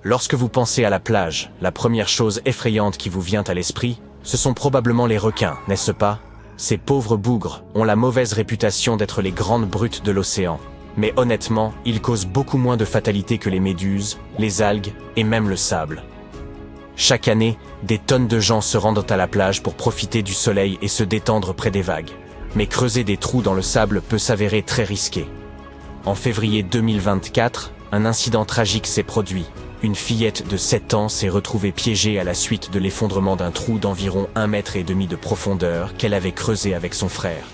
Lorsque vous pensez à la plage, la première chose effrayante qui vous vient à l'esprit, ce sont probablement les requins, n'est-ce pas? Ces pauvres bougres ont la mauvaise réputation d'être les grandes brutes de l'océan. Mais honnêtement, ils causent beaucoup moins de fatalités que les méduses, les algues et même le sable. Chaque année, des tonnes de gens se rendent à la plage pour profiter du soleil et se détendre près des vagues. Mais creuser des trous dans le sable peut s'avérer très risqué. En février 2024, un incident tragique s'est produit. Une fillette de 7 ans s'est retrouvée piégée à la suite de l'effondrement d'un trou d'environ 1,5 mètre de profondeur qu'elle avait creusé avec son frère.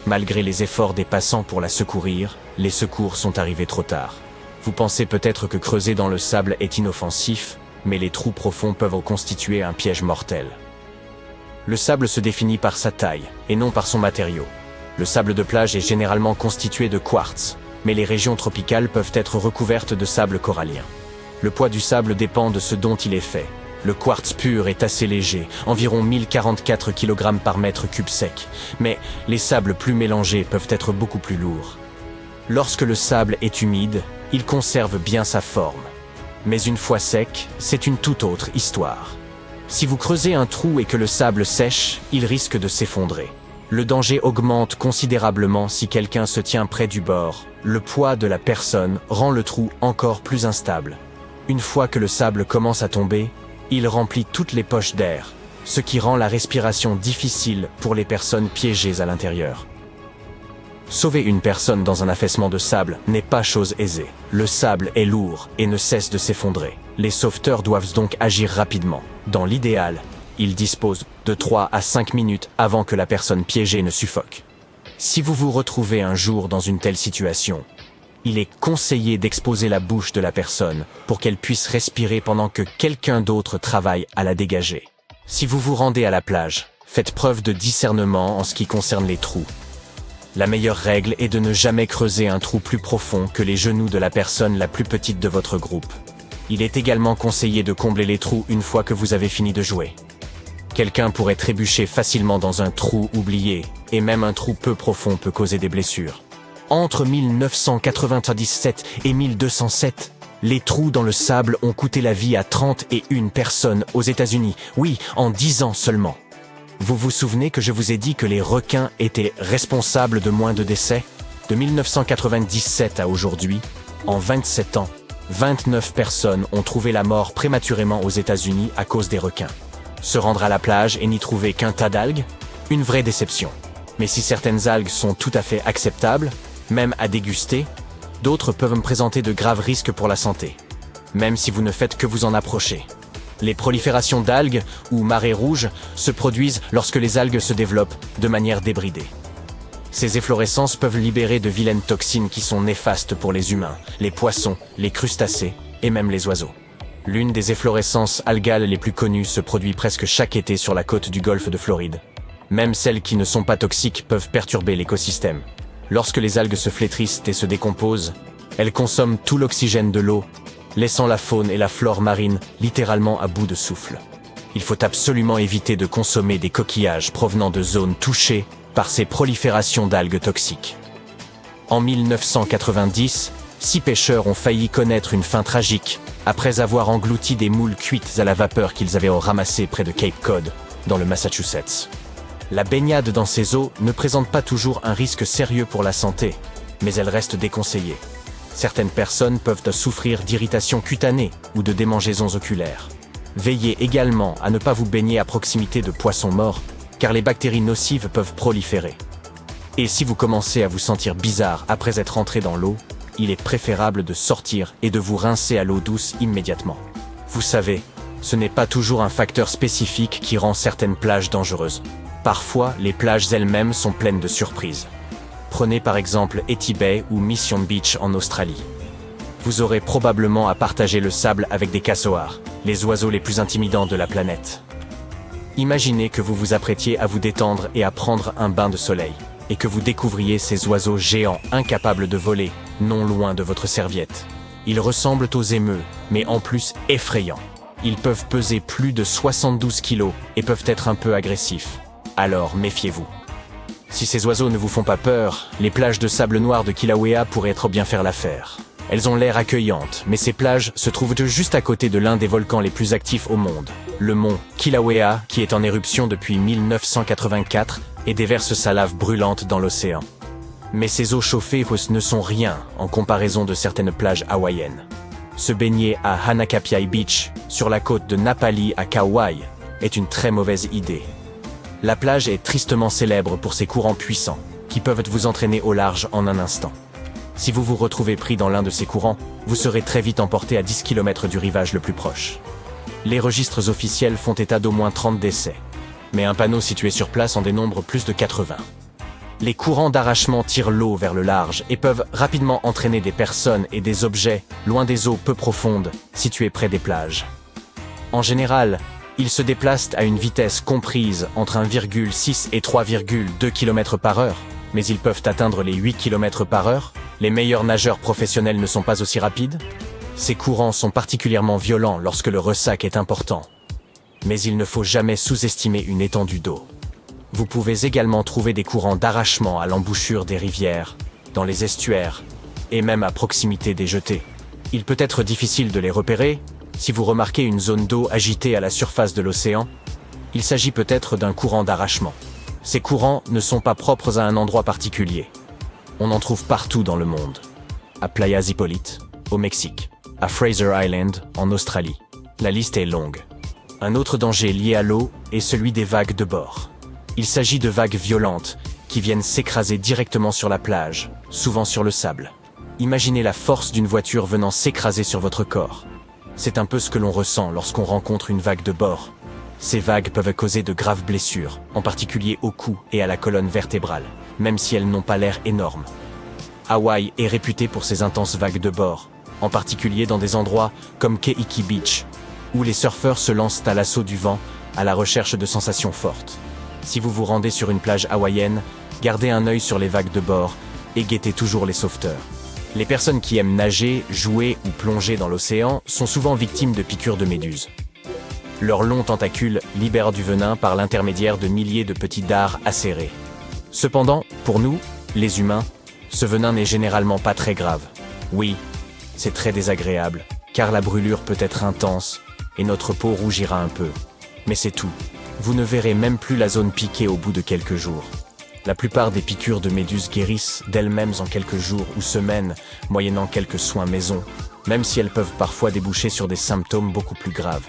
Malgré les efforts des passants pour la secourir, les secours sont arrivés trop tard. Vous pensez peut-être que creuser dans le sable est inoffensif, mais les trous profonds peuvent constituer un piège mortel. Le sable se définit par sa taille, et non par son matériau. Le sable de plage est généralement constitué de quartz, mais les régions tropicales peuvent être recouvertes de sable corallien. Le poids du sable dépend de ce dont il est fait. Le quartz pur est assez léger, environ 1044 kg par mètre cube sec, mais les sables plus mélangés peuvent être beaucoup plus lourds. Lorsque le sable est humide, il conserve bien sa forme. Mais une fois sec, c'est une toute autre histoire. Si vous creusez un trou et que le sable sèche, il risque de s'effondrer. Le danger augmente considérablement si quelqu'un se tient près du bord. Le poids de la personne rend le trou encore plus instable. Une fois que le sable commence à tomber, il remplit toutes les poches d'air, ce qui rend la respiration difficile pour les personnes piégées à l'intérieur. Sauver une personne dans un affaissement de sable n'est pas chose aisée. Le sable est lourd et ne cesse de s'effondrer. Les sauveteurs doivent donc agir rapidement. Dans l'idéal, ils disposent de 3 à 5 minutes avant que la personne piégée ne suffoque. Si vous vous retrouvez un jour dans une telle situation, il est conseillé d'exposer la bouche de la personne pour qu'elle puisse respirer pendant que quelqu'un d'autre travaille à la dégager. Si vous vous rendez à la plage, faites preuve de discernement en ce qui concerne les trous. La meilleure règle est de ne jamais creuser un trou plus profond que les genoux de la personne la plus petite de votre groupe. Il est également conseillé de combler les trous une fois que vous avez fini de jouer. Quelqu'un pourrait trébucher facilement dans un trou oublié, et même un trou peu profond peut causer des blessures. Entre 1997 et 1207, les trous dans le sable ont coûté la vie à 31 personnes aux États-Unis. Oui, en 10 ans seulement. Vous vous souvenez que je vous ai dit que les requins étaient responsables de moins de décès? De 1997 à aujourd'hui, en 27 ans, 29 personnes ont trouvé la mort prématurément aux États-Unis à cause des requins. Se rendre à la plage et n'y trouver qu'un tas d'algues? Une vraie déception. Mais si certaines algues sont tout à fait acceptables, même à déguster, d'autres peuvent me présenter de graves risques pour la santé, même si vous ne faites que vous en approcher. Les proliférations d'algues, ou marées rouges, se produisent lorsque les algues se développent de manière débridée. Ces efflorescences peuvent libérer de vilaines toxines qui sont néfastes pour les humains, les poissons, les crustacés et même les oiseaux. L'une des efflorescences algales les plus connues se produit presque chaque été sur la côte du golfe de Floride. Même celles qui ne sont pas toxiques peuvent perturber l'écosystème. Lorsque les algues se flétrissent et se décomposent, elles consomment tout l'oxygène de l'eau, laissant la faune et la flore marine littéralement à bout de souffle. Il faut absolument éviter de consommer des coquillages provenant de zones touchées par ces proliférations d'algues toxiques. En 1990, 6 pêcheurs ont failli connaître une fin tragique après avoir englouti des moules cuites à la vapeur qu'ils avaient ramassées près de Cape Cod, dans le Massachusetts. La baignade dans ces eaux ne présente pas toujours un risque sérieux pour la santé, mais elle reste déconseillée. Certaines personnes peuvent souffrir d'irritations cutanées ou de démangeaisons oculaires. Veillez également à ne pas vous baigner à proximité de poissons morts, car les bactéries nocives peuvent proliférer. Et si vous commencez à vous sentir bizarre après être entré dans l'eau, il est préférable de sortir et de vous rincer à l'eau douce immédiatement. Vous savez, ce n'est pas toujours un facteur spécifique qui rend certaines plages dangereuses. Parfois, les plages elles-mêmes sont pleines de surprises. Prenez par exemple Etty Bay ou Mission Beach en Australie. Vous aurez probablement à partager le sable avec des cassoars, les oiseaux les plus intimidants de la planète. Imaginez que vous vous apprêtiez à vous détendre et à prendre un bain de soleil, et que vous découvriez ces oiseaux géants incapables de voler, non loin de votre serviette. Ils ressemblent aux émeus, mais en plus effrayants. Ils peuvent peser plus de 72 kilos et peuvent être un peu agressifs. Alors méfiez-vous. Si ces oiseaux ne vous font pas peur, les plages de sable noir de Kilauea pourraient être bien faire l'affaire. Elles ont l'air accueillantes, mais ces plages se trouvent juste à côté de l'un des volcans les plus actifs au monde, le mont Kilauea, qui est en éruption depuis 1984 et déverse sa lave brûlante dans l'océan. Mais ces eaux chauffées ne sont rien en comparaison de certaines plages hawaïennes. Se baigner à Hanakapiai Beach, sur la côte de Napali à Kauai, est une très mauvaise idée. La plage est tristement célèbre pour ses courants puissants, qui peuvent vous entraîner au large en un instant. Si vous vous retrouvez pris dans l'un de ces courants, vous serez très vite emporté à 10 km du rivage le plus proche. Les registres officiels font état d'au moins 30 décès, mais un panneau situé sur place en dénombre plus de 80. Les courants d'arrachement tirent l'eau vers le large et peuvent rapidement entraîner des personnes et des objets loin des eaux peu profondes situées près des plages. En général, ils se déplacent à une vitesse comprise entre 1,6 et 3,2 km par heure, mais ils peuvent atteindre les 8 km par heure. Les meilleurs nageurs professionnels ne sont pas aussi rapides. Ces courants sont particulièrement violents lorsque le ressac est important. Mais il ne faut jamais sous-estimer une étendue d'eau. Vous pouvez également trouver des courants d'arrachement à l'embouchure des rivières, dans les estuaires, et même à proximité des jetées. Il peut être difficile de les repérer. Si vous remarquez une zone d'eau agitée à la surface de l'océan, il s'agit peut-être d'un courant d'arrachement. Ces courants ne sont pas propres à un endroit particulier. On en trouve partout dans le monde. À Playa Zipolite, au Mexique, à Fraser Island, en Australie. La liste est longue. Un autre danger lié à l'eau est celui des vagues de bord. Il s'agit de vagues violentes qui viennent s'écraser directement sur la plage, souvent sur le sable. Imaginez la force d'une voiture venant s'écraser sur votre corps. C'est un peu ce que l'on ressent lorsqu'on rencontre une vague de bord. Ces vagues peuvent causer de graves blessures, en particulier au cou et à la colonne vertébrale, même si elles n'ont pas l'air énormes. Hawaï est réputé pour ses intenses vagues de bord, en particulier dans des endroits comme Keiki Beach, où les surfeurs se lancent à l'assaut du vent à la recherche de sensations fortes. Si vous vous rendez sur une plage hawaïenne, gardez un œil sur les vagues de bord et guettez toujours les sauveteurs. Les personnes qui aiment nager, jouer ou plonger dans l'océan sont souvent victimes de piqûres de méduses. Leurs longs tentacules libèrent du venin par l'intermédiaire de milliers de petits dards acérés. Cependant, pour nous, les humains, ce venin n'est généralement pas très grave. Oui, c'est très désagréable, car la brûlure peut être intense et notre peau rougira un peu. Mais c'est tout. Vous ne verrez même plus la zone piquée au bout de quelques jours. La plupart des piqûres de méduses guérissent d'elles-mêmes en quelques jours ou semaines, moyennant quelques soins maison, même si elles peuvent parfois déboucher sur des symptômes beaucoup plus graves.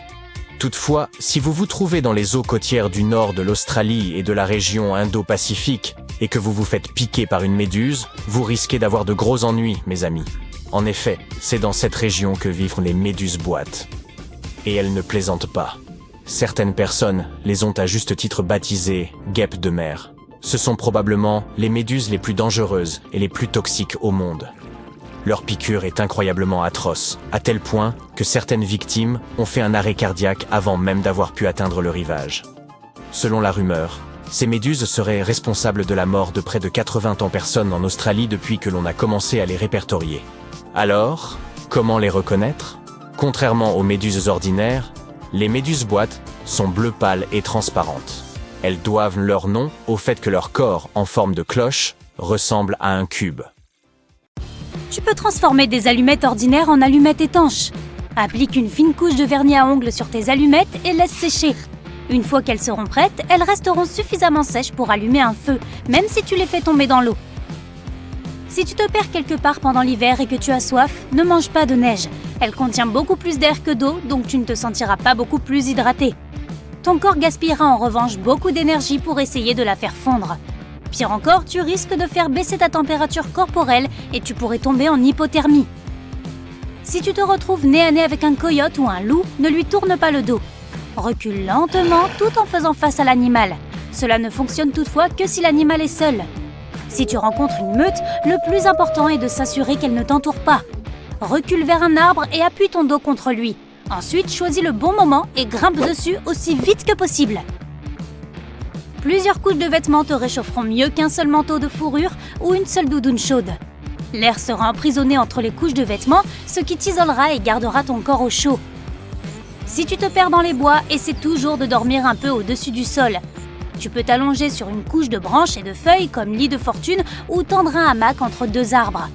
Toutefois, si vous vous trouvez dans les eaux côtières du nord de l'Australie et de la région Indo-Pacifique et que vous vous faites piquer par une méduse, vous risquez d'avoir de gros ennuis, mes amis. En effet, c'est dans cette région que vivent les méduses boîtes. Et elles ne plaisantent pas. Certaines personnes les ont à juste titre baptisées guêpes de mer. Ce sont probablement les méduses les plus dangereuses et les plus toxiques au monde. Leur piqûre est incroyablement atroce, à tel point que certaines victimes ont fait un arrêt cardiaque avant même d'avoir pu atteindre le rivage. Selon la rumeur, ces méduses seraient responsables de la mort de près de 80 personnes en Australie depuis que l'on a commencé à les répertorier. Alors, comment les reconnaître ? Contrairement aux méduses ordinaires, les méduses boîtes sont bleu pâle et transparentes. Elles doivent leur nom au fait que leur corps, en forme de cloche, ressemble à un cube. Tu peux transformer des allumettes ordinaires en allumettes étanches. Applique une fine couche de vernis à ongles sur tes allumettes et laisse sécher. Une fois qu'elles seront prêtes, elles resteront suffisamment sèches pour allumer un feu, même si tu les fais tomber dans l'eau. Si tu te perds quelque part pendant l'hiver et que tu as soif, ne mange pas de neige. Elle contient beaucoup plus d'air que d'eau, donc tu ne te sentiras pas beaucoup plus hydraté. Ton corps gaspillera en revanche beaucoup d'énergie pour essayer de la faire fondre. Pire encore, tu risques de faire baisser ta température corporelle et tu pourrais tomber en hypothermie. Si tu te retrouves nez à nez avec un coyote ou un loup, ne lui tourne pas le dos. Recule lentement tout en faisant face à l'animal. Cela ne fonctionne toutefois que si l'animal est seul. Si tu rencontres une meute, le plus important est de s'assurer qu'elle ne t'entoure pas. Recule vers un arbre et appuie ton dos contre lui. Ensuite, choisis le bon moment et grimpe dessus aussi vite que possible. Plusieurs couches de vêtements te réchaufferont mieux qu'un seul manteau de fourrure ou une seule doudoune chaude. L'air sera emprisonné entre les couches de vêtements, ce qui t'isolera et gardera ton corps au chaud. Si tu te perds dans les bois, essaie toujours de dormir un peu au-dessus du sol. Tu peux t'allonger sur une couche de branches et de feuilles comme lit de fortune ou tendre un hamac entre deux arbres.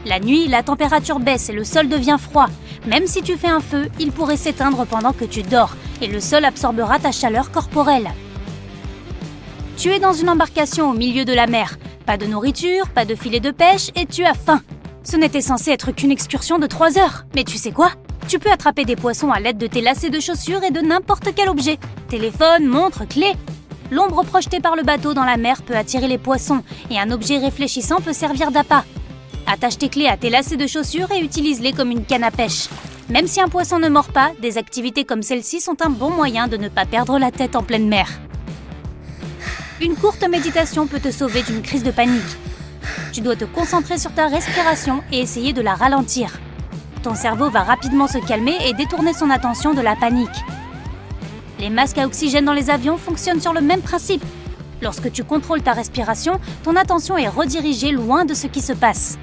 La nuit, la température baisse et le sol devient froid. Même si tu fais un feu, il pourrait s'éteindre pendant que tu dors et le sol absorbera ta chaleur corporelle. Tu es dans une embarcation au milieu de la mer. Pas de nourriture, pas de filet de pêche et tu as faim. Ce n'était censé être qu'une excursion de 3 heures. Mais tu sais quoi? Tu peux attraper des poissons à l'aide de tes lacets de chaussures et de n'importe quel objet. Téléphone, montre, clé. L'ombre projetée par le bateau dans la mer peut attirer les poissons et un objet réfléchissant peut servir d'appât. Attache tes clés à tes lacets de chaussures et utilise-les comme une canne à pêche. Même si un poisson ne mord pas, des activités comme celle-ci sont un bon moyen de ne pas perdre la tête en pleine mer. Une courte méditation peut te sauver d'une crise de panique. Tu dois te concentrer sur ta respiration et essayer de la ralentir. Ton cerveau va rapidement se calmer et détourner son attention de la panique. Les masques à oxygène dans les avions fonctionnent sur le même principe. Lorsque tu contrôles ta respiration, ton attention est redirigée loin de ce qui se passe.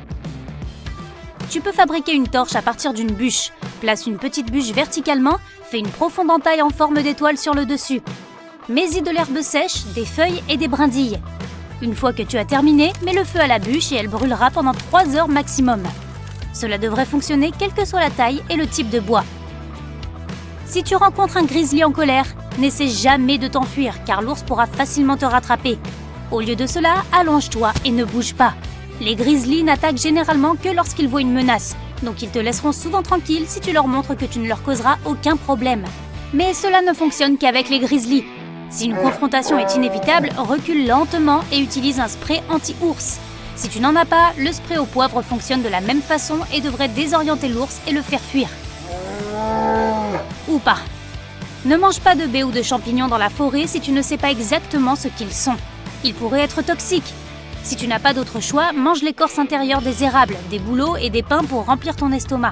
Tu peux fabriquer une torche à partir d'une bûche. Place une petite bûche verticalement, fais une profonde entaille en forme d'étoile sur le dessus. Mets-y de l'herbe sèche, des feuilles et des brindilles. Une fois que tu as terminé, mets le feu à la bûche et elle brûlera pendant 3 heures maximum. Cela devrait fonctionner quelle que soit la taille et le type de bois. Si tu rencontres un grizzly en colère, n'essaie jamais de t'enfuir car l'ours pourra facilement te rattraper. Au lieu de cela, allonge-toi et ne bouge pas. Les grizzlies n'attaquent généralement que lorsqu'ils voient une menace, donc ils te laisseront souvent tranquille si tu leur montres que tu ne leur causeras aucun problème. Mais cela ne fonctionne qu'avec les grizzlies. Si une confrontation est inévitable, recule lentement et utilise un spray anti-ours. Si tu n'en as pas, le spray au poivre fonctionne de la même façon et devrait désorienter l'ours et le faire fuir. Ou pas. Ne mange pas de baies ou de champignons dans la forêt si tu ne sais pas exactement ce qu'ils sont. Ils pourraient être toxiques. Si tu n'as pas d'autre choix, mange l'écorce intérieure des érables, des bouleaux et des pins pour remplir ton estomac.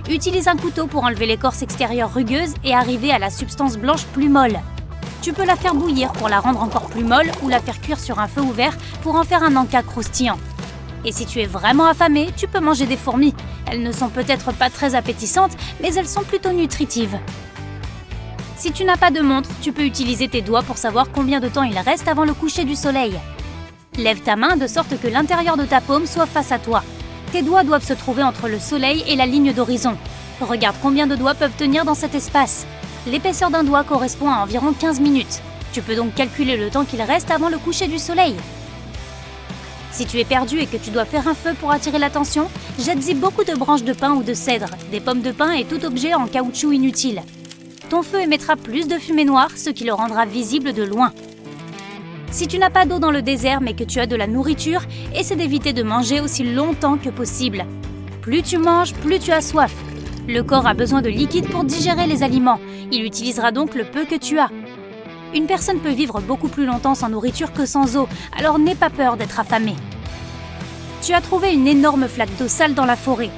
Utilise un couteau pour enlever l'écorce extérieure rugueuse et arriver à la substance blanche plus molle. Tu peux la faire bouillir pour la rendre encore plus molle ou la faire cuire sur un feu ouvert pour en faire un encas croustillant. Et si tu es vraiment affamé, tu peux manger des fourmis. Elles ne sont peut-être pas très appétissantes, mais elles sont plutôt nutritives. Si tu n'as pas de montre, tu peux utiliser tes doigts pour savoir combien de temps il reste avant le coucher du soleil. Lève ta main de sorte que l'intérieur de ta paume soit face à toi. Tes doigts doivent se trouver entre le soleil et la ligne d'horizon. Regarde combien de doigts peuvent tenir dans cet espace. L'épaisseur d'un doigt correspond à environ 15 minutes. Tu peux donc calculer le temps qu'il reste avant le coucher du soleil. Si tu es perdu et que tu dois faire un feu pour attirer l'attention, jette-y beaucoup de branches de pin ou de cèdre, des pommes de pin et tout objet en caoutchouc inutile. Ton feu émettra plus de fumée noire, ce qui le rendra visible de loin. Si tu n'as pas d'eau dans le désert mais que tu as de la nourriture, essaie d'éviter de manger aussi longtemps que possible. Plus tu manges, plus tu as soif. Le corps a besoin de liquide pour digérer les aliments. Il utilisera donc le peu que tu as. Une personne peut vivre beaucoup plus longtemps sans nourriture que sans eau, alors n'aie pas peur d'être affamé. Tu as trouvé une énorme flaque d'eau sale dans la forêt.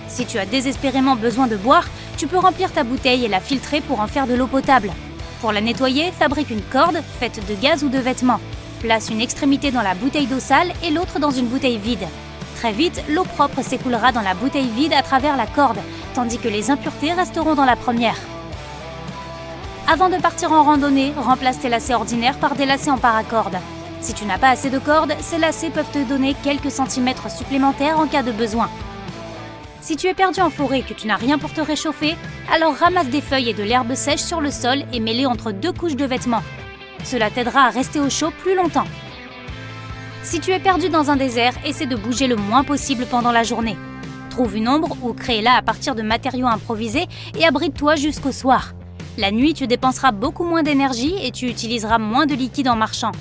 Si tu as désespérément besoin de boire, tu peux remplir ta bouteille et la filtrer pour en faire de l'eau potable. Pour la nettoyer, fabrique une corde faite de gaz ou de vêtements. Place une extrémité dans la bouteille d'eau sale et l'autre dans une bouteille vide. Très vite, l'eau propre s'écoulera dans la bouteille vide à travers la corde, tandis que les impuretés resteront dans la première. Avant de partir en randonnée, remplace tes lacets ordinaires par des lacets en paracorde. Si tu n'as pas assez de cordes, ces lacets peuvent te donner quelques centimètres supplémentaires en cas de besoin. Si tu es perdu en forêt et que tu n'as rien pour te réchauffer, alors ramasse des feuilles et de l'herbe sèche sur le sol et mets-les entre 2 couches de vêtements. Cela t'aidera à rester au chaud plus longtemps. Si tu es perdu dans un désert, essaie de bouger le moins possible pendant la journée. Trouve une ombre ou crée-la à partir de matériaux improvisés et abrite-toi jusqu'au soir. La nuit, tu dépenseras beaucoup moins d'énergie et tu utiliseras moins de liquide en marchant.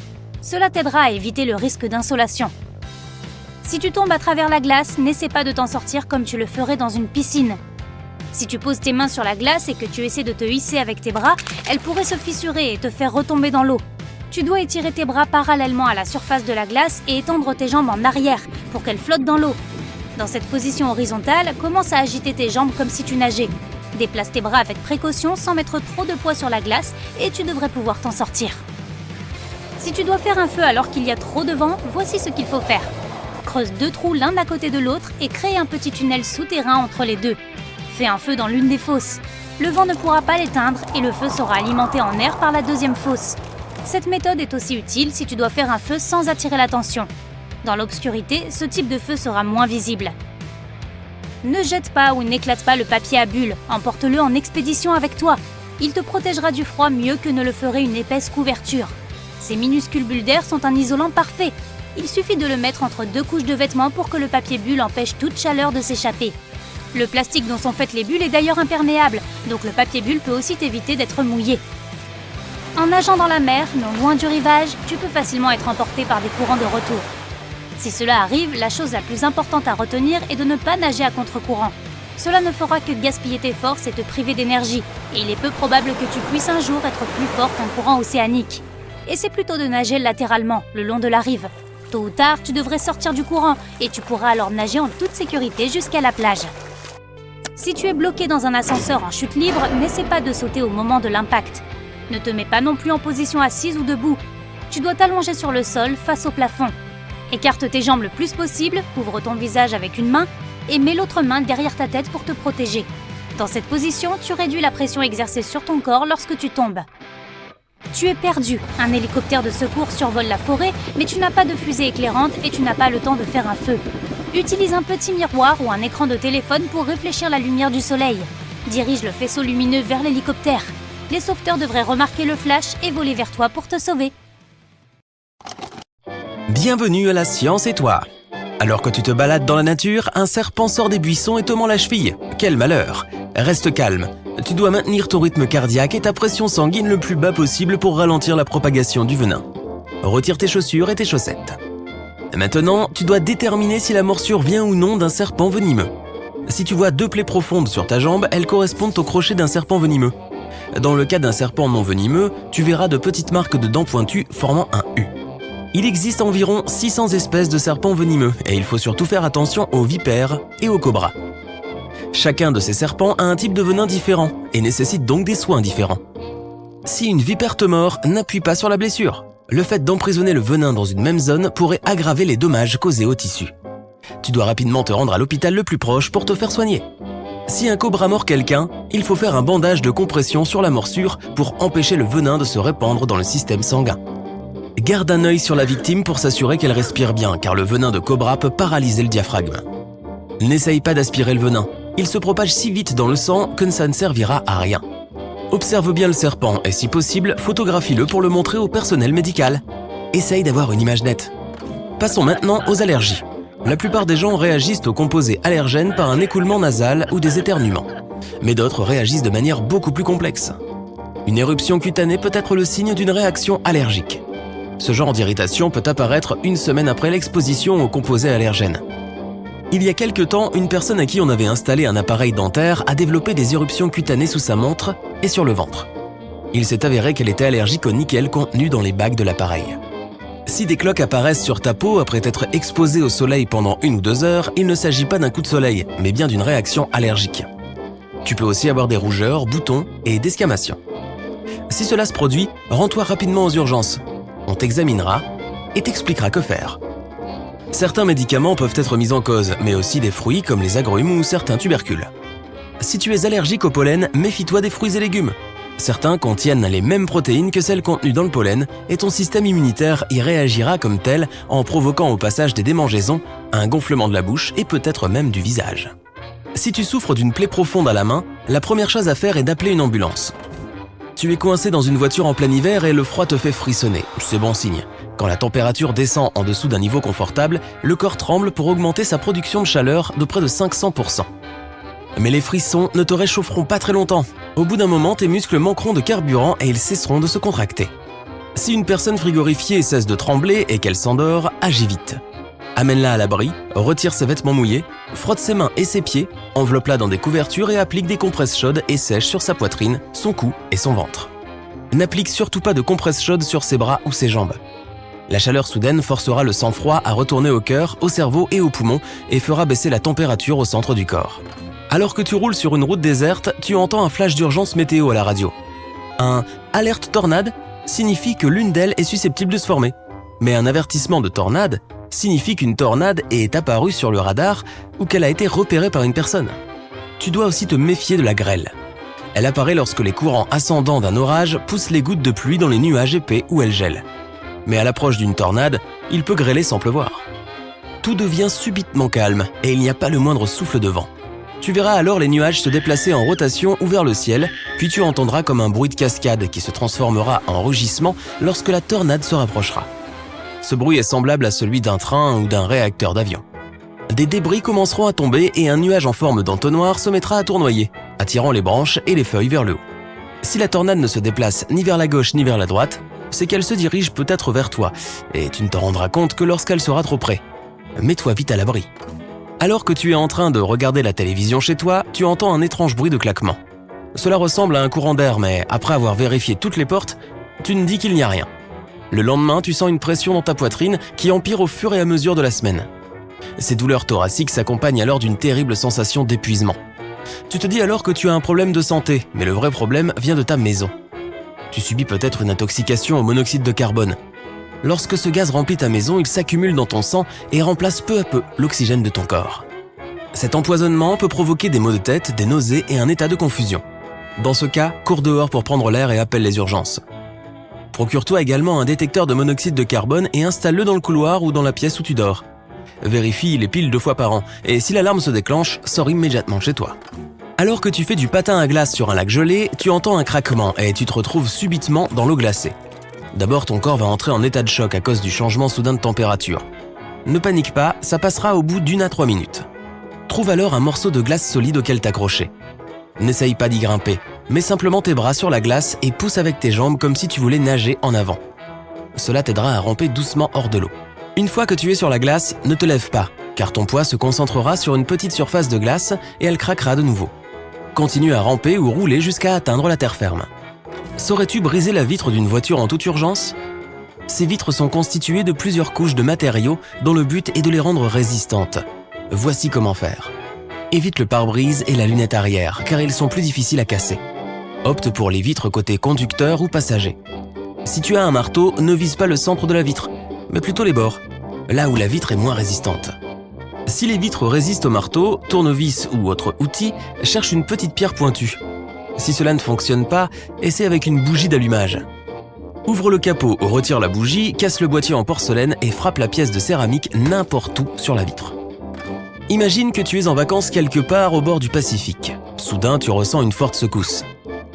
Cela t'aidera à éviter le risque d'insolation. Si tu tombes à travers la glace, n'essaie pas de t'en sortir comme tu le ferais dans une piscine. Si tu poses tes mains sur la glace et que tu essaies de te hisser avec tes bras, elles pourraient se fissurer et te faire retomber dans l'eau. Tu dois étirer tes bras parallèlement à la surface de la glace et étendre tes jambes en arrière pour qu'elles flottent dans l'eau. Dans cette position horizontale, commence à agiter tes jambes comme si tu nageais. Déplace tes bras avec précaution sans mettre trop de poids sur la glace et tu devrais pouvoir t'en sortir. Si tu dois faire un feu alors qu'il y a trop de vent, voici ce qu'il faut faire. Creuse 2 trous l'un à côté de l'autre et crée un petit tunnel souterrain entre les deux. Fais un feu dans l'une des fosses. Le vent ne pourra pas l'éteindre et le feu sera alimenté en air par la deuxième fosse. Cette méthode est aussi utile si tu dois faire un feu sans attirer l'attention. Dans l'obscurité, ce type de feu sera moins visible. Ne jette pas ou n'éclate pas le papier à bulles, emporte-le en expédition avec toi. Il te protégera du froid mieux que ne le ferait une épaisse couverture. Ces minuscules bulles d'air sont un isolant parfait. Il suffit de le mettre entre 2 couches de vêtements pour que le papier bulle empêche toute chaleur de s'échapper. Le plastique dont sont faites les bulles est d'ailleurs imperméable, donc le papier bulle peut aussi t'éviter d'être mouillé. En nageant dans la mer, non loin du rivage, tu peux facilement être emporté par des courants de retour. Si cela arrive, la chose la plus importante à retenir est de ne pas nager à contre-courant. Cela ne fera que gaspiller tes forces et te priver d'énergie, et il est peu probable que tu puisses un jour être plus fort qu'un courant océanique. Essaie plutôt de nager latéralement, le long de la rive. Tôt ou tard, tu devrais sortir du courant, et tu pourras alors nager en toute sécurité jusqu'à la plage. Si tu es bloqué dans un ascenseur en chute libre, n'essaie pas de sauter au moment de l'impact. Ne te mets pas non plus en position assise ou debout. Tu dois t'allonger sur le sol face au plafond. Écarte tes jambes le plus possible, couvre ton visage avec une main et mets l'autre main derrière ta tête pour te protéger. Dans cette position, tu réduis la pression exercée sur ton corps lorsque tu tombes. Tu es perdu. Un hélicoptère de secours survole la forêt, mais tu n'as pas de fusée éclairante et tu n'as pas le temps de faire un feu. Utilise un petit miroir ou un écran de téléphone pour réfléchir la lumière du soleil. Dirige le faisceau lumineux vers l'hélicoptère. Les sauveteurs devraient remarquer le flash et voler vers toi pour te sauver. Bienvenue à la Science et toi. Alors que tu te balades dans la nature, un serpent sort des buissons et te mord la cheville. Quel malheur! Reste calme. Tu dois maintenir ton rythme cardiaque et ta pression sanguine le plus bas possible pour ralentir la propagation du venin. Retire tes chaussures et tes chaussettes. Maintenant, tu dois déterminer si la morsure vient ou non d'un serpent venimeux. Si tu vois 2 plaies profondes sur ta jambe, elles correspondent au crochet d'un serpent venimeux. Dans le cas d'un serpent non venimeux, tu verras de petites marques de dents pointues formant un U. Il existe environ 600 espèces de serpents venimeux et il faut surtout faire attention aux vipères et aux cobras. Chacun de ces serpents a un type de venin différent et nécessite donc des soins différents. Si une vipère te mord, n'appuie pas sur la blessure. Le fait d'emprisonner le venin dans une même zone pourrait aggraver les dommages causés au tissu. Tu dois rapidement te rendre à l'hôpital le plus proche pour te faire soigner. Si un cobra mord quelqu'un, il faut faire un bandage de compression sur la morsure pour empêcher le venin de se répandre dans le système sanguin. Garde un œil sur la victime pour s'assurer qu'elle respire bien, car le venin de cobra peut paralyser le diaphragme. N'essaye pas d'aspirer le venin. Il se propage si vite dans le sang que ça ne servira à rien. Observe bien le serpent et si possible, photographie-le pour le montrer au personnel médical. Essaye d'avoir une image nette. Passons maintenant aux allergies. La plupart des gens réagissent aux composés allergènes par un écoulement nasal ou des éternuements. Mais d'autres réagissent de manière beaucoup plus complexe. Une éruption cutanée peut être le signe d'une réaction allergique. Ce genre d'irritation peut apparaître 1 semaine après l'exposition aux composés allergènes. Il y a quelque temps, une personne à qui on avait installé un appareil dentaire a développé des éruptions cutanées sous sa montre et sur le ventre. Il s'est avéré qu'elle était allergique au nickel contenu dans les bagues de l'appareil. Si des cloques apparaissent sur ta peau après être exposée au soleil pendant 1 ou 2 heures, il ne s'agit pas d'un coup de soleil, mais bien d'une réaction allergique. Tu peux aussi avoir des rougeurs, boutons et desquamations. Si cela se produit, rends-toi rapidement aux urgences. On t'examinera et t'expliquera que faire. Certains médicaments peuvent être mis en cause, mais aussi des fruits comme les agrumes ou certains tubercules. Si tu es allergique au pollen, méfie-toi des fruits et légumes. Certains contiennent les mêmes protéines que celles contenues dans le pollen et ton système immunitaire y réagira comme tel en provoquant au passage des démangeaisons, un gonflement de la bouche et peut-être même du visage. Si tu souffres d'une plaie profonde à la main, la première chose à faire est d'appeler une ambulance. Tu es coincé dans une voiture en plein hiver et le froid te fait frissonner, c'est bon signe. Quand la température descend en dessous d'un niveau confortable, le corps tremble pour augmenter sa production de chaleur de près de 500%. Mais les frissons ne te réchaufferont pas très longtemps. Au bout d'un moment, tes muscles manqueront de carburant et ils cesseront de se contracter. Si une personne frigorifiée cesse de trembler et qu'elle s'endort, agis vite. Amène-la à l'abri, retire ses vêtements mouillés, frotte ses mains et ses pieds, enveloppe-la dans des couvertures et applique des compresses chaudes et sèches sur sa poitrine, son cou et son ventre. N'applique surtout pas de compresses chaudes sur ses bras ou ses jambes. La chaleur soudaine forcera le sang-froid à retourner au cœur, au cerveau et aux poumons et fera baisser la température au centre du corps. Alors que tu roules sur une route déserte, tu entends un flash d'urgence météo à la radio. Un « alerte tornade » signifie que l'une d'elles est susceptible de se former. Mais un avertissement de tornade signifie qu'une tornade est apparue sur le radar ou qu'elle a été repérée par une personne. Tu dois aussi te méfier de la grêle. Elle apparaît lorsque les courants ascendants d'un orage poussent les gouttes de pluie dans les nuages épais où elles gèlent. Mais à l'approche d'une tornade, il peut grêler sans pleuvoir. Tout devient subitement calme et il n'y a pas le moindre souffle de vent. Tu verras alors les nuages se déplacer en rotation ou vers le ciel, puis tu entendras comme un bruit de cascade qui se transformera en rugissement lorsque la tornade se rapprochera. Ce bruit est semblable à celui d'un train ou d'un réacteur d'avion. Des débris commenceront à tomber et un nuage en forme d'entonnoir se mettra à tournoyer, attirant les branches et les feuilles vers le haut. Si la tornade ne se déplace ni vers la gauche ni vers la droite, c'est qu'elle se dirige peut-être vers toi, et tu ne te rendras compte que lorsqu'elle sera trop près. Mets-toi vite à l'abri. Alors que tu es en train de regarder la télévision chez toi, tu entends un étrange bruit de claquement. Cela ressemble à un courant d'air, mais après avoir vérifié toutes les portes, tu ne dis qu'il n'y a rien. Le lendemain, tu sens une pression dans ta poitrine qui empire au fur et à mesure de la semaine. Ces douleurs thoraciques s'accompagnent alors d'une terrible sensation d'épuisement. Tu te dis alors que tu as un problème de santé, mais le vrai problème vient de ta maison. Tu subis peut-être une intoxication au monoxyde de carbone. Lorsque ce gaz remplit ta maison, il s'accumule dans ton sang et remplace peu à peu l'oxygène de ton corps. Cet empoisonnement peut provoquer des maux de tête, des nausées et un état de confusion. Dans ce cas, cours dehors pour prendre l'air et appelle les urgences. Procure-toi également un détecteur de monoxyde de carbone et installe-le dans le couloir ou dans la pièce où tu dors. Vérifie les piles 2 fois par an et si l'alarme se déclenche, sors immédiatement chez toi. Alors que tu fais du patin à glace sur un lac gelé, tu entends un craquement et tu te retrouves subitement dans l'eau glacée. D'abord, ton corps va entrer en état de choc à cause du changement soudain de température. Ne panique pas, ça passera au bout d'1 à 3 minutes. Trouve alors un morceau de glace solide auquel t'accrocher. N'essaye pas d'y grimper, mets simplement tes bras sur la glace et pousse avec tes jambes comme si tu voulais nager en avant. Cela t'aidera à ramper doucement hors de l'eau. Une fois que tu es sur la glace, ne te lève pas, car ton poids se concentrera sur une petite surface de glace et elle craquera de nouveau. Continue à ramper ou rouler jusqu'à atteindre la terre ferme. Saurais-tu briser la vitre d'une voiture en toute urgence ? Ces vitres sont constituées de plusieurs couches de matériaux dont le but est de les rendre résistantes. Voici comment faire. Évite le pare-brise et la lunette arrière, car ils sont plus difficiles à casser. Opte pour les vitres côté conducteur ou passager. Si tu as un marteau, ne vise pas le centre de la vitre, mais plutôt les bords, là où la vitre est moins résistante. Si les vitres résistent au marteau, tournevis ou autre outil, cherche une petite pierre pointue. Si cela ne fonctionne pas, essaie avec une bougie d'allumage. Ouvre le capot ou retire la bougie, casse le boîtier en porcelaine et frappe la pièce de céramique n'importe où sur la vitre. Imagine que tu es en vacances quelque part au bord du Pacifique. Soudain, tu ressens une forte secousse.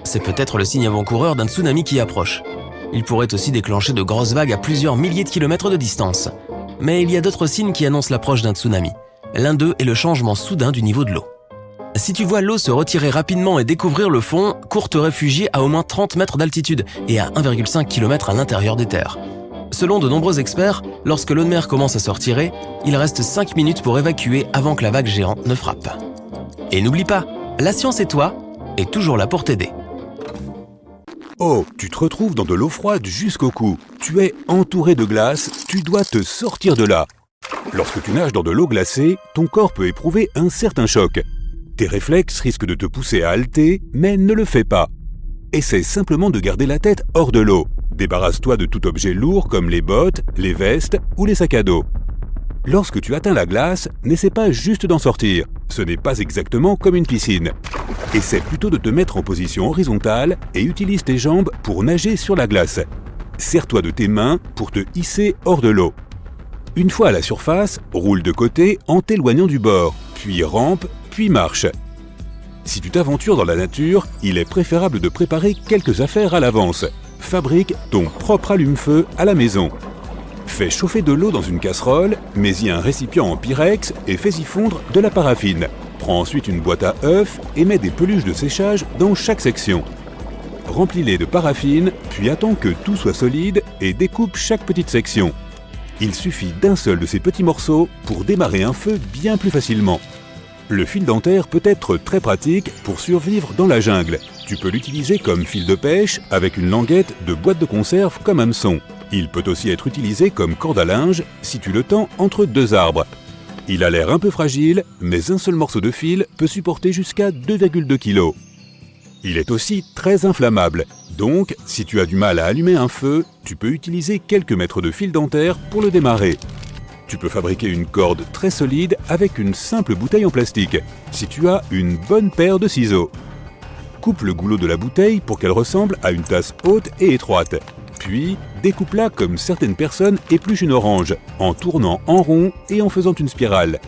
C'est peut-être le signe avant-coureur d'un tsunami qui approche. Il pourrait aussi déclencher de grosses vagues à plusieurs milliers de kilomètres de distance. Mais il y a d'autres signes qui annoncent l'approche d'un tsunami. L'un d'eux est le changement soudain du niveau de l'eau. Si tu vois l'eau se retirer rapidement et découvrir le fond, cours te réfugier à au moins 30 mètres d'altitude et à 1,5 km à l'intérieur des terres. Selon de nombreux experts, lorsque l'eau de mer commence à se retirer, il reste 5 minutes pour évacuer avant que la vague géante ne frappe. Et n'oublie pas, la science et toi est toujours là pour t'aider. Oh, tu te retrouves dans de l'eau froide jusqu'au cou. Tu es entouré de glace, tu dois te sortir de là. Lorsque tu nages dans de l'eau glacée, ton corps peut éprouver un certain choc. Tes réflexes risquent de te pousser à halter, mais ne le fais pas. Essaie simplement de garder la tête hors de l'eau. Débarrasse-toi de tout objet lourd comme les bottes, les vestes ou les sacs à dos. Lorsque tu atteins la glace, n'essaie pas juste d'en sortir. Ce n'est pas exactement comme une piscine. Essaie plutôt de te mettre en position horizontale et utilise tes jambes pour nager sur la glace. Serre-toi de tes mains pour te hisser hors de l'eau. Une fois à la surface, roule de côté en t'éloignant du bord, puis rampe, puis marche. Si tu t'aventures dans la nature, il est préférable de préparer quelques affaires à l'avance. Fabrique ton propre allume-feu à la maison. Fais chauffer de l'eau dans une casserole, mets-y un récipient en pyrex et fais-y fondre de la paraffine. Prends ensuite une boîte à œufs et mets des peluches de séchage dans chaque section. Remplis-les de paraffine, puis attends que tout soit solide et découpe chaque petite section. Il suffit d'un seul de ces petits morceaux pour démarrer un feu bien plus facilement. Le fil dentaire peut être très pratique pour survivre dans la jungle. Tu peux l'utiliser comme fil de pêche avec une languette de boîte de conserve comme hameçon. Il peut aussi être utilisé comme corde à linge si tu le tends entre 2 arbres. Il a l'air un peu fragile, mais un seul morceau de fil peut supporter jusqu'à 2,2 kg. Il est aussi très inflammable, donc si tu as du mal à allumer un feu, tu peux utiliser quelques mètres de fil dentaire pour le démarrer. Tu peux fabriquer une corde très solide avec une simple bouteille en plastique, si tu as une bonne paire de ciseaux. Coupe le goulot de la bouteille pour qu'elle ressemble à une tasse haute et étroite. Puis, découpe-la comme certaines personnes épluchent une orange, en tournant en rond et en faisant une spirale.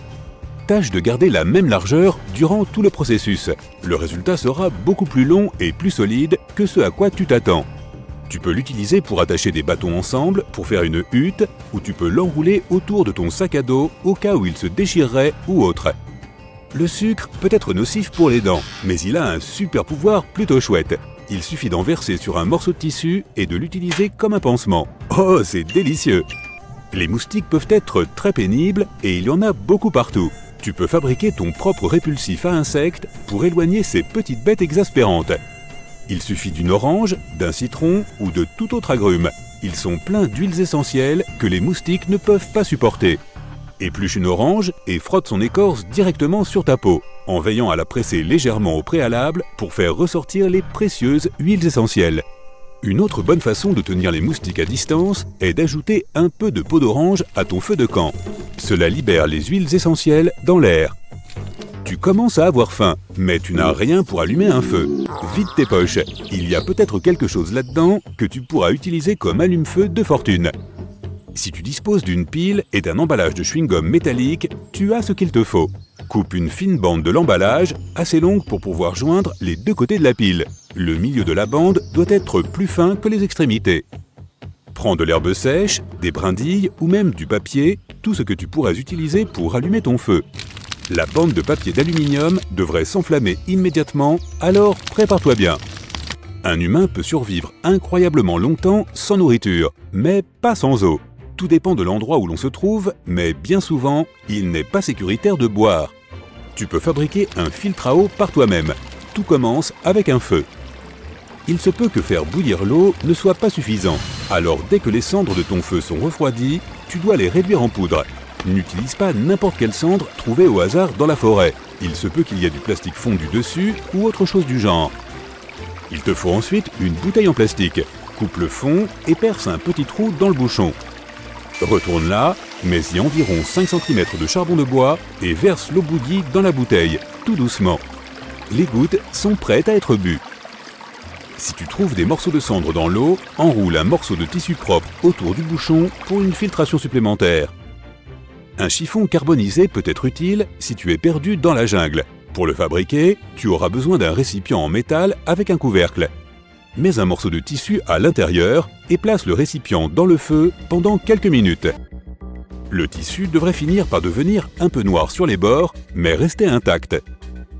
tâche de garder la même largeur durant tout le processus. Le résultat sera beaucoup plus long et plus solide que ce à quoi tu t'attends. Tu peux l'utiliser pour attacher des bâtons ensemble, pour faire une hutte, ou tu peux l'enrouler autour de ton sac à dos au cas où il se déchirerait ou autre. Le sucre peut être nocif pour les dents, mais il a un super pouvoir plutôt chouette. Il suffit d'en verser sur un morceau de tissu et de l'utiliser comme un pansement. Oh, c'est délicieux! Les moustiques peuvent être très pénibles et il y en a beaucoup partout. Tu peux fabriquer ton propre répulsif à insectes pour éloigner ces petites bêtes exaspérantes. Il suffit d'une orange, d'un citron ou de tout autre agrume. Ils sont pleins d'huiles essentielles que les moustiques ne peuvent pas supporter. Épluche une orange et frotte son écorce directement sur ta peau, en veillant à la presser légèrement au préalable pour faire ressortir les précieuses huiles essentielles. Une autre bonne façon de tenir les moustiques à distance est d'ajouter un peu de peau d'orange à ton feu de camp. Cela libère les huiles essentielles dans l'air. Tu commences à avoir faim, mais tu n'as rien pour allumer un feu. Vide tes poches, il y a peut-être quelque chose là-dedans que tu pourras utiliser comme allume-feu de fortune. Si tu disposes d'une pile et d'un emballage de chewing-gum métallique, tu as ce qu'il te faut. Coupe une fine bande de l'emballage, assez longue pour pouvoir joindre les deux côtés de la pile. Le milieu de la bande doit être plus fin que les extrémités. Prends de l'herbe sèche, des brindilles ou même du papier, tout ce que tu pourras utiliser pour allumer ton feu. La bande de papier d'aluminium devrait s'enflammer immédiatement, alors prépare-toi bien. Un humain peut survivre incroyablement longtemps sans nourriture, mais pas sans eau. Tout dépend de l'endroit où l'on se trouve, mais bien souvent, il n'est pas sécuritaire de boire. Tu peux fabriquer un filtre à eau par toi-même. Tout commence avec un feu. Il se peut que faire bouillir l'eau ne soit pas suffisant. Alors dès que les cendres de ton feu sont refroidies, tu dois les réduire en poudre. N'utilise pas n'importe quelle cendre trouvée au hasard dans la forêt. Il se peut qu'il y ait du plastique fondu dessus ou autre chose du genre. Il te faut ensuite une bouteille en plastique. Coupe le fond et perce un petit trou dans le bouchon. Retourne-la, mets-y environ 5 cm de charbon de bois et verse l'eau bouillie dans la bouteille, tout doucement. Les gouttes sont prêtes à être bues. Si tu trouves des morceaux de cendre dans l'eau, enroule un morceau de tissu propre autour du bouchon pour une filtration supplémentaire. Un chiffon carbonisé peut être utile si tu es perdu dans la jungle. Pour le fabriquer, tu auras besoin d'un récipient en métal avec un couvercle. Mets un morceau de tissu à l'intérieur et place le récipient dans le feu pendant quelques minutes. Le tissu devrait finir par devenir un peu noir sur les bords, mais rester intact.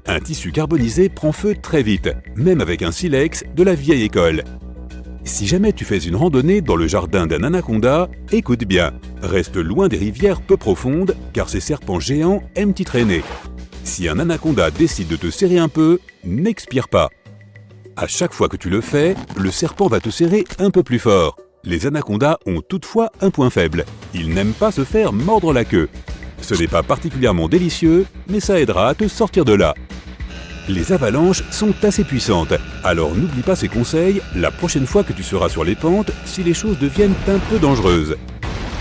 Un tissu carbonisé prend feu très vite, même avec un silex de la vieille école. Si jamais tu fais une randonnée dans le jardin d'un anaconda, écoute bien, reste loin des rivières peu profondes car ces serpents géants aiment y traîner. Si un anaconda décide de te serrer un peu, n'expire pas. À chaque fois que tu le fais, le serpent va te serrer un peu plus fort. Les anacondas ont toutefois un point faible. Ils n'aiment pas se faire mordre la queue. Ce n'est pas particulièrement délicieux, mais ça aidera à te sortir de là. Les avalanches sont assez puissantes, alors n'oublie pas ces conseils la prochaine fois que tu seras sur les pentes si les choses deviennent un peu dangereuses.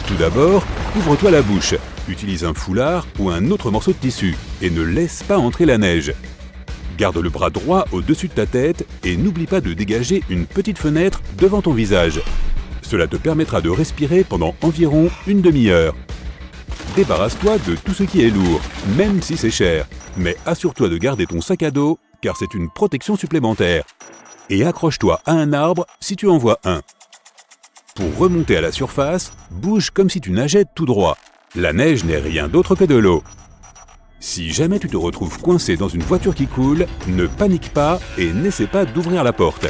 Tout d'abord, couvre-toi la bouche, utilise un foulard ou un autre morceau de tissu et ne laisse pas entrer la neige. Garde le bras droit au-dessus de ta tête et n'oublie pas de dégager une petite fenêtre devant ton visage. Cela te permettra de respirer pendant environ une demi-heure. Débarrasse-toi de tout ce qui est lourd, même si c'est cher, mais assure-toi de garder ton sac à dos car c'est une protection supplémentaire. Et accroche-toi à un arbre si tu en vois un. Pour remonter à la surface, bouge comme si tu nageais tout droit. La neige n'est rien d'autre que de l'eau. Si jamais tu te retrouves coincé dans une voiture qui coule, ne panique pas et n'essaie pas d'ouvrir la porte.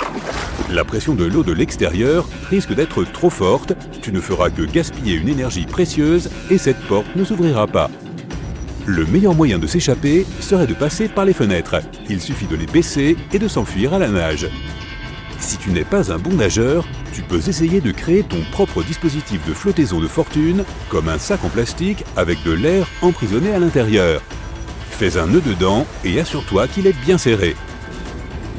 La pression de l'eau de l'extérieur risque d'être trop forte, tu ne feras que gaspiller une énergie précieuse et cette porte ne s'ouvrira pas. Le meilleur moyen de s'échapper serait de passer par les fenêtres. Il suffit de les baisser et de s'enfuir à la nage. Si tu n'es pas un bon nageur, tu peux essayer de créer ton propre dispositif de flottaison de fortune, comme un sac en plastique avec de l'air emprisonné à l'intérieur. Fais un nœud dedans et assure-toi qu'il est bien serré.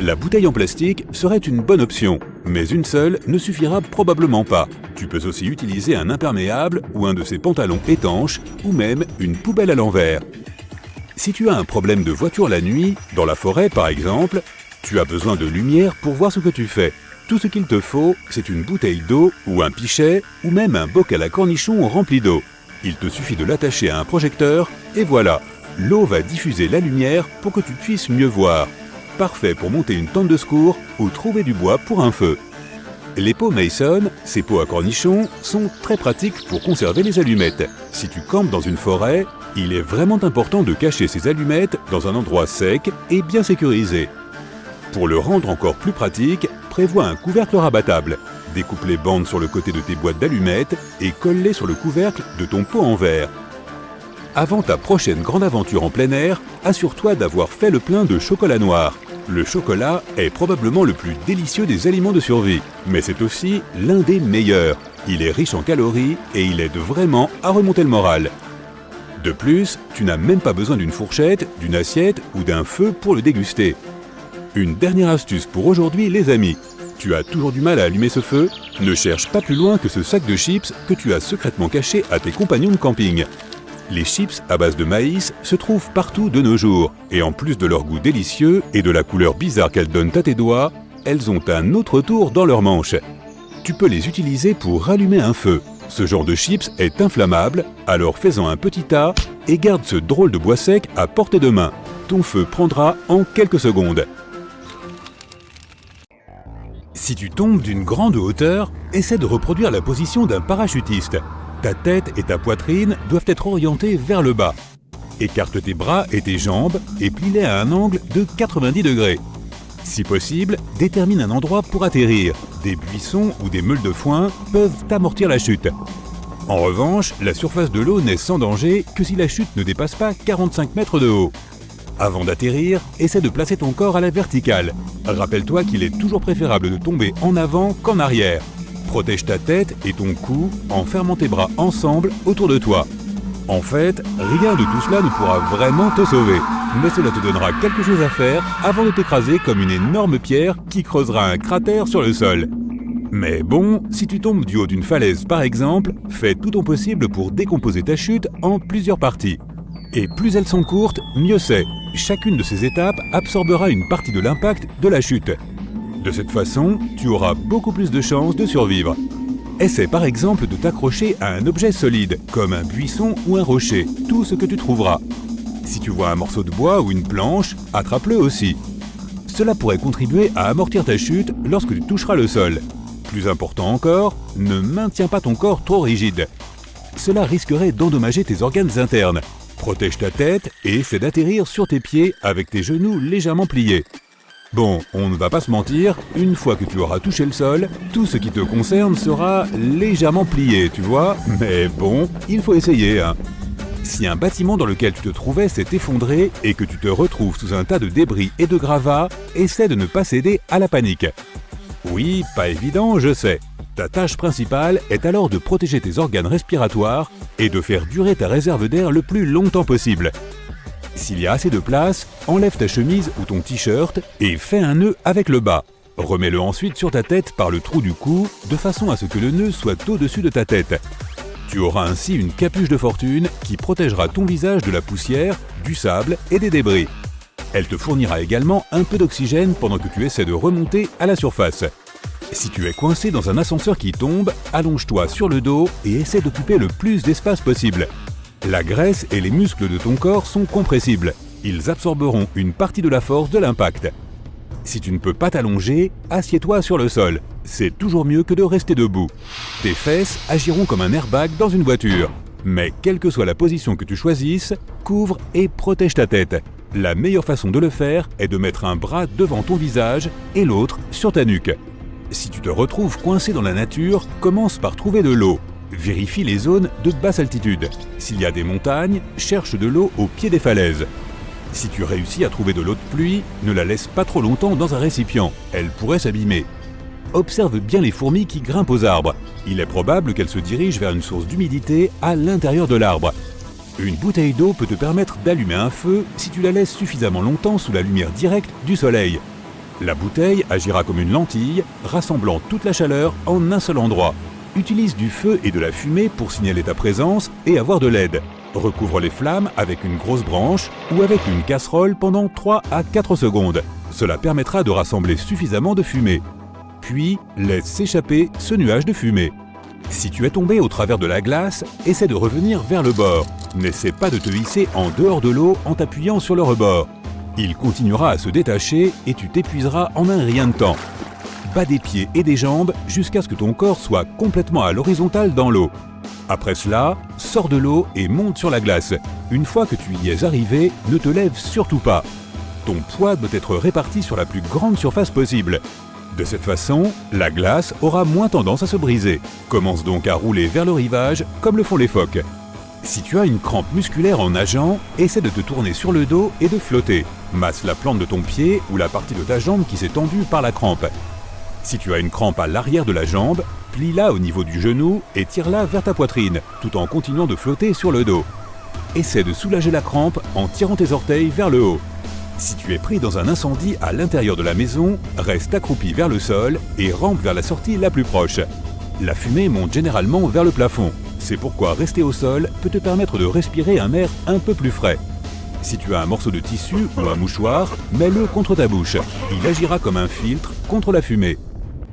La bouteille en plastique serait une bonne option, mais une seule ne suffira probablement pas. Tu peux aussi utiliser un imperméable ou un de ces pantalons étanches, ou même une poubelle à l'envers. Si tu as un problème de voiture la nuit, dans la forêt par exemple, tu as besoin de lumière pour voir ce que tu fais. Tout ce qu'il te faut, c'est une bouteille d'eau ou un pichet ou même un bocal à cornichons rempli d'eau. Il te suffit de l'attacher à un projecteur et voilà, L'eau va diffuser la lumière pour que tu puisses mieux voir. Parfait pour monter une tente de secours ou trouver du bois pour un feu. Les pots Mason, ces pots à cornichons, sont très pratiques pour conserver les allumettes. Si tu campes dans une forêt, il est vraiment important de cacher ces allumettes dans un endroit sec et bien sécurisé. Pour le rendre encore plus pratique, prévois un couvercle rabattable. Découpe les bandes sur le côté de tes boîtes d'allumettes et colle-les sur le couvercle de ton pot en verre. Avant ta prochaine grande aventure en plein air, assure-toi d'avoir fait le plein de chocolat noir. Le chocolat est probablement le plus délicieux des aliments de survie, mais c'est aussi l'un des meilleurs. Il est riche en calories et il aide vraiment à remonter le moral. De plus, tu n'as même pas besoin d'une fourchette, d'une assiette ou d'un feu pour le déguster. Une dernière astuce pour aujourd'hui, les amis. Tu as toujours du mal à allumer ce feu? Ne cherche pas plus loin que ce sac de chips que tu as secrètement caché à tes compagnons de camping. Les chips à base de maïs se trouvent partout de nos jours, et en plus de leur goût délicieux et de la couleur bizarre qu'elles donnent à tes doigts, elles ont un autre tour dans leur manche. Tu peux les utiliser pour rallumer un feu. Ce genre de chips est inflammable, alors fais-en un petit tas et garde ce drôle de bois sec à portée de main. Ton feu prendra en quelques secondes. Si tu tombes d'une grande hauteur, essaie de reproduire la position d'un parachutiste. Ta tête et ta poitrine doivent être orientées vers le bas. Écarte tes bras et tes jambes et plie-les à un angle de 90 degrés. Si possible, détermine un endroit pour atterrir. Des buissons ou des meules de foin peuvent amortir la chute. En revanche, la surface de l'eau n'est sans danger que si la chute ne dépasse pas 45 mètres de haut. Avant d'atterrir, essaie de placer ton corps à la verticale. Rappelle-toi qu'il est toujours préférable de tomber en avant qu'en arrière. Protège ta tête et ton cou en fermant tes bras ensemble autour de toi. En fait, rien de tout cela ne pourra vraiment te sauver, mais cela te donnera quelque chose à faire avant de t'écraser comme une énorme pierre qui creusera un cratère sur le sol. Mais bon, si tu tombes du haut d'une falaise par exemple, fais tout ton possible pour décomposer ta chute en plusieurs parties. Et plus elles sont courtes, mieux c'est. Chacune de ces étapes absorbera une partie de l'impact de la chute. De cette façon, tu auras beaucoup plus de chances de survivre. Essaie par exemple de t'accrocher à un objet solide, comme un buisson ou un rocher, tout ce que tu trouveras. Si tu vois un morceau de bois ou une planche, attrape-le aussi. Cela pourrait contribuer à amortir ta chute lorsque tu toucheras le sol. Plus important encore, ne maintiens pas ton corps trop rigide. Cela risquerait d'endommager tes organes internes. Protège ta tête et essaie d'atterrir sur tes pieds avec tes genoux légèrement pliés. Bon, on ne va pas se mentir, une fois que tu auras touché le sol, tout ce qui te concerne sera légèrement plié, tu vois? Mais bon, il faut essayer, hein. Si un bâtiment dans lequel tu te trouvais s'est effondré et que tu te retrouves sous un tas de débris et de gravats, essaie de ne pas céder à la panique. Oui, pas évident, je sais. Ta tâche principale est alors de protéger tes organes respiratoires et de faire durer ta réserve d'air le plus longtemps possible. S'il y a assez de place, enlève ta chemise ou ton t-shirt et fais un nœud avec le bas. Remets-le ensuite sur ta tête par le trou du cou, de façon à ce que le nœud soit au-dessus de ta tête. Tu auras ainsi une capuche de fortune qui protégera ton visage de la poussière, du sable et des débris. Elle te fournira également un peu d'oxygène pendant que tu essaies de remonter à la surface. Si tu es coincé dans un ascenseur qui tombe, allonge-toi sur le dos et essaie d'occuper le plus d'espace possible. La graisse et les muscles de ton corps sont compressibles. Ils absorberont une partie de la force de l'impact. Si tu ne peux pas t'allonger, assieds-toi sur le sol. C'est toujours mieux que de rester debout. Tes fesses agiront comme un airbag dans une voiture. Mais quelle que soit la position que tu choisisses, couvre et protège ta tête. La meilleure façon de le faire est de mettre un bras devant ton visage et l'autre sur ta nuque. Si tu te retrouves coincé dans la nature, commence par trouver de l'eau. Vérifie les zones de basse altitude. S'il y a des montagnes, cherche de l'eau au pied des falaises. Si tu réussis à trouver de l'eau de pluie, ne la laisse pas trop longtemps dans un récipient, elle pourrait s'abîmer. Observe bien les fourmis qui grimpent aux arbres. Il est probable qu'elles se dirigent vers une source d'humidité à l'intérieur de l'arbre. Une bouteille d'eau peut te permettre d'allumer un feu si tu la laisses suffisamment longtemps sous la lumière directe du soleil. La bouteille agira comme une lentille, rassemblant toute la chaleur en un seul endroit. Utilise du feu et de la fumée pour signaler ta présence et avoir de l'aide. Recouvre les flammes avec une grosse branche ou avec une casserole pendant 3 à 4 secondes. Cela permettra de rassembler suffisamment de fumée. Puis, laisse s'échapper ce nuage de fumée. Si tu es tombé au travers de la glace, essaie de revenir vers le bord. N'essaie pas de te hisser en dehors de l'eau en t'appuyant sur le rebord. Il continuera à se détacher et tu t'épuiseras en un rien de temps. Bats des pieds et des jambes jusqu'à ce que ton corps soit complètement à l'horizontale dans l'eau. Après cela, sors de l'eau et monte sur la glace. Une fois que tu y es arrivé, ne te lève surtout pas. Ton poids doit être réparti sur la plus grande surface possible. De cette façon, la glace aura moins tendance à se briser. Commence donc à rouler vers le rivage comme le font les phoques. Si tu as une crampe musculaire en nageant, essaie de te tourner sur le dos et de flotter. Masse la plante de ton pied ou la partie de ta jambe qui s'est tendue par la crampe. Si tu as une crampe à l'arrière de la jambe, plie-la au niveau du genou et tire-la vers ta poitrine, tout en continuant de flotter sur le dos. Essaie de soulager la crampe en tirant tes orteils vers le haut. Si tu es pris dans un incendie à l'intérieur de la maison, reste accroupi vers le sol et rampe vers la sortie la plus proche. La fumée monte généralement vers le plafond. C'est pourquoi rester au sol peut te permettre de respirer un air un peu plus frais. Si tu as un morceau de tissu ou un mouchoir, mets-le contre ta bouche. Il agira comme un filtre contre la fumée.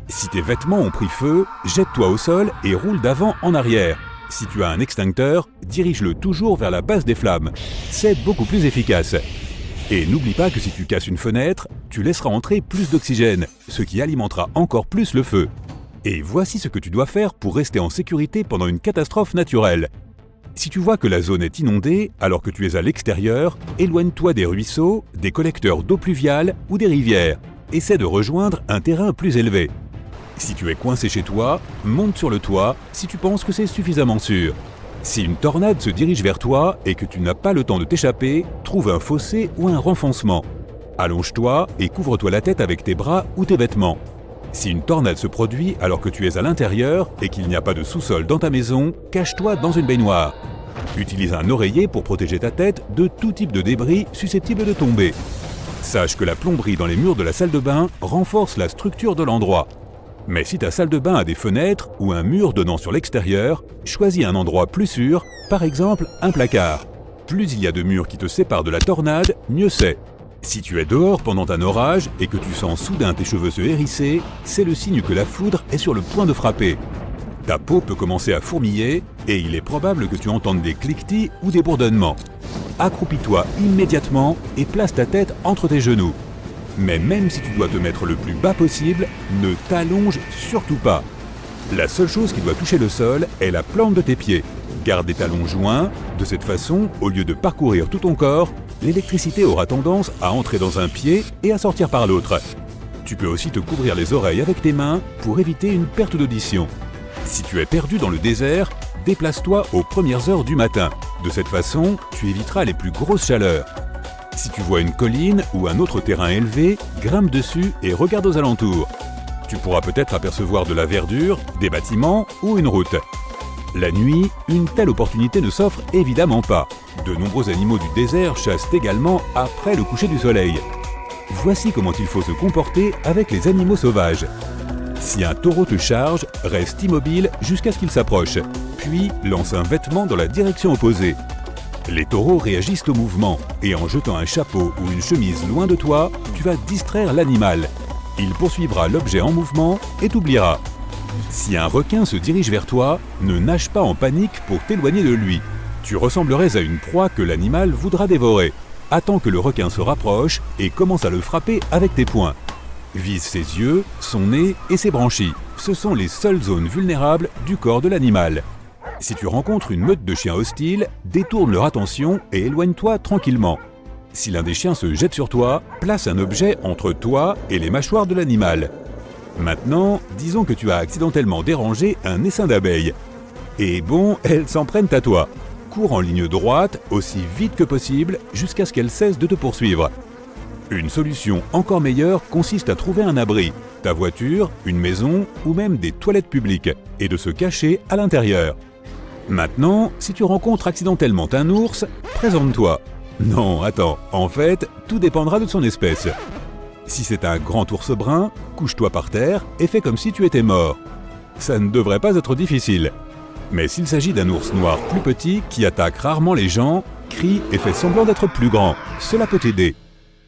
Si tes vêtements ont pris feu, jette-toi au sol et roule d'avant en arrière. Si tu as un extincteur, dirige-le toujours vers la base des flammes. C'est beaucoup plus efficace. Et n'oublie pas que si tu casses une fenêtre, tu laisseras entrer plus d'oxygène, ce qui alimentera encore plus le feu. Et voici ce que tu dois faire pour rester en sécurité pendant une catastrophe naturelle. Si tu vois que la zone est inondée alors que tu es à l'extérieur, éloigne-toi des ruisseaux, des collecteurs d'eau pluviale ou des rivières. Essaie de rejoindre un terrain plus élevé. Si tu es coincé chez toi, monte sur le toit si tu penses que c'est suffisamment sûr. Si une tornade se dirige vers toi et que tu n'as pas le temps de t'échapper, trouve un fossé ou un renfoncement. Allonge-toi et couvre-toi la tête avec tes bras ou tes vêtements. Si une tornade se produit alors que tu es à l'intérieur et qu'il n'y a pas de sous-sol dans ta maison, cache-toi dans une baignoire. Utilise un oreiller pour protéger ta tête de tout type de débris susceptibles de tomber. Sache que la plomberie dans les murs de la salle de bain renforce la structure de l'endroit. Mais si ta salle de bain a des fenêtres ou un mur donnant sur l'extérieur, choisis un endroit plus sûr, par exemple un placard. Plus il y a de murs qui te séparent de la tornade, mieux c'est. Si tu es dehors pendant un orage et que tu sens soudain tes cheveux se hérisser, c'est le signe que la foudre est sur le point de frapper. Ta peau peut commencer à fourmiller et il est probable que tu entendes des cliquetis ou des bourdonnements. Accroupis-toi immédiatement et place ta tête entre tes genoux. Mais même si tu dois te mettre le plus bas possible, ne t'allonge surtout pas. La seule chose qui doit toucher le sol est la plante de tes pieds. Garde les talons joints, de cette façon, au lieu de parcourir tout ton corps, l'électricité aura tendance à entrer dans un pied et à sortir par l'autre. Tu peux aussi te couvrir les oreilles avec tes mains pour éviter une perte d'audition. Si tu es perdu dans le désert, déplace-toi aux premières heures du matin. De cette façon, tu éviteras les plus grosses chaleurs. Si tu vois une colline ou un autre terrain élevé, grimpe dessus et regarde aux alentours. Tu pourras peut-être apercevoir de la verdure, des bâtiments ou une route. La nuit, une telle opportunité ne s'offre évidemment pas. De nombreux animaux du désert chassent également après le coucher du soleil. Voici comment il faut se comporter avec les animaux sauvages. Si un taureau te charge, reste immobile jusqu'à ce qu'il s'approche, puis lance un vêtement dans la direction opposée. Les taureaux réagissent au mouvement, et en jetant un chapeau ou une chemise loin de toi, tu vas distraire l'animal. Il poursuivra l'objet en mouvement et t'oubliera. Si un requin se dirige vers toi, ne nage pas en panique pour t'éloigner de lui. Tu ressemblerais à une proie que l'animal voudra dévorer. Attends que le requin se rapproche et commence à le frapper avec tes poings. Vise ses yeux, son nez et ses branchies. Ce sont les seules zones vulnérables du corps de l'animal. Si tu rencontres une meute de chiens hostiles, détourne leur attention et éloigne-toi tranquillement. Si l'un des chiens se jette sur toi, place un objet entre toi et les mâchoires de l'animal. Maintenant, disons que tu as accidentellement dérangé un essaim d'abeilles. Et bon, elles s'en prennent à toi. Cours en ligne droite, aussi vite que possible, jusqu'à ce qu'elles cessent de te poursuivre. Une solution encore meilleure consiste à trouver un abri, ta voiture, une maison ou même des toilettes publiques, et de se cacher à l'intérieur. Maintenant, si tu rencontres accidentellement un ours, présente-toi. Non, attends, en fait, tout dépendra de son espèce. Si c'est un grand ours brun, couche-toi par terre et fais comme si tu étais mort. Ça ne devrait pas être difficile. Mais s'il s'agit d'un ours noir plus petit qui attaque rarement les gens, crie et fait semblant d'être plus grand, cela peut t'aider.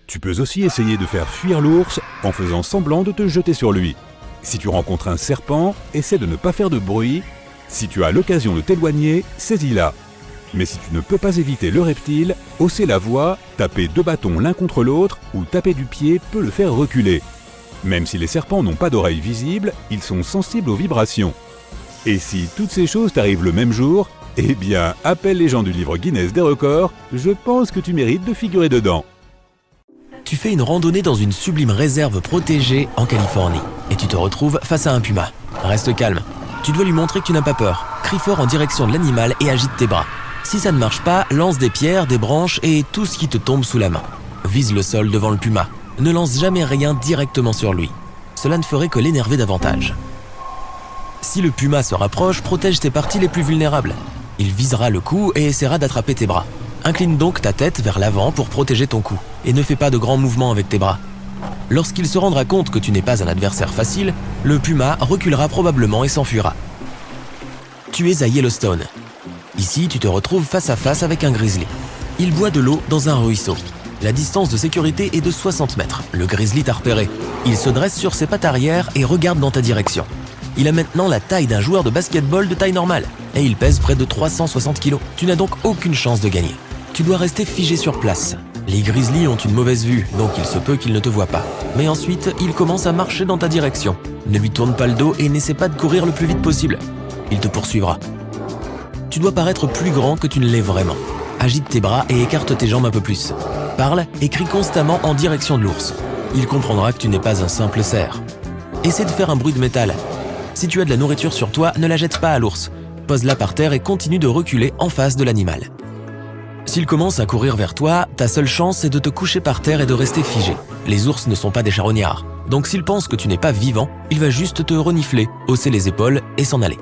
Tu peux aussi essayer de faire fuir l'ours en faisant semblant de te jeter sur lui. Si tu rencontres un serpent, essaie de ne pas faire de bruit Si tu as l'occasion de t'éloigner, saisis-la. Mais si tu ne peux pas éviter le reptile, hausser la voix, taper 2 bâtons l'un contre l'autre ou taper du pied peut le faire reculer. Même si les serpents n'ont pas d'oreilles visibles, ils sont sensibles aux vibrations. Et si toutes ces choses t'arrivent le même jour, eh bien, appelle les gens du livre Guinness des records, je pense que tu mérites de figurer dedans. Tu fais une randonnée dans une sublime réserve protégée en Californie et tu te retrouves face à un puma. Reste calme. Tu dois lui montrer que tu n'as pas peur. Crie fort en direction de l'animal et agite tes bras. Si ça ne marche pas, lance des pierres, des branches et tout ce qui te tombe sous la main. Vise le sol devant le puma. Ne lance jamais rien directement sur lui. Cela ne ferait que l'énerver davantage. Si le puma se rapproche, protège tes parties les plus vulnérables. Il visera le cou et essaiera d'attraper tes bras. Incline donc ta tête vers l'avant pour protéger ton cou et ne fais pas de grands mouvements avec tes bras. Lorsqu'il se rendra compte que tu n'es pas un adversaire facile, le puma reculera probablement et s'enfuira. Tu es à Yellowstone. Ici, tu te retrouves face à face avec un grizzly. Il boit de l'eau dans un ruisseau. La distance de sécurité est de 60 mètres. Le grizzly t'a repéré. Il se dresse sur ses pattes arrière et regarde dans ta direction. Il a maintenant la taille d'un joueur de basketball de taille normale et il pèse près de 360 kg. Tu n'as donc aucune chance de gagner. Tu dois rester figé sur place. Les grizzlies ont une mauvaise vue, donc il se peut qu'ils ne te voient pas. Mais ensuite, il commence à marcher dans ta direction. Ne lui tourne pas le dos et n'essaie pas de courir le plus vite possible. Il te poursuivra. Tu dois paraître plus grand que tu ne l'es vraiment. Agite tes bras et écarte tes jambes un peu plus. Parle et crie constamment en direction de l'ours. Il comprendra que tu n'es pas un simple cerf. Essaie de faire un bruit de métal. Si tu as de la nourriture sur toi, ne la jette pas à l'ours. Pose-la par terre et continue de reculer en face de l'animal. S'il commence à courir vers toi, ta seule chance est de te coucher par terre et de rester figé. Les ours ne sont pas des charognards. Donc s'il pense que tu n'es pas vivant, il va juste te renifler, hausser les épaules et s'en aller.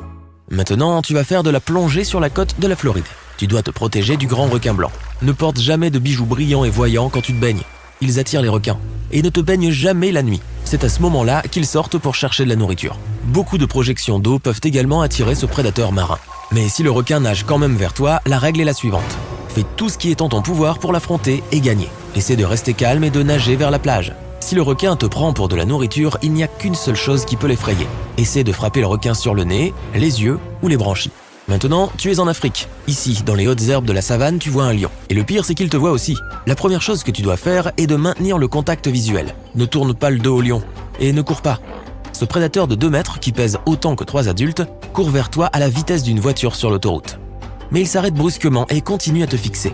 Maintenant, tu vas faire de la plongée sur la côte de la Floride. Tu dois te protéger du grand requin blanc. Ne porte jamais de bijoux brillants et voyants quand tu te baignes. Ils attirent les requins. Et ne te baigne jamais la nuit. C'est à ce moment-là qu'ils sortent pour chercher de la nourriture. Beaucoup de projections d'eau peuvent également attirer ce prédateur marin. Mais si le requin nage quand même vers toi, la règle est la suivante. Fais tout ce qui est en ton pouvoir pour l'affronter et gagner. Essaie de rester calme et de nager vers la plage. Si le requin te prend pour de la nourriture, il n'y a qu'une seule chose qui peut l'effrayer. Essaie de frapper le requin sur le nez, les yeux ou les branchies. Maintenant, tu es en Afrique. Ici, dans les hautes herbes de la savane, tu vois un lion. Et le pire, c'est qu'il te voit aussi. La première chose que tu dois faire est de maintenir le contact visuel. Ne tourne pas le dos au lion. Et ne cours pas. Ce prédateur de 2 mètres, qui pèse autant que 3 adultes, court vers toi à la vitesse d'une voiture sur l'autoroute. Mais il s'arrête brusquement et continue à te fixer.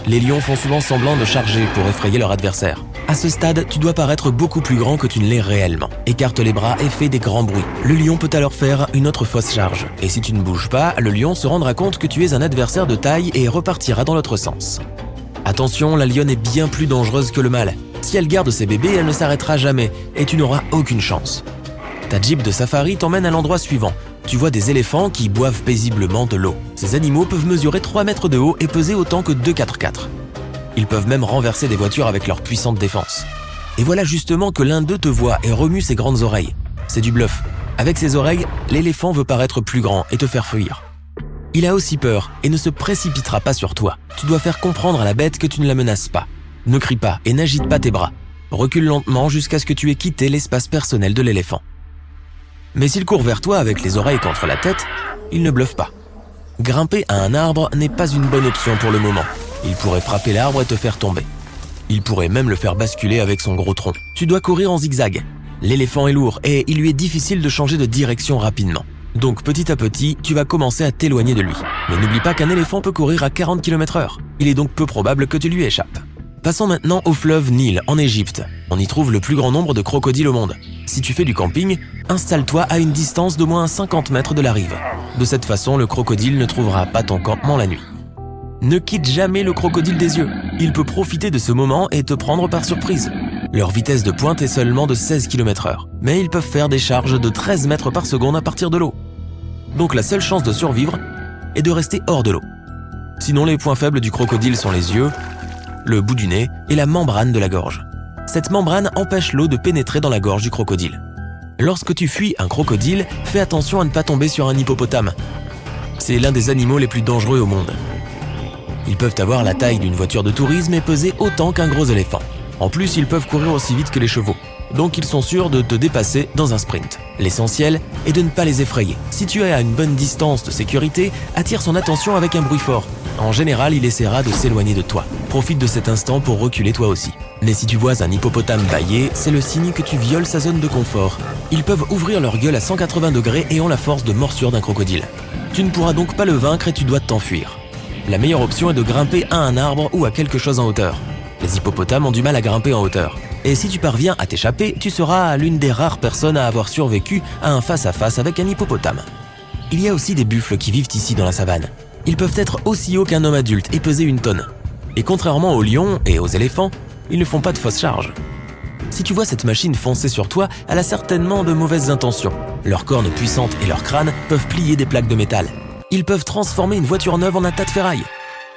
Les lions font souvent semblant de charger pour effrayer leur adversaire. À ce stade, tu dois paraître beaucoup plus grand que tu ne l'es réellement. Écarte les bras et fais des grands bruits. Le lion peut alors faire une autre fausse charge. Et si tu ne bouges pas, le lion se rendra compte que tu es un adversaire de taille et repartira dans l'autre sens. Attention, la lionne est bien plus dangereuse que le mâle. Si elle garde ses bébés, elle ne s'arrêtera jamais et tu n'auras aucune chance. Ta Jeep de safari t'emmène à l'endroit suivant. Tu vois des éléphants qui boivent paisiblement de l'eau. Ces animaux peuvent mesurer 3 mètres de haut et peser autant que 2 4x4. Ils peuvent même renverser des voitures avec leur puissante défense. Et voilà justement que l'un d'eux te voit et remue ses grandes oreilles. C'est du bluff. Avec ses oreilles, l'éléphant veut paraître plus grand et te faire fuir. Il a aussi peur et ne se précipitera pas sur toi. Tu dois faire comprendre à la bête que tu ne la menaces pas. Ne crie pas et n'agite pas tes bras. Recule lentement jusqu'à ce que tu aies quitté l'espace personnel de l'éléphant. Mais s'il court vers toi avec les oreilles contre la tête, il ne bluffe pas. Grimper à un arbre n'est pas une bonne option pour le moment. Il pourrait frapper l'arbre et te faire tomber. Il pourrait même le faire basculer avec son gros tronc. Tu dois courir en zigzag. L'éléphant est lourd et il lui est difficile de changer de direction rapidement. Donc petit à petit, tu vas commencer à t'éloigner de lui. Mais n'oublie pas qu'un éléphant peut courir à 40 km/h. Il est donc peu probable que tu lui échappes. Passons maintenant au fleuve Nil, en Égypte. On y trouve le plus grand nombre de crocodiles au monde. Si tu fais du camping, installe-toi à une distance d'au moins 50 mètres de la rive. De cette façon, le crocodile ne trouvera pas ton campement la nuit. Ne quitte jamais le crocodile des yeux. Il peut profiter de ce moment et te prendre par surprise. Leur vitesse de pointe est seulement de 16 km/h, mais ils peuvent faire des charges de 13 mètres par seconde à partir de l'eau. Donc la seule chance de survivre est de rester hors de l'eau. Sinon, les points faibles du crocodile sont les yeux, le bout du nez et la membrane de la gorge. Cette membrane empêche l'eau de pénétrer dans la gorge du crocodile. Lorsque tu fuis un crocodile, fais attention à ne pas tomber sur un hippopotame. C'est l'un des animaux les plus dangereux au monde. Ils peuvent avoir la taille d'une voiture de tourisme et peser autant qu'un gros éléphant. En plus, ils peuvent courir aussi vite que les chevaux. donc ils sont sûrs de te dépasser dans un sprint. L'essentiel est de ne pas les effrayer. Si tu es à une bonne distance de sécurité, attire son attention avec un bruit fort. En général, il essaiera de s'éloigner de toi. Profite de cet instant pour reculer toi aussi. Mais si tu vois un hippopotame bâiller, c'est le signe que tu violes sa zone de confort. Ils peuvent ouvrir leur gueule à 180 degrés et ont la force de morsure d'un crocodile. Tu ne pourras donc pas le vaincre et tu dois t'enfuir. La meilleure option est de grimper à un arbre ou à quelque chose en hauteur. Les hippopotames ont du mal à grimper en hauteur. Et si tu parviens à t'échapper, tu seras l'une des rares personnes à avoir survécu à un face-à-face avec un hippopotame. Il y a aussi des buffles qui vivent ici dans la savane. Ils peuvent être aussi hauts qu'un homme adulte et peser une tonne. Et contrairement aux lions et aux éléphants, ils ne font pas de fausses charges. Si tu vois cette machine foncer sur toi, elle a certainement de mauvaises intentions. Leurs cornes puissantes et leurs crânes peuvent plier des plaques de métal. Ils peuvent transformer une voiture neuve en un tas de ferraille.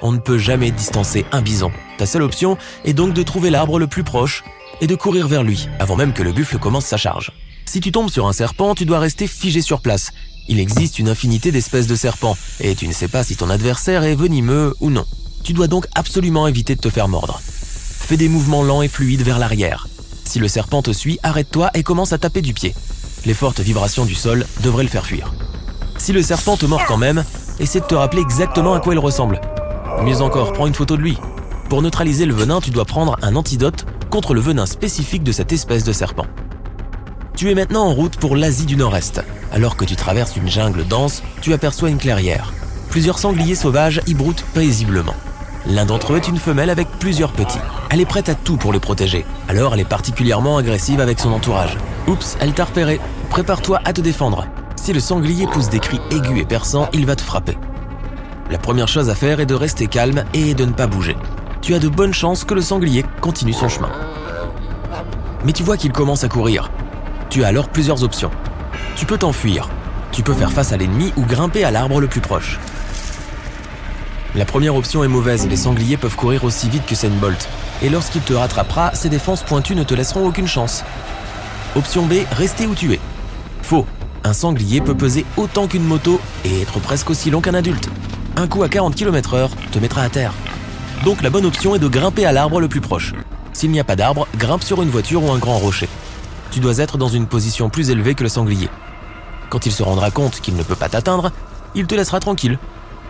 On ne peut jamais distancer un bison. Ta seule option est donc de trouver l'arbre le plus proche et de courir vers lui, avant même que le buffle commence sa charge. Si tu tombes sur un serpent, tu dois rester figé sur place. Il existe une infinité d'espèces de serpents, et tu ne sais pas si ton adversaire est venimeux ou non. Tu dois donc absolument éviter de te faire mordre. Fais des mouvements lents et fluides vers l'arrière. Si le serpent te suit, arrête-toi et commence à taper du pied. Les fortes vibrations du sol devraient le faire fuir. Si le serpent te mord quand même, essaie de te rappeler exactement à quoi il ressemble. Mieux encore, prends une photo de lui. Pour neutraliser le venin, tu dois prendre un antidote contre le venin spécifique de cette espèce de serpent. Tu es maintenant en route pour l'Asie du Nord-Est. Alors que tu traverses une jungle dense, tu aperçois une clairière. Plusieurs sangliers sauvages y broutent paisiblement. L'un d'entre eux est une femelle avec plusieurs petits. Elle est prête à tout pour les protéger. Alors elle est particulièrement agressive avec son entourage. Oups, elle t'a repéré. Prépare-toi à te défendre. Si le sanglier pousse des cris aigus et perçants, il va te frapper. La première chose à faire est de rester calme et de ne pas bouger. Tu as de bonnes chances que le sanglier continue son chemin. Mais tu vois qu'il commence à courir. Tu as alors plusieurs options. Tu peux t'enfuir. Tu peux faire face à l'ennemi ou grimper à l'arbre le plus proche. La première option est mauvaise, les sangliers peuvent courir aussi vite que Usain Bolt. Et lorsqu'il te rattrapera, ses défenses pointues ne te laisseront aucune chance. Option B, rester où tu es. Faux. Un sanglier peut peser autant qu'une moto et être presque aussi long qu'un adulte. Un coup à 40 km/h te mettra à terre. Donc la bonne option est de grimper à l'arbre le plus proche. S'il n'y a pas d'arbre, grimpe sur une voiture ou un grand rocher. Tu dois être dans une position plus élevée que le sanglier. Quand il se rendra compte qu'il ne peut pas t'atteindre, il te laissera tranquille.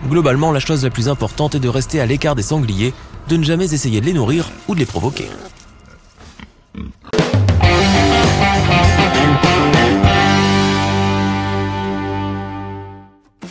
Globalement, la chose la plus importante est de rester à l'écart des sangliers, de ne jamais essayer de les nourrir ou de les provoquer.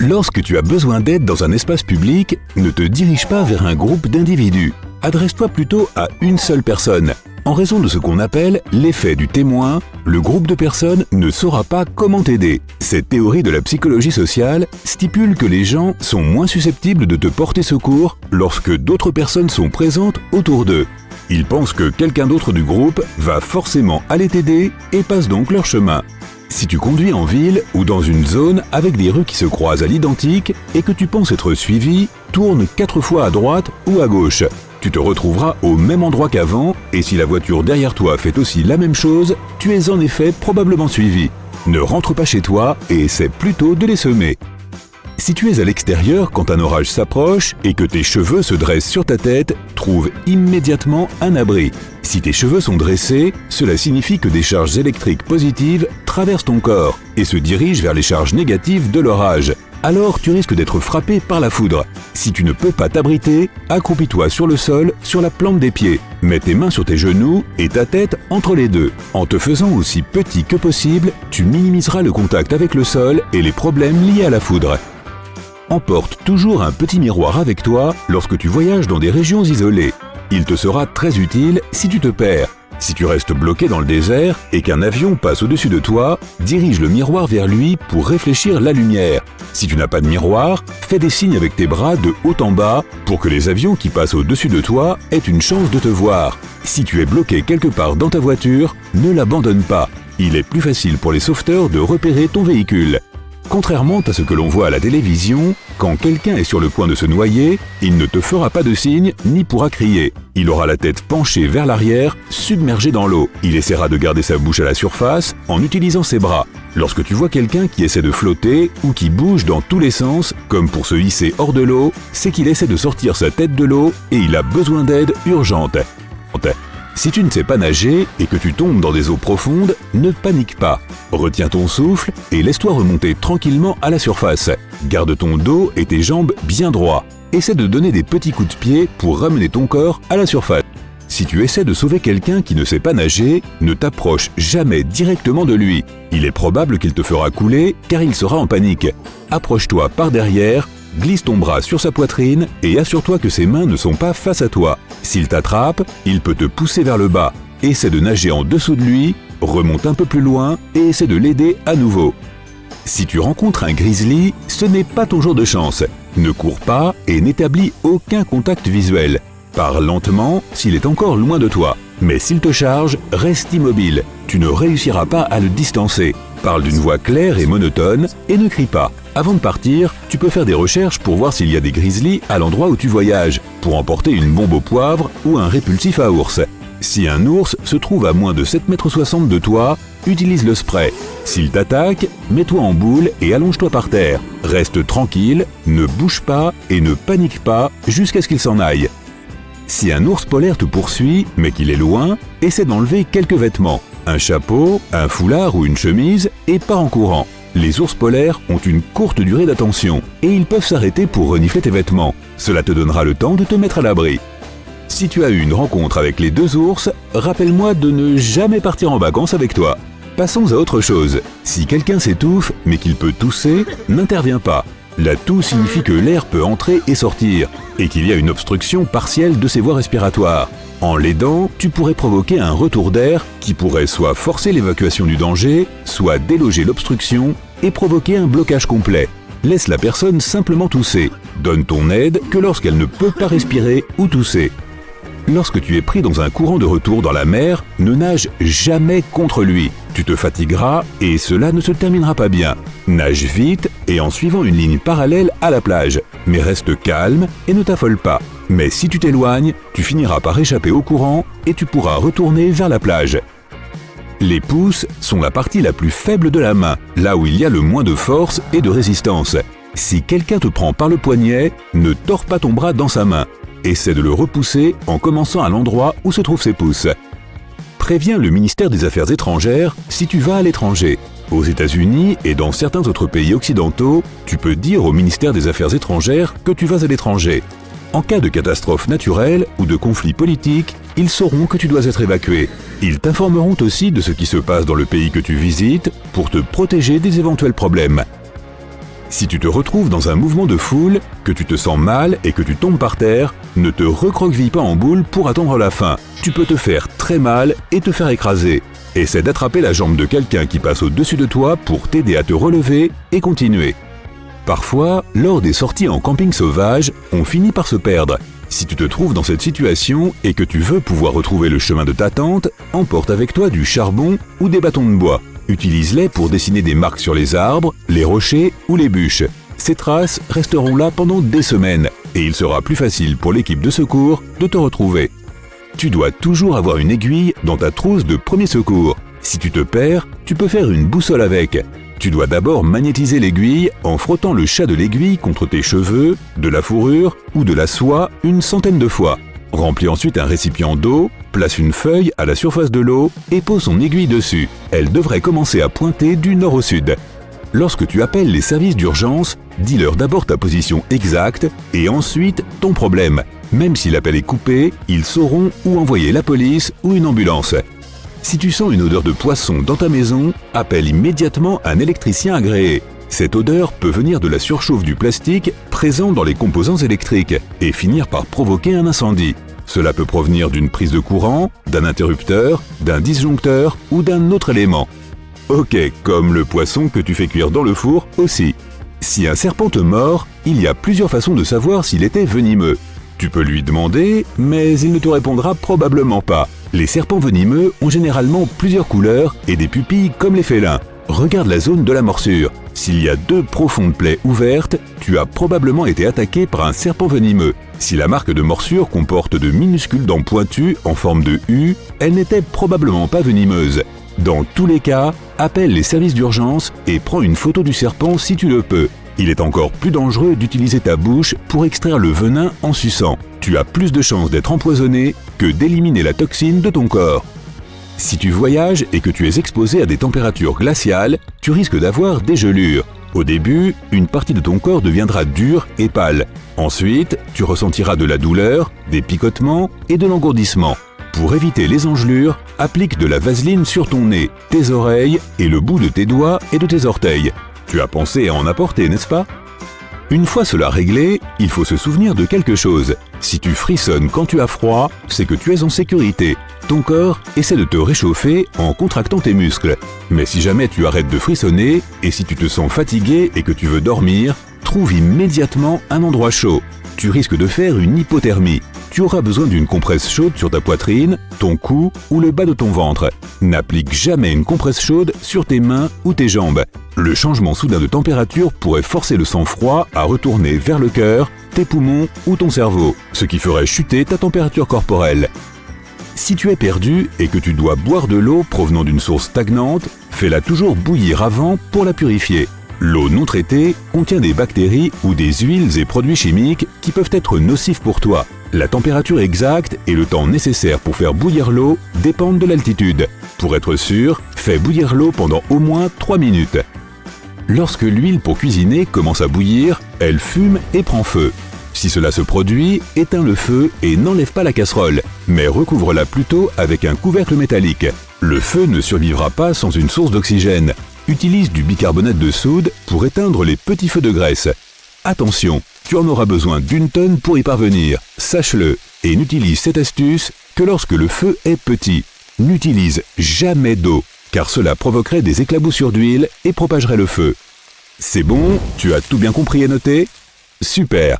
Lorsque tu as besoin d'aide dans un espace public, ne te dirige pas vers un groupe d'individus. Adresse-toi plutôt à une seule personne. En raison de ce qu'on appelle l'effet du témoin, le groupe de personnes ne saura pas comment t'aider. Cette théorie de la psychologie sociale stipule que les gens sont moins susceptibles de te porter secours lorsque d'autres personnes sont présentes autour d'eux. Ils pensent que quelqu'un d'autre du groupe va forcément aller t'aider et passent donc leur chemin. Si tu conduis en ville ou dans une zone avec des rues qui se croisent à l'identique et que tu penses être suivi, tourne 4 fois à droite ou à gauche. Tu te retrouveras au même endroit qu'avant et si la voiture derrière toi fait aussi la même chose, tu es en effet probablement suivi. Ne rentre pas chez toi et essaie plutôt de les semer. Si tu es à l'extérieur quand un orage s'approche et que tes cheveux se dressent sur ta tête, trouve immédiatement un abri. Si tes cheveux sont dressés, cela signifie que des charges électriques positives traversent ton corps et se dirigent vers les charges négatives de l'orage. Alors tu risques d'être frappé par la foudre. Si tu ne peux pas t'abriter, accroupis-toi sur le sol, sur la plante des pieds. Mets tes mains sur tes genoux et ta tête entre les deux. En te faisant aussi petit que possible, tu minimiseras le contact avec le sol et les problèmes liés à la foudre. Emporte toujours un petit miroir avec toi lorsque tu voyages dans des régions isolées. Il te sera très utile si tu te perds. Si tu restes bloqué dans le désert et qu'un avion passe au-dessus de toi, dirige le miroir vers lui pour réfléchir la lumière. Si tu n'as pas de miroir, fais des signes avec tes bras de haut en bas pour que les avions qui passent au-dessus de toi aient une chance de te voir. Si tu es bloqué quelque part dans ta voiture, ne l'abandonne pas. Il est plus facile pour les sauveteurs de repérer ton véhicule. Contrairement à ce que l'on voit à la télévision, quand quelqu'un est sur le point de se noyer, il ne te fera pas de signe ni pourra crier. Il aura la tête penchée vers l'arrière, submergé dans l'eau. Il essaiera de garder sa bouche à la surface en utilisant ses bras. Lorsque tu vois quelqu'un qui essaie de flotter ou qui bouge dans tous les sens, comme pour se hisser hors de l'eau, c'est qu'il essaie de sortir sa tête de l'eau et il a besoin d'aide urgente. Si tu ne sais pas nager et que tu tombes dans des eaux profondes, ne panique pas. Retiens ton souffle et laisse-toi remonter tranquillement à la surface. Garde ton dos et tes jambes bien droits. Essaie de donner des petits coups de pied pour ramener ton corps à la surface. Si tu essaies de sauver quelqu'un qui ne sait pas nager, ne t'approche jamais directement de lui. Il est probable qu'il te fera couler car il sera en panique. Approche-toi par derrière, glisse ton bras sur sa poitrine et assure-toi que ses mains ne sont pas face à toi. S'il t'attrape, il peut te pousser vers le bas. Essaie de nager en dessous de lui, remonte un peu plus loin et essaie de l'aider à nouveau. Si tu rencontres un grizzly, ce n'est pas ton jour de chance. Ne cours pas et n'établis aucun contact visuel. Parle lentement s'il est encore loin de toi. Mais s'il te charge, reste immobile. Tu ne réussiras pas à le distancer. Parle d'une voix claire et monotone et ne crie pas. Avant de partir, tu peux faire des recherches pour voir s'il y a des grizzlies à l'endroit où tu voyages, pour emporter une bombe au poivre ou un répulsif à ours. Si un ours se trouve à moins de 7,60 m de toi, utilise le spray. S'il t'attaque, mets-toi en boule et allonge-toi par terre. Reste tranquille, ne bouge pas et ne panique pas jusqu'à ce qu'il s'en aille. Si un ours polaire te poursuit, mais qu'il est loin, essaie d'enlever quelques vêtements, un chapeau, un foulard ou une chemise, et pars en courant. Les ours polaires ont une courte durée d'attention, et ils peuvent s'arrêter pour renifler tes vêtements. Cela te donnera le temps de te mettre à l'abri. Si tu as eu une rencontre avec les deux ours, rappelle-moi de ne jamais partir en vacances avec toi. Passons à autre chose. Si quelqu'un s'étouffe, mais qu'il peut tousser, n'interviens pas. La toux signifie que l'air peut entrer et sortir, et qu'il y a une obstruction partielle de ses voies respiratoires. En l'aidant, tu pourrais provoquer un retour d'air qui pourrait soit forcer l'évacuation du danger, soit déloger l'obstruction et provoquer un blocage complet. Laisse la personne simplement tousser. Donne ton aide que lorsqu'elle ne peut pas respirer ou tousser. Lorsque tu es pris dans un courant de retour dans la mer, ne nage jamais contre lui. Tu te fatigueras et cela ne se terminera pas bien. Nage vite et en suivant une ligne parallèle à la plage. Mais reste calme et ne t'affole pas. Mais si tu t'éloignes, tu finiras par échapper au courant et tu pourras retourner vers la plage. Les pouces sont la partie la plus faible de la main, là où il y a le moins de force et de résistance. Si quelqu'un te prend par le poignet, ne tords pas ton bras dans sa main. Essaie de le repousser en commençant à l'endroit où se trouvent ses pouces. Préviens le ministère des Affaires étrangères si tu vas à l'étranger. Aux États-Unis et dans certains autres pays occidentaux, tu peux dire au ministère des Affaires étrangères que tu vas à l'étranger. En cas de catastrophe naturelle ou de conflit politique, ils sauront que tu dois être évacué. Ils t'informeront aussi de ce qui se passe dans le pays que tu visites pour te protéger des éventuels problèmes. Si tu te retrouves dans un mouvement de foule, que tu te sens mal et que tu tombes par terre, ne te recroqueville pas en boule pour attendre la fin. Tu peux te faire très mal et te faire écraser. Essaie d'attraper la jambe de quelqu'un qui passe au-dessus de toi pour t'aider à te relever et continuer. Parfois, lors des sorties en camping sauvage, on finit par se perdre. Si tu te trouves dans cette situation et que tu veux pouvoir retrouver le chemin de ta tente, emporte avec toi du charbon ou des bâtons de bois. Utilise-les pour dessiner des marques sur les arbres, les rochers ou les bûches. Ces traces resteront là pendant des semaines et il sera plus facile pour l'équipe de secours de te retrouver. Tu dois toujours avoir une aiguille dans ta trousse de premier secours. Si tu te perds, tu peux faire une boussole avec. Tu dois d'abord magnétiser l'aiguille en frottant le chat de l'aiguille contre tes cheveux, de la fourrure ou de la soie une centaine de fois. Remplis ensuite un récipient d'eau, place une feuille à la surface de l'eau et pose son aiguille dessus. Elle devrait commencer à pointer du nord au sud. Lorsque tu appelles les services d'urgence, dis-leur d'abord ta position exacte et ensuite ton problème. Même si l'appel est coupé, ils sauront où envoyer la police ou une ambulance. Si tu sens une odeur de poisson dans ta maison, appelle immédiatement un électricien agréé. Cette odeur peut venir de la surchauffe du plastique présent dans les composants électriques et finir par provoquer un incendie. Cela peut provenir d'une prise de courant, d'un interrupteur, d'un disjoncteur ou d'un autre élément. Ok, comme le poisson que tu fais cuire dans le four aussi. Si un serpent te mord, il y a plusieurs façons de savoir s'il était venimeux. Tu peux lui demander, mais il ne te répondra probablement pas. Les serpents venimeux ont généralement plusieurs couleurs et des pupilles comme les félins. Regarde la zone de la morsure. S'il y a 2 profondes plaies ouvertes, tu as probablement été attaqué par un serpent venimeux. Si la marque de morsure comporte de minuscules dents pointues en forme de U, elle n'était probablement pas venimeuse. Dans tous les cas, appelle les services d'urgence et prends une photo du serpent si tu le peux. Il est encore plus dangereux d'utiliser ta bouche pour extraire le venin en suçant. Tu as plus de chances d'être empoisonné que d'éliminer la toxine de ton corps. Si tu voyages et que tu es exposé à des températures glaciales, tu risques d'avoir des gelures. Au début, une partie de ton corps deviendra dure et pâle. Ensuite, tu ressentiras de la douleur, des picotements et de l'engourdissement. Pour éviter les engelures, applique de la vaseline sur ton nez, tes oreilles et le bout de tes doigts et de tes orteils. Tu as pensé à en apporter, n'est-ce pas? Une fois cela réglé, il faut se souvenir de quelque chose. Si tu frissonnes quand tu as froid, c'est que tu es en sécurité. Ton corps essaie de te réchauffer en contractant tes muscles. Mais si jamais tu arrêtes de frissonner, et si tu te sens fatigué et que tu veux dormir, trouve immédiatement un endroit chaud. Tu risques de faire une hypothermie. Tu auras besoin d'une compresse chaude sur ta poitrine, ton cou ou le bas de ton ventre. N'applique jamais une compresse chaude sur tes mains ou tes jambes. Le changement soudain de température pourrait forcer le sang froid à retourner vers le cœur, tes poumons ou ton cerveau, ce qui ferait chuter ta température corporelle. Si tu es perdu et que tu dois boire de l'eau provenant d'une source stagnante, fais-la toujours bouillir avant pour la purifier. L'eau non traitée contient des bactéries ou des huiles et produits chimiques qui peuvent être nocifs pour toi. La température exacte et le temps nécessaire pour faire bouillir l'eau dépendent de l'altitude. Pour être sûr, fais bouillir l'eau pendant au moins 3 minutes. Lorsque l'huile pour cuisiner commence à bouillir, elle fume et prend feu. Si cela se produit, éteins le feu et n'enlève pas la casserole, mais recouvre-la plutôt avec un couvercle métallique. Le feu ne survivra pas sans une source d'oxygène. Utilise du bicarbonate de soude pour éteindre les petits feux de graisse. Attention, tu en auras besoin d'une tonne pour y parvenir, sache-le, et n'utilise cette astuce que lorsque le feu est petit. N'utilise jamais d'eau, car cela provoquerait des éclaboussures d'huile et propagerait le feu. C'est bon, tu as tout bien compris et noté? Super!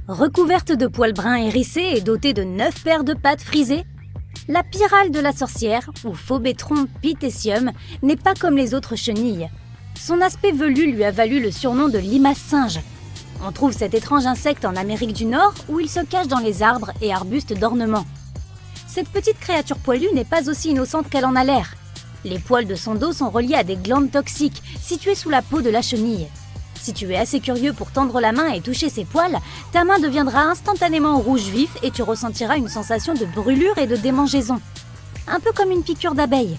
Recouverte de poils bruns hérissés et dotée de 9 paires de pattes frisées, la pyrale de la sorcière, ou Phobetron pitecium, n'est pas comme les autres chenilles. Son aspect velu lui a valu le surnom de limace singe. On trouve cet étrange insecte en Amérique du Nord où il se cache dans les arbres et arbustes d'ornement. Cette petite créature poilue n'est pas aussi innocente qu'elle en a l'air. Les poils de son dos sont reliés à des glandes toxiques situées sous la peau de la chenille. Si tu es assez curieux pour tendre la main et toucher ses poils, ta main deviendra instantanément rouge vif et tu ressentiras une sensation de brûlure et de démangeaison. Un peu comme une piqûre d'abeille.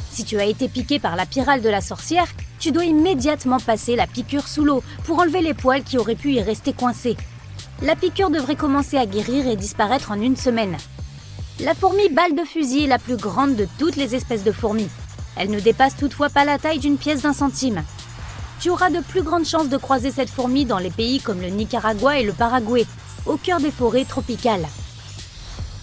Si tu as été piqué par la pyrale de la sorcière, tu dois immédiatement passer la piqûre sous l'eau pour enlever les poils qui auraient pu y rester coincés. La piqûre devrait commencer à guérir et disparaître en 1 semaine. La fourmi balle de fusil est la plus grande de toutes les espèces de fourmis. Elle ne dépasse toutefois pas la taille d'une pièce d'1 centime. Tu auras de plus grandes chances de croiser cette fourmi dans les pays comme le Nicaragua et le Paraguay, au cœur des forêts tropicales.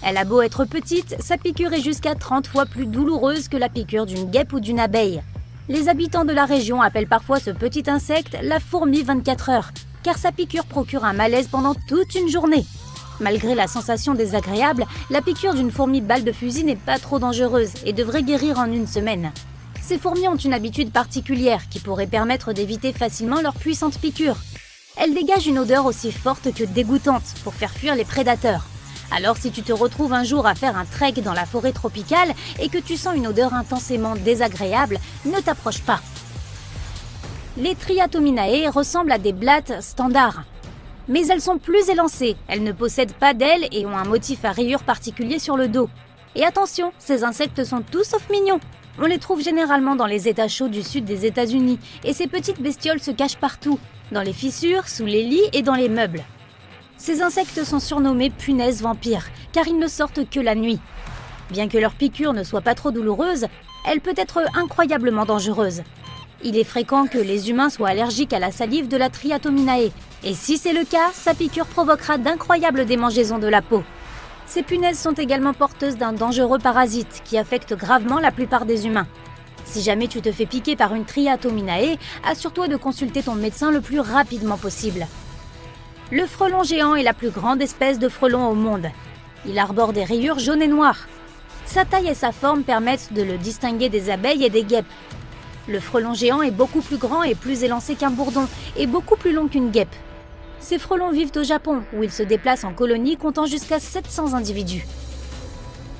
Elle a beau être petite, sa piqûre est jusqu'à 30 fois plus douloureuse que la piqûre d'une guêpe ou d'une abeille. Les habitants de la région appellent parfois ce petit insecte la fourmi 24 heures, car sa piqûre procure un malaise pendant toute une journée. Malgré la sensation désagréable, la piqûre d'une fourmi balle de fusil n'est pas trop dangereuse et devrait guérir en 1 semaine. Ces fourmis ont une habitude particulière qui pourrait permettre d'éviter facilement leur puissante piqûre. Elles dégagent une odeur aussi forte que dégoûtante pour faire fuir les prédateurs. Alors si tu te retrouves un jour à faire un trek dans la forêt tropicale et que tu sens une odeur intensément désagréable, ne t'approche pas. Les Triatominae ressemblent à des blattes standards. Mais elles sont plus élancées, elles ne possèdent pas d'ailes et ont un motif à rayures particulier sur le dos. Et attention, ces insectes sont tout sauf mignons. On les trouve généralement dans les états chauds du sud des États-Unis et ces petites bestioles se cachent partout, dans les fissures, sous les lits et dans les meubles. Ces insectes sont surnommés punaises vampires car ils ne sortent que la nuit. Bien que leur piqûre ne soit pas trop douloureuse, elle peut être incroyablement dangereuse. Il est fréquent que les humains soient allergiques à la salive de la Triatominae et si c'est le cas, sa piqûre provoquera d'incroyables démangeaisons de la peau. Ces punaises sont également porteuses d'un dangereux parasite qui affecte gravement la plupart des humains. Si jamais tu te fais piquer par une Triatominae, assure-toi de consulter ton médecin le plus rapidement possible. Le frelon géant est la plus grande espèce de frelon au monde. Il arbore des rayures jaunes et noires. Sa taille et sa forme permettent de le distinguer des abeilles et des guêpes. Le frelon géant est beaucoup plus grand et plus élancé qu'un bourdon et beaucoup plus long qu'une guêpe. Ces frelons vivent au Japon, où ils se déplacent en colonies comptant jusqu'à 700 individus.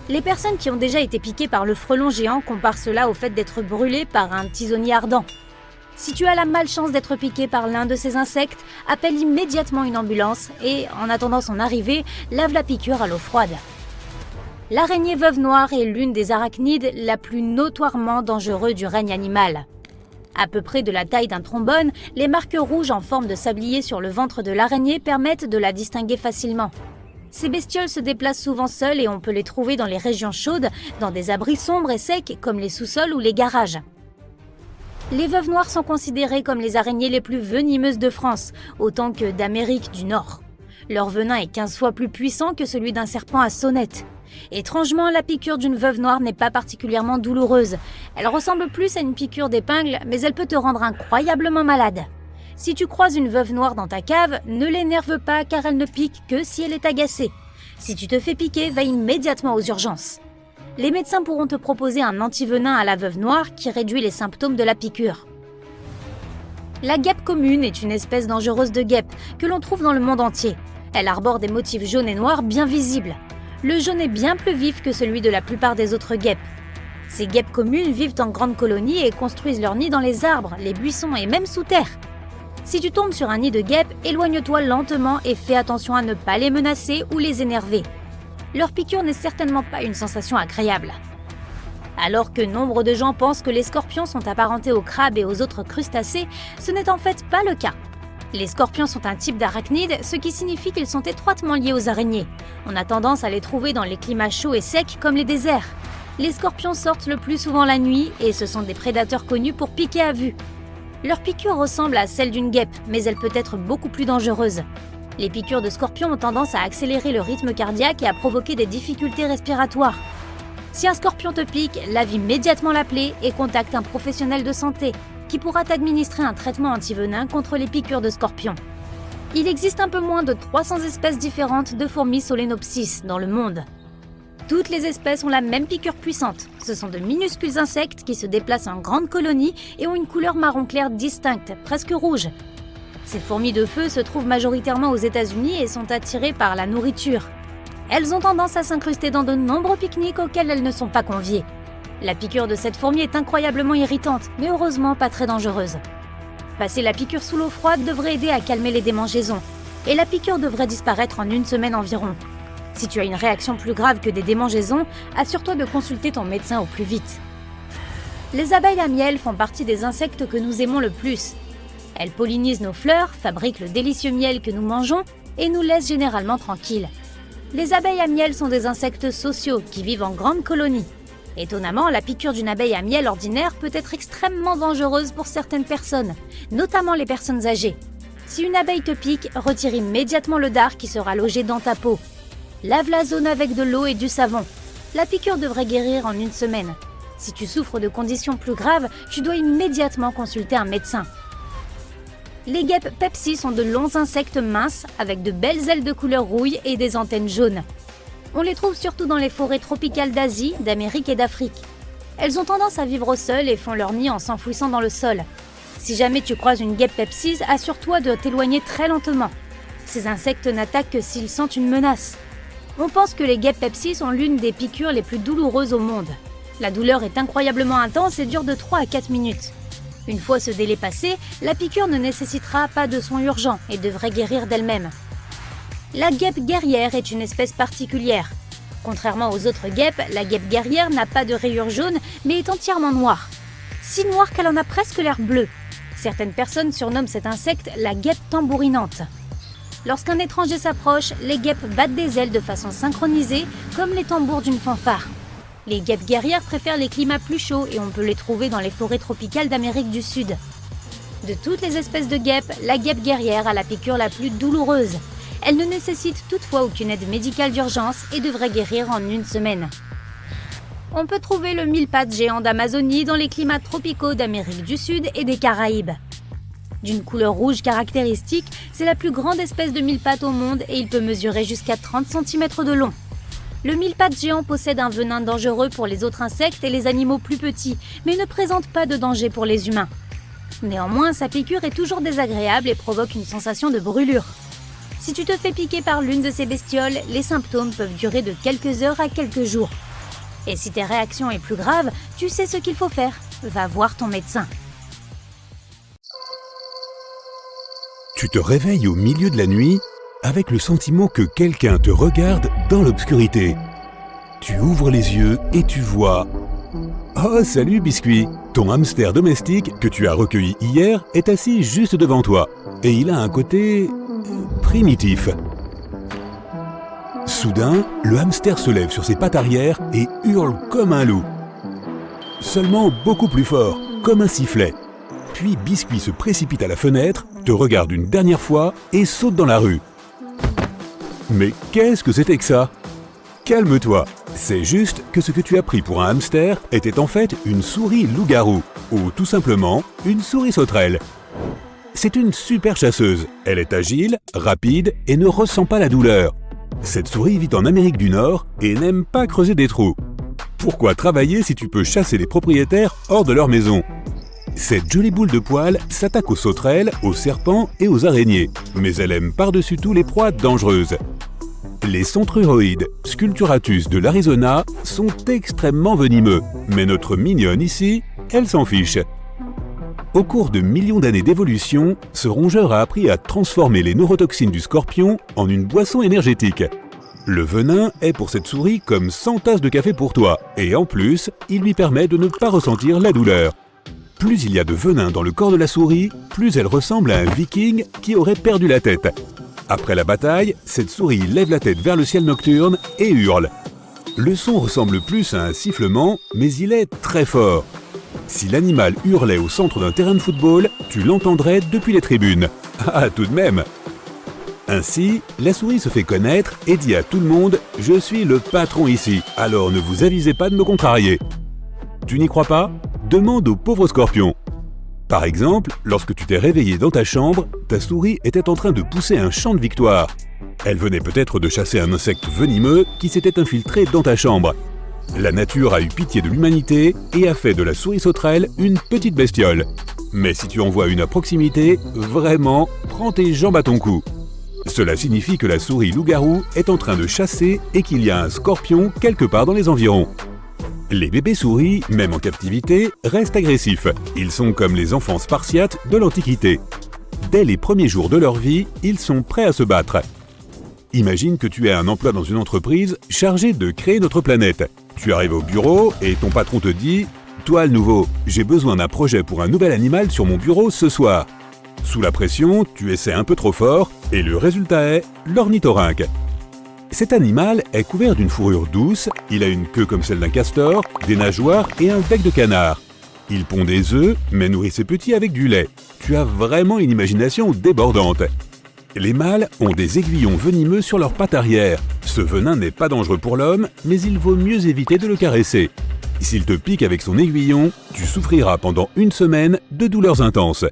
Les personnes qui ont déjà été piquées par le frelon géant comparent cela au fait d'être brûlées par un tisonnier ardent. Si tu as la malchance d'être piqué par l'un de ces insectes, appelle immédiatement une ambulance et, en attendant son arrivée, lave la piqûre à l'eau froide. L'araignée veuve noire est l'une des arachnides la plus notoirement dangereuse du règne animal. À peu près de la taille d'un trombone, les marques rouges en forme de sablier sur le ventre de l'araignée permettent de la distinguer facilement. Ces bestioles se déplacent souvent seules et on peut les trouver dans les régions chaudes, dans des abris sombres et secs comme les sous-sols ou les garages. Les veuves noires sont considérées comme les araignées les plus venimeuses de France, autant que d'Amérique du Nord. Leur venin est 15 fois plus puissant que celui d'un serpent à sonnette. Étrangement, la piqûre d'une veuve noire n'est pas particulièrement douloureuse. Elle ressemble plus à une piqûre d'épingle, mais elle peut te rendre incroyablement malade. Si tu croises une veuve noire dans ta cave, ne l'énerve pas car elle ne pique que si elle est agacée. Si tu te fais piquer, va immédiatement aux urgences. Les médecins pourront te proposer un antivenin à la veuve noire qui réduit les symptômes de la piqûre. La guêpe commune est une espèce dangereuse de guêpe que l'on trouve dans le monde entier. Elle arbore des motifs jaunes et noirs bien visibles. Le jaune est bien plus vif que celui de la plupart des autres guêpes. Ces guêpes communes vivent en grandes colonies et construisent leurs nids dans les arbres, les buissons et même sous terre. Si tu tombes sur un nid de guêpes, éloigne-toi lentement et fais attention à ne pas les menacer ou les énerver. Leur piqûre n'est certainement pas une sensation agréable. Alors que nombre de gens pensent que les scorpions sont apparentés aux crabes et aux autres crustacés, ce n'est en fait pas le cas. Les scorpions sont un type d'arachnide, ce qui signifie qu'ils sont étroitement liés aux araignées. On a tendance à les trouver dans les climats chauds et secs comme les déserts. Les scorpions sortent le plus souvent la nuit et ce sont des prédateurs connus pour piquer à vue. Leur piqûre ressemble à celle d'une guêpe, mais elle peut être beaucoup plus dangereuse. Les piqûres de scorpions ont tendance à accélérer le rythme cardiaque et à provoquer des difficultés respiratoires. Si un scorpion te pique, lave immédiatement la plaie et contacte un professionnel de santé qui pourra t'administrer un traitement antivenin contre les piqûres de scorpions. Il existe un peu moins de 300 espèces différentes de fourmis Solenopsis dans le monde. Toutes les espèces ont la même piqûre puissante. Ce sont de minuscules insectes qui se déplacent en grandes colonies et ont une couleur marron clair distincte, presque rouge. Ces fourmis de feu se trouvent majoritairement aux États-Unis et sont attirées par la nourriture. Elles ont tendance à s'incruster dans de nombreux pique-niques auxquels elles ne sont pas conviées. La piqûre de cette fourmi est incroyablement irritante, mais heureusement pas très dangereuse. Passer la piqûre sous l'eau froide devrait aider à calmer les démangeaisons, et la piqûre devrait disparaître en 1 semaine environ. Si tu as une réaction plus grave que des démangeaisons, assure-toi de consulter ton médecin au plus vite. Les abeilles à miel font partie des insectes que nous aimons le plus. Elles pollinisent nos fleurs, fabriquent le délicieux miel que nous mangeons et nous laissent généralement tranquilles. Les abeilles à miel sont des insectes sociaux qui vivent en grandes colonies. Étonnamment, la piqûre d'une abeille à miel ordinaire peut être extrêmement dangereuse pour certaines personnes, notamment les personnes âgées. Si une abeille te pique, retire immédiatement le dard qui sera logé dans ta peau. Lave la zone avec de l'eau et du savon. La piqûre devrait guérir en 1 semaine. Si tu souffres de conditions plus graves, tu dois immédiatement consulter un médecin. Les guêpes Pepsi sont de longs insectes minces avec de belles ailes de couleur rouille et des antennes jaunes. On les trouve surtout dans les forêts tropicales d'Asie, d'Amérique et d'Afrique. Elles ont tendance à vivre au sol et font leur nid en s'enfouissant dans le sol. Si jamais tu croises une guêpe Pepsi, assure-toi de t'éloigner très lentement. Ces insectes n'attaquent que s'ils sentent une menace. On pense que les guêpes Pepsi sont l'une des piqûres les plus douloureuses au monde. La douleur est incroyablement intense et dure de 3 à 4 minutes. Une fois ce délai passé, la piqûre ne nécessitera pas de soins urgents et devrait guérir d'elle-même. La guêpe guerrière est une espèce particulière. Contrairement aux autres guêpes, la guêpe guerrière n'a pas de rayures jaunes mais est entièrement noire. Si noire qu'elle en a presque l'air bleue. Certaines personnes surnomment cet insecte la guêpe tambourinante. Lorsqu'un étranger s'approche, les guêpes battent des ailes de façon synchronisée comme les tambours d'une fanfare. Les guêpes guerrières préfèrent les climats plus chauds et on peut les trouver dans les forêts tropicales d'Amérique du Sud. De toutes les espèces de guêpes, la guêpe guerrière a la piqûre la plus douloureuse. Elle ne nécessite toutefois aucune aide médicale d'urgence et devrait guérir en 1 semaine. On peut trouver le mille-pattes géant d'Amazonie dans les climats tropicaux d'Amérique du Sud et des Caraïbes. D'une couleur rouge caractéristique, c'est la plus grande espèce de mille-pattes au monde et il peut mesurer jusqu'à 30 cm de long. Le mille-pattes géant possède un venin dangereux pour les autres insectes et les animaux plus petits, mais ne présente pas de danger pour les humains. Néanmoins, sa piqûre est toujours désagréable et provoque une sensation de brûlure. Si tu te fais piquer par l'une de ces bestioles, les symptômes peuvent durer de quelques heures à quelques jours. Et si tes réactions est plus grave, tu sais ce qu'il faut faire. Va voir ton médecin. Tu te réveilles au milieu de la nuit avec le sentiment que quelqu'un te regarde dans l'obscurité. Tu ouvres les yeux et tu vois... Oh, salut Biscuit! Ton hamster domestique que tu as recueilli hier est assis juste devant toi. Et il a un côté... primitif. Soudain, le hamster se lève sur ses pattes arrière et hurle comme un loup. Seulement beaucoup plus fort, comme un sifflet. Puis Biscuit se précipite à la fenêtre, te regarde une dernière fois et saute dans la rue. Mais qu'est-ce que c'était que ça? Calme-toi, c'est juste que ce que tu as pris pour un hamster était en fait une souris loup-garou, ou tout simplement une souris sauterelle. C'est une super chasseuse, elle est agile, rapide et ne ressent pas la douleur. Cette souris vit en Amérique du Nord et n'aime pas creuser des trous. Pourquoi travailler si tu peux chasser les propriétaires hors de leur maison? Cette jolie boule de poils s'attaque aux sauterelles, aux serpents et aux araignées, mais elle aime par-dessus tout les proies dangereuses. Les centruroïdes Sculpturatus de l'Arizona sont extrêmement venimeux, mais notre mignonne ici, elle s'en fiche. Au cours de millions d'années d'évolution, ce rongeur a appris à transformer les neurotoxines du scorpion en une boisson énergétique. Le venin est pour cette souris comme 100 tasses de café pour toi, et en plus, il lui permet de ne pas ressentir la douleur. Plus il y a de venin dans le corps de la souris, plus elle ressemble à un viking qui aurait perdu la tête. Après la bataille, cette souris lève la tête vers le ciel nocturne et hurle. Le son ressemble plus à un sifflement, mais il est très fort. Si l'animal hurlait au centre d'un terrain de football, tu l'entendrais depuis les tribunes. Ah, tout de même! Ainsi, la souris se fait connaître et dit à tout le monde « Je suis le patron ici, alors ne vous avisez pas de me contrarier ». Tu n'y crois pas? Demande au pauvre scorpion. Par exemple, lorsque tu t'es réveillé dans ta chambre, ta souris était en train de pousser un chant de victoire. Elle venait peut-être de chasser un insecte venimeux qui s'était infiltré dans ta chambre. La nature a eu pitié de l'humanité et a fait de la souris sauterelle une petite bestiole. Mais si tu en vois une à proximité, vraiment, prends tes jambes à ton cou. Cela signifie que la souris loup-garou est en train de chasser et qu'il y a un scorpion quelque part dans les environs. Les bébés souris, même en captivité, restent agressifs. Ils sont comme les enfants spartiates de l'Antiquité. Dès les premiers jours de leur vie, ils sont prêts à se battre. Imagine que tu as un emploi dans une entreprise chargée de créer notre planète. Tu arrives au bureau et ton patron te dit « Toi le nouveau, j'ai besoin d'un projet pour un nouvel animal sur mon bureau ce soir. » Sous la pression, tu essaies un peu trop fort et le résultat est l'ornithorynque. Cet animal est couvert d'une fourrure douce, il a une queue comme celle d'un castor, des nageoires et un bec de canard. Il pond des œufs, mais nourrit ses petits avec du lait. Tu as vraiment une imagination débordante. Les mâles ont des aiguillons venimeux sur leurs pattes arrière. Ce venin n'est pas dangereux pour l'homme, mais il vaut mieux éviter de le caresser. S'il te pique avec son aiguillon, tu souffriras pendant une semaine de douleurs intenses.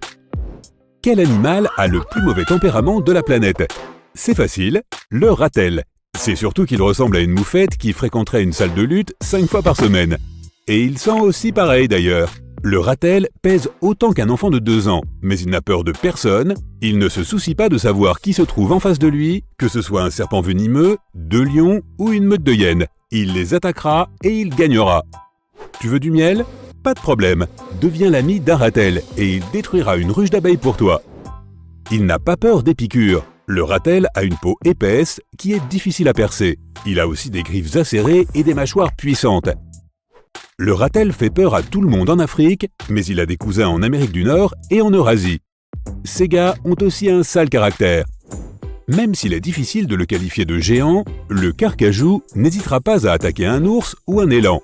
Quel animal a le plus mauvais tempérament de la planète? C'est facile, le ratel. C'est surtout qu'il ressemble à une moufette qui fréquenterait une salle de lutte 5 fois par semaine. Et il sent aussi pareil d'ailleurs. Le ratel pèse autant qu'un enfant de 2 ans, mais il n'a peur de personne, il ne se soucie pas de savoir qui se trouve en face de lui, que ce soit un serpent venimeux, 2 lions ou une meute de hyènes. Il les attaquera et il gagnera. Tu veux du miel? Pas de problème, deviens l'ami d'un ratel et il détruira une ruche d'abeilles pour toi. Il n'a pas peur des piqûres. Le ratel a une peau épaisse qui est difficile à percer. Il a aussi des griffes acérées et des mâchoires puissantes. Le ratel fait peur à tout le monde en Afrique, mais il a des cousins en Amérique du Nord et en Eurasie. Ces gars ont aussi un sale caractère. Même s'il est difficile de le qualifier de géant, le carcajou n'hésitera pas à attaquer un ours ou un élan.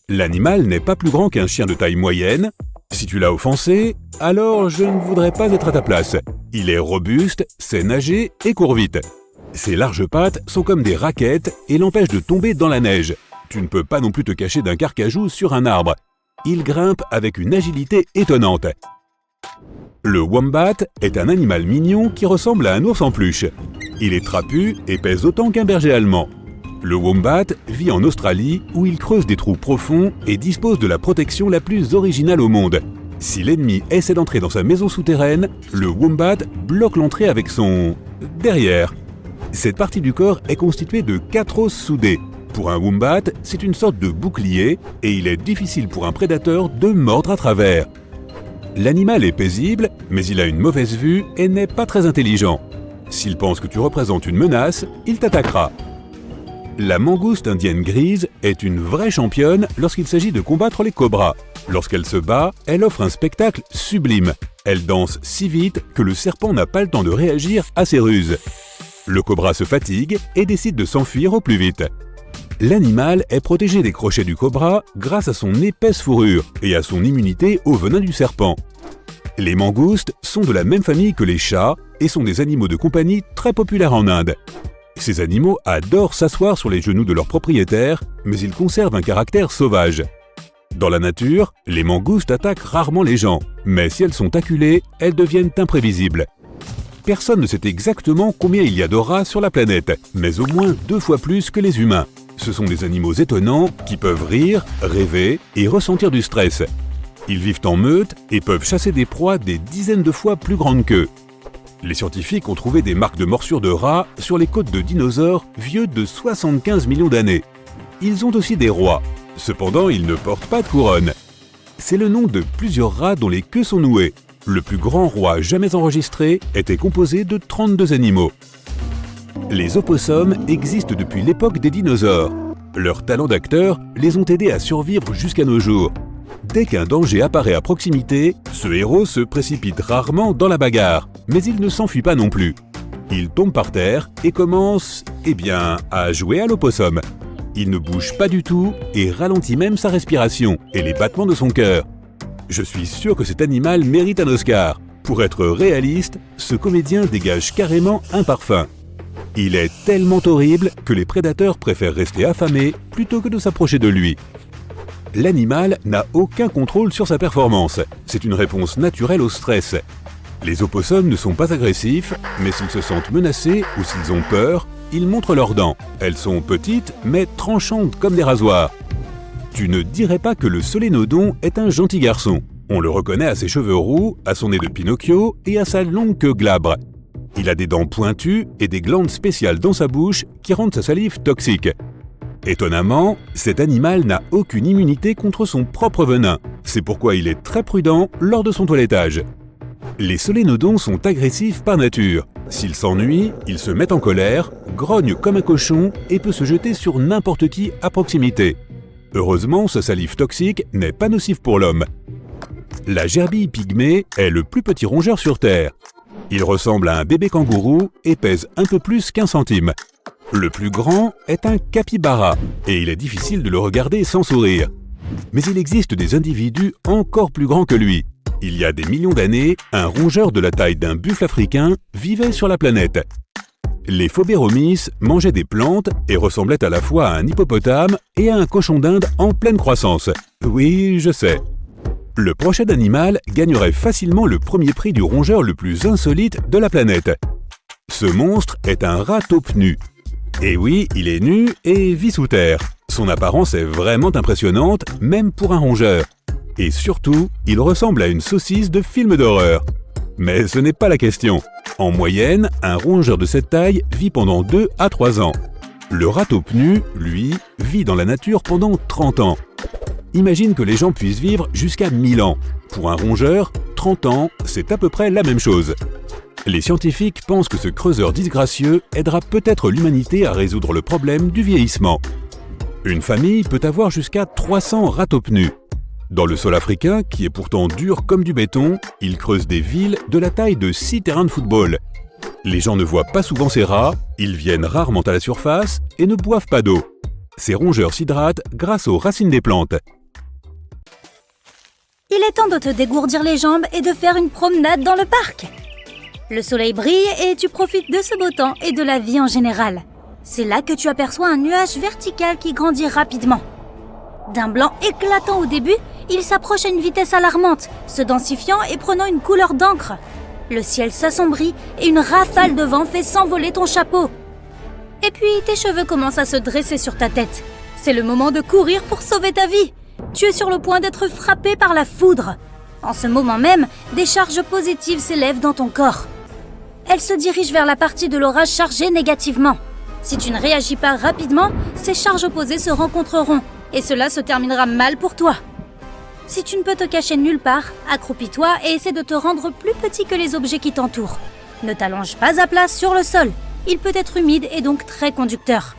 L'animal n'est pas plus grand qu'un chien de taille moyenne. Si tu l'as offensé, alors je ne voudrais pas être à ta place. Il est robuste, sait nager et court vite. Ses larges pattes sont comme des raquettes et l'empêchent de tomber dans la neige. Tu ne peux pas non plus te cacher d'un carcajou sur un arbre. Il grimpe avec une agilité étonnante. Le wombat est un animal mignon qui ressemble à un ours en peluche. Il est trapu et pèse autant qu'un berger allemand. Le wombat vit en Australie où il creuse des trous profonds et dispose de la protection la plus originale au monde. Si l'ennemi essaie d'entrer dans sa maison souterraine, le wombat bloque l'entrée avec son... derrière. Cette partie du corps est constituée de 4 os soudés. Pour un wombat, c'est une sorte de bouclier et il est difficile pour un prédateur de mordre à travers. L'animal est paisible, mais il a une mauvaise vue et n'est pas très intelligent. S'il pense que tu représentes une menace, il t'attaquera. La mangouste indienne grise est une vraie championne lorsqu'il s'agit de combattre les cobras. Lorsqu'elle se bat, elle offre un spectacle sublime. Elle danse si vite que le serpent n'a pas le temps de réagir à ses ruses. Le cobra se fatigue et décide de s'enfuir au plus vite. L'animal est protégé des crochets du cobra grâce à son épaisse fourrure et à son immunité au venin du serpent. Les mangoustes sont de la même famille que les chats et sont des animaux de compagnie très populaires en Inde. Ces animaux adorent s'asseoir sur les genoux de leurs propriétaires, mais ils conservent un caractère sauvage. Dans la nature, les mangoustes attaquent rarement les gens, mais si elles sont acculées, elles deviennent imprévisibles. Personne ne sait exactement combien il y a de rats sur la planète, mais au moins 2 fois plus que les humains. Ce sont des animaux étonnants qui peuvent rire, rêver et ressentir du stress. Ils vivent en meute et peuvent chasser des proies des dizaines de fois plus grandes qu'eux. Les scientifiques ont trouvé des marques de morsures de rats sur les côtes de dinosaures vieux de 75 millions d'années. Ils ont aussi des rois. Cependant, ils ne portent pas de couronne. C'est le nom de plusieurs rats dont les queues sont nouées. Le plus grand roi jamais enregistré était composé de 32 animaux. Les opossums existent depuis l'époque des dinosaures. Leurs talents d'acteurs les ont aidés à survivre jusqu'à nos jours. Dès qu'un danger apparaît à proximité, ce héros se précipite rarement dans la bagarre, mais il ne s'enfuit pas non plus. Il tombe par terre et commence, à jouer à l'opossum. Il ne bouge pas du tout et ralentit même sa respiration et les battements de son cœur. Je suis sûr que cet animal mérite un Oscar. Pour être réaliste, ce comédien dégage carrément un parfum. Il est tellement horrible que les prédateurs préfèrent rester affamés plutôt que de s'approcher de lui. L'animal n'a aucun contrôle sur sa performance. C'est une réponse naturelle au stress. Les opossums ne sont pas agressifs, mais s'ils se sentent menacés ou s'ils ont peur, ils montrent leurs dents. Elles sont petites, mais tranchantes comme des rasoirs. Tu ne dirais pas que le solénodon est un gentil garçon. On le reconnaît à ses cheveux roux, à son nez de Pinocchio et à sa longue queue glabre. Il a des dents pointues et des glandes spéciales dans sa bouche qui rendent sa salive toxique. Étonnamment, cet animal n'a aucune immunité contre son propre venin. C'est pourquoi il est très prudent lors de son toilettage. Les solénodons sont agressifs par nature. S'il s'ennuie, il se met en colère, grogne comme un cochon et peut se jeter sur n'importe qui à proximité. Heureusement, sa salive toxique n'est pas nocive pour l'homme. La gerbille pygmée est le plus petit rongeur sur Terre. Il ressemble à un bébé kangourou et pèse un peu plus qu'1 centime. Le plus grand est un capybara et il est difficile de le regarder sans sourire. Mais il existe des individus encore plus grands que lui. Il y a des millions d'années, un rongeur de la taille d'un buffle africain vivait sur la planète. Les Phobéromis mangeaient des plantes et ressemblaient à la fois à un hippopotame et à un cochon d'Inde en pleine croissance. Oui, je sais. Le prochain animal gagnerait facilement le premier prix du rongeur le plus insolite de la planète. Ce monstre est un rat taupe nu. Et oui, il est nu et vit sous terre. Son apparence est vraiment impressionnante, même pour un rongeur. Et surtout, il ressemble à une saucisse de film d'horreur. Mais ce n'est pas la question. En moyenne, un rongeur de cette taille vit pendant 2 à 3 ans. Le rat taupe nu, lui, vit dans la nature pendant 30 ans. Imagine que les gens puissent vivre jusqu'à 1000 ans. Pour un rongeur, 30 ans, c'est à peu près la même chose. Les scientifiques pensent que ce creuseur disgracieux aidera peut-être l'humanité à résoudre le problème du vieillissement. Une famille peut avoir jusqu'à 300 rats taupes nus. Dans le sol africain, qui est pourtant dur comme du béton, ils creusent des villes de la taille de 6 terrains de football. Les gens ne voient pas souvent ces rats, ils viennent rarement à la surface et ne boivent pas d'eau. Ces rongeurs s'hydratent grâce aux racines des plantes. Il est temps de te dégourdir les jambes et de faire une promenade dans le parc. Le soleil brille et tu profites de ce beau temps et de la vie en général. C'est là que tu aperçois un nuage vertical qui grandit rapidement. D'un blanc éclatant au début, il s'approche à une vitesse alarmante, se densifiant et prenant une couleur d'encre. Le ciel s'assombrit et une rafale de vent fait s'envoler ton chapeau. Et puis tes cheveux commencent à se dresser sur ta tête. C'est le moment de courir pour sauver ta vie. Tu es sur le point d'être frappé par la foudre. En ce moment même, des charges positives s'élèvent dans ton corps. Elles se dirigent vers la partie de l'orage chargée négativement. Si tu ne réagis pas rapidement, ces charges opposées se rencontreront et cela se terminera mal pour toi. Si tu ne peux te cacher nulle part, accroupis-toi et essaie de te rendre plus petit que les objets qui t'entourent. Ne t'allonge pas à plat sur le sol. Il peut être humide et donc très conducteur.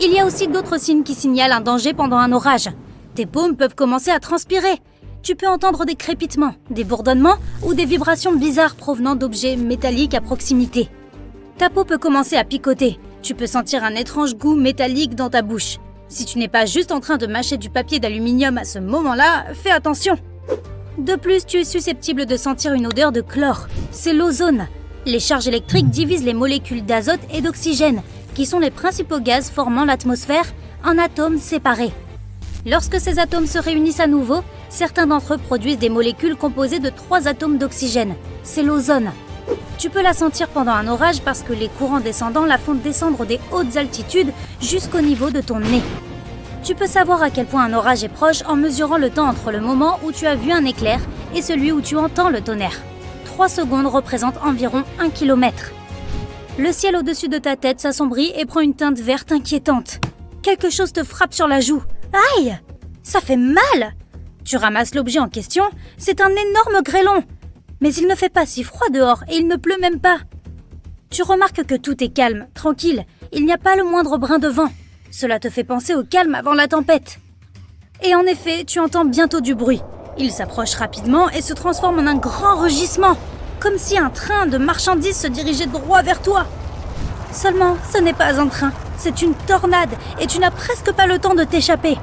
Il y a aussi d'autres signes qui signalent un danger pendant un orage. Tes paumes peuvent commencer à transpirer. Tu peux entendre des crépitements, des bourdonnements ou des vibrations bizarres provenant d'objets métalliques à proximité. Ta peau peut commencer à picoter. Tu peux sentir un étrange goût métallique dans ta bouche. Si tu n'es pas juste en train de mâcher du papier d'aluminium à ce moment-là, fais attention. De plus, tu es susceptible de sentir une odeur de chlore. C'est l'ozone. Les charges électriques divisent les molécules d'azote et d'oxygène, qui sont les principaux gaz formant l'atmosphère, en atomes séparés. Lorsque ces atomes se réunissent à nouveau, certains d'entre eux produisent des molécules composées de 3 atomes d'oxygène. C'est l'ozone. Tu peux la sentir pendant un orage parce que les courants descendants la font descendre des hautes altitudes jusqu'au niveau de ton nez. Tu peux savoir à quel point un orage est proche en mesurant le temps entre le moment où tu as vu un éclair et celui où tu entends le tonnerre. 3 secondes représentent environ 1 kilomètre. Le ciel au-dessus de ta tête s'assombrit et prend une teinte verte inquiétante. Quelque chose te frappe sur la joue. Aïe! Ça fait mal! Tu ramasses l'objet en question, c'est un énorme grêlon. Mais il ne fait pas si froid dehors et il ne pleut même pas. Tu remarques que tout est calme, tranquille, il n'y a pas le moindre brin de vent. Cela te fait penser au calme avant la tempête. Et en effet, tu entends bientôt du bruit. Il s'approche rapidement et se transforme en un grand rugissement, comme si un train de marchandises se dirigeait droit vers toi. Seulement, ce n'est pas un train, c'est une tornade et tu n'as presque pas le temps de t'échapper.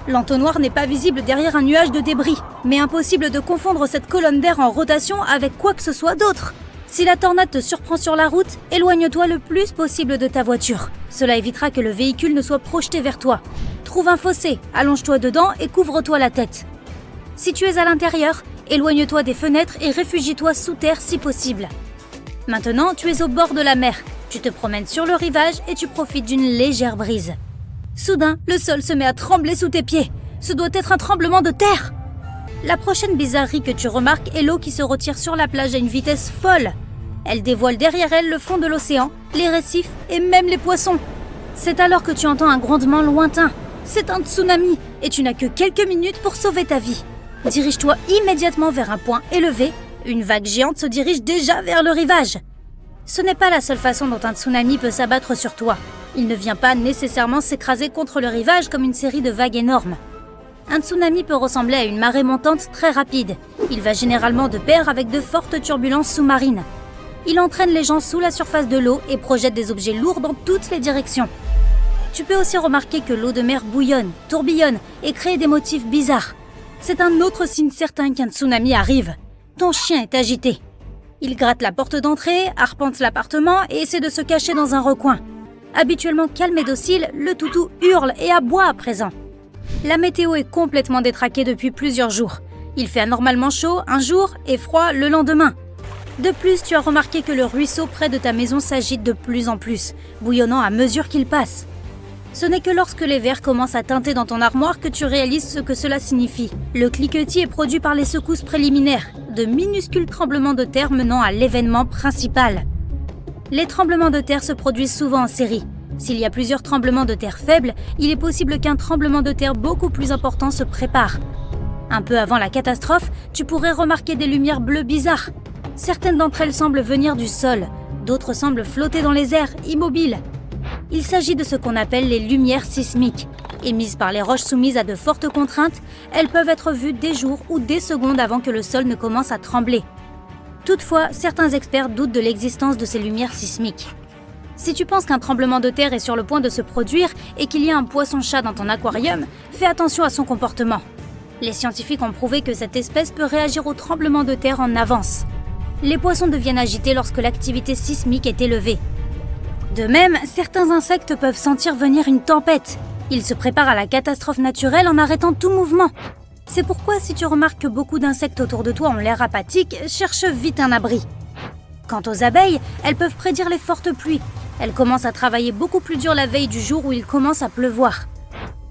L'entonnoir n'est pas visible derrière un nuage de débris, mais impossible de confondre cette colonne d'air en rotation avec quoi que ce soit d'autre. Si la tornade te surprend sur la route, éloigne-toi le plus possible de ta voiture. Cela évitera que le véhicule ne soit projeté vers toi. Trouve un fossé, allonge-toi dedans et couvre-toi la tête. Si tu es à l'intérieur, éloigne-toi des fenêtres et réfugie-toi sous terre si possible. Maintenant, tu es au bord de la mer. Tu te promènes sur le rivage et tu profites d'une légère brise. Soudain, le sol se met à trembler sous tes pieds. Ce doit être un tremblement de terre. La prochaine bizarrerie que tu remarques est l'eau qui se retire sur la plage à une vitesse folle. Elle dévoile derrière elle le fond de l'océan, les récifs et même les poissons. C'est alors que tu entends un grondement lointain. C'est un tsunami et tu n'as que quelques minutes pour sauver ta vie. Dirige-toi immédiatement vers un point élevé. Une vague géante se dirige déjà vers le rivage. Ce n'est pas la seule façon dont un tsunami peut s'abattre sur toi. Il ne vient pas nécessairement s'écraser contre le rivage comme une série de vagues énormes. Un tsunami peut ressembler à une marée montante très rapide. Il va généralement de pair avec de fortes turbulences sous-marines. Il entraîne les gens sous la surface de l'eau et projette des objets lourds dans toutes les directions. Tu peux aussi remarquer que l'eau de mer bouillonne, tourbillonne et crée des motifs bizarres. C'est un autre signe certain qu'un tsunami arrive. Ton chien est agité. Il gratte la porte d'entrée, arpente l'appartement et essaie de se cacher dans un recoin. Habituellement calme et docile, le toutou hurle et aboie à présent. La météo est complètement détraquée depuis plusieurs jours. Il fait anormalement chaud un jour et froid le lendemain. De plus, tu as remarqué que le ruisseau près de ta maison s'agite de plus en plus, bouillonnant à mesure qu'il passe. Ce n'est que lorsque les verres commencent à teinter dans ton armoire que tu réalises ce que cela signifie. Le cliquetis est produit par les secousses préliminaires, de minuscules tremblements de terre menant à l'événement principal. Les tremblements de terre se produisent souvent en série. S'il y a plusieurs tremblements de terre faibles, il est possible qu'un tremblement de terre beaucoup plus important se prépare. Un peu avant la catastrophe, tu pourrais remarquer des lumières bleues bizarres. Certaines d'entre elles semblent venir du sol, d'autres semblent flotter dans les airs, immobiles. Il s'agit de ce qu'on appelle les lumières sismiques. Émises par les roches soumises à de fortes contraintes, elles peuvent être vues des jours ou des secondes avant que le sol ne commence à trembler. Toutefois, certains experts doutent de l'existence de ces lumières sismiques. Si tu penses qu'un tremblement de terre est sur le point de se produire et qu'il y a un poisson-chat dans ton aquarium, fais attention à son comportement. Les scientifiques ont prouvé que cette espèce peut réagir au tremblement de terre en avance. Les poissons deviennent agités lorsque l'activité sismique est élevée. De même, certains insectes peuvent sentir venir une tempête. Ils se préparent à la catastrophe naturelle en arrêtant tout mouvement. C'est pourquoi si tu remarques que beaucoup d'insectes autour de toi ont l'air apathiques, cherche vite un abri. Quant aux abeilles, elles peuvent prédire les fortes pluies. Elles commencent à travailler beaucoup plus dur la veille du jour où il commence à pleuvoir.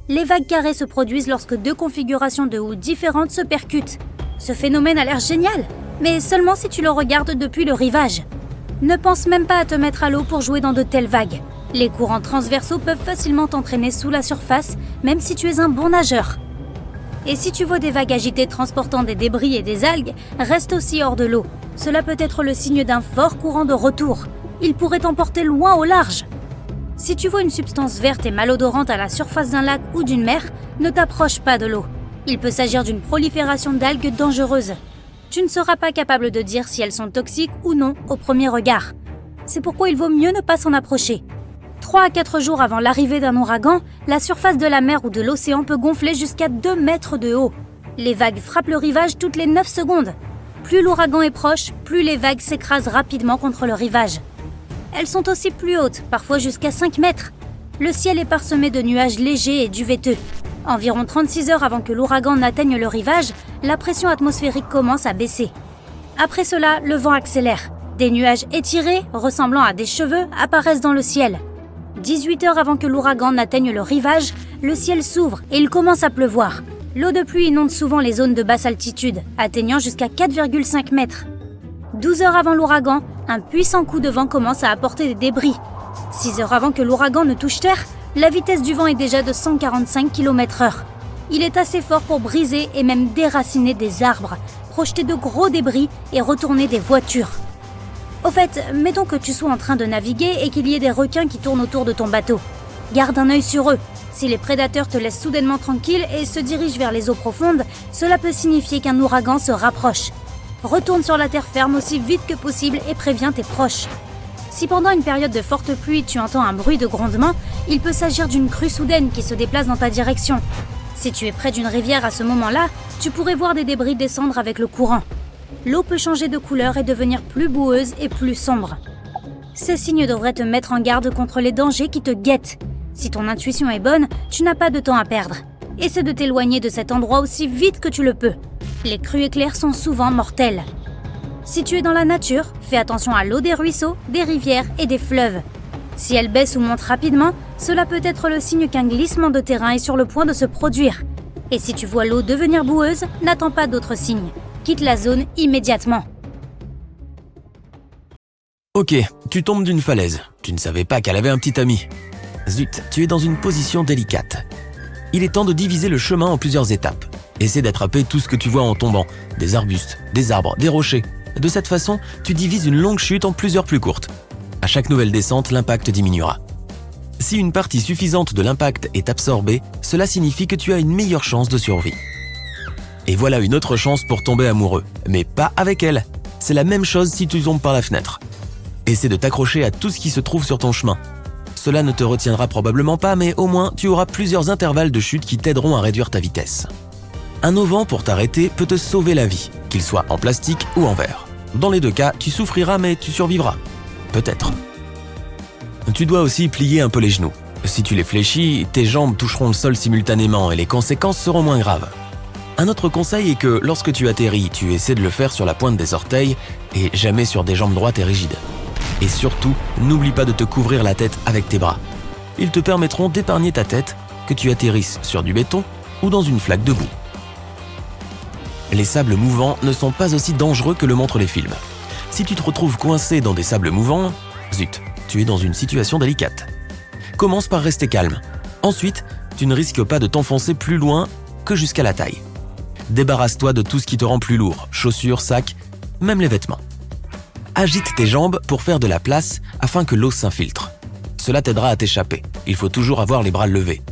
Les vagues carrées se produisent lorsque deux configurations de houle différentes se percutent. Ce phénomène a l'air génial, mais seulement si tu le regardes depuis le rivage. Ne pense même pas à te mettre à l'eau pour jouer dans de telles vagues. Les courants transversaux peuvent facilement t'entraîner sous la surface, même si tu es un bon nageur. Et si tu vois des vagues agitées transportant des débris et des algues, reste aussi hors de l'eau. Cela peut être le signe d'un fort courant de retour. Il pourrait t'emporter loin au large. Si tu vois une substance verte et malodorante à la surface d'un lac ou d'une mer, ne t'approche pas de l'eau. Il peut s'agir d'une prolifération d'algues dangereuses. Tu ne seras pas capable de dire si elles sont toxiques ou non au premier regard. C'est pourquoi il vaut mieux ne pas s'en approcher. 3 à 4 jours avant l'arrivée d'un ouragan, la surface de la mer ou de l'océan peut gonfler jusqu'à 2 mètres de haut. Les vagues frappent le rivage toutes les 9 secondes. Plus l'ouragan est proche, plus les vagues s'écrasent rapidement contre le rivage. Elles sont aussi plus hautes, parfois jusqu'à 5 mètres. Le ciel est parsemé de nuages légers et duveteux. Environ 36 heures avant que l'ouragan n'atteigne le rivage, la pression atmosphérique commence à baisser. Après cela, le vent accélère. Des nuages étirés, ressemblant à des cheveux, apparaissent dans le ciel. 18 heures avant que l'ouragan n'atteigne le rivage, le ciel s'ouvre et il commence à pleuvoir. L'eau de pluie inonde souvent les zones de basse altitude, atteignant jusqu'à 4,5 mètres. 12 heures avant l'ouragan, un puissant coup de vent commence à apporter des débris. 6 heures avant que l'ouragan ne touche terre, la vitesse du vent est déjà de 145 km/h. Il est assez fort pour briser et même déraciner des arbres, projeter de gros débris et retourner des voitures. Au fait, mettons que tu sois en train de naviguer et qu'il y ait des requins qui tournent autour de ton bateau. Garde un œil sur eux. Si les prédateurs te laissent soudainement tranquille et se dirigent vers les eaux profondes, cela peut signifier qu'un ouragan se rapproche. Retourne sur la terre ferme aussi vite que possible et préviens tes proches. Si pendant une période de forte pluie tu entends un bruit de grondement, il peut s'agir d'une crue soudaine qui se déplace dans ta direction. Si tu es près d'une rivière à ce moment-là, tu pourrais voir des débris descendre avec le courant. L'eau peut changer de couleur et devenir plus boueuse et plus sombre. Ces signes devraient te mettre en garde contre les dangers qui te guettent. Si ton intuition est bonne, tu n'as pas de temps à perdre. Essaie de t'éloigner de cet endroit aussi vite que tu le peux. Les crues éclairs sont souvent mortelles. Si tu es dans la nature, fais attention à l'eau des ruisseaux, des rivières et des fleuves. Si elle baisse ou monte rapidement, cela peut être le signe qu'un glissement de terrain est sur le point de se produire. Et si tu vois l'eau devenir boueuse, n'attends pas d'autres signes. Quitte la zone immédiatement. Ok, tu tombes d'une falaise. Tu ne savais pas qu'elle avait un petit ami. Zut, tu es dans une position délicate. Il est temps de diviser le chemin en plusieurs étapes. Essaie d'attraper tout ce que tu vois en tombant. Des arbustes, des arbres, des rochers. De cette façon, tu divises une longue chute en plusieurs plus courtes. À chaque nouvelle descente, l'impact diminuera. Si une partie suffisante de l'impact est absorbée, cela signifie que tu as une meilleure chance de survie. Et voilà une autre chance pour tomber amoureux, mais pas avec elle. C'est la même chose si tu tombes par la fenêtre. Essaie de t'accrocher à tout ce qui se trouve sur ton chemin. Cela ne te retiendra probablement pas, mais au moins tu auras plusieurs intervalles de chute qui t'aideront à réduire ta vitesse. Un auvent pour t'arrêter peut te sauver la vie, qu'il soit en plastique ou en verre. Dans les deux cas, tu souffriras mais tu survivras. Peut-être. Tu dois aussi plier un peu les genoux. Si tu les fléchis, tes jambes toucheront le sol simultanément et les conséquences seront moins graves. Un autre conseil est que lorsque tu atterris, tu essaies de le faire sur la pointe des orteils et jamais sur des jambes droites et rigides. Et surtout, n'oublie pas de te couvrir la tête avec tes bras. Ils te permettront d'épargner ta tête, que tu atterrisses sur du béton ou dans une flaque de boue. Les sables mouvants ne sont pas aussi dangereux que le montrent les films. Si tu te retrouves coincé dans des sables mouvants, zut, tu es dans une situation délicate. Commence par rester calme. Ensuite, tu ne risques pas de t'enfoncer plus loin que jusqu'à la taille. Débarrasse-toi de tout ce qui te rend plus lourd, chaussures, sacs, même les vêtements. Agite tes jambes pour faire de la place afin que l'eau s'infiltre. Cela t'aidera à t'échapper. Il faut toujours avoir les bras levés.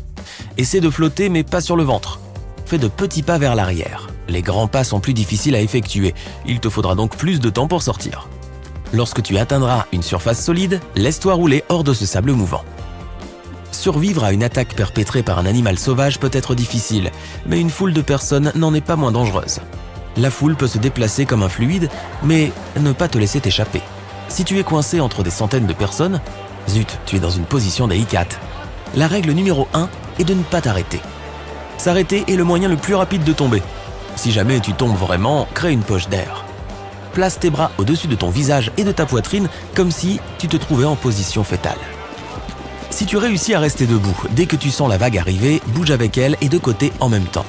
Essaie de flotter mais pas sur le ventre. Fais de petits pas vers l'arrière. Les grands pas sont plus difficiles à effectuer. Il te faudra donc plus de temps pour sortir. Lorsque tu atteindras une surface solide, laisse-toi rouler hors de ce sable mouvant. Survivre à une attaque perpétrée par un animal sauvage peut être difficile, mais une foule de personnes n'en est pas moins dangereuse. La foule peut se déplacer comme un fluide, mais ne pas te laisser t'échapper. Si tu es coincé entre des centaines de personnes, zut, tu es dans une position délicate. La règle numéro 1 est de ne pas t'arrêter. S'arrêter est le moyen le plus rapide de tomber. Si jamais tu tombes vraiment, crée une poche d'air. Place tes bras au-dessus de ton visage et de ta poitrine comme si tu te trouvais en position fétale. Si tu réussis à rester debout, dès que tu sens la vague arriver, bouge avec elle et de côté en même temps.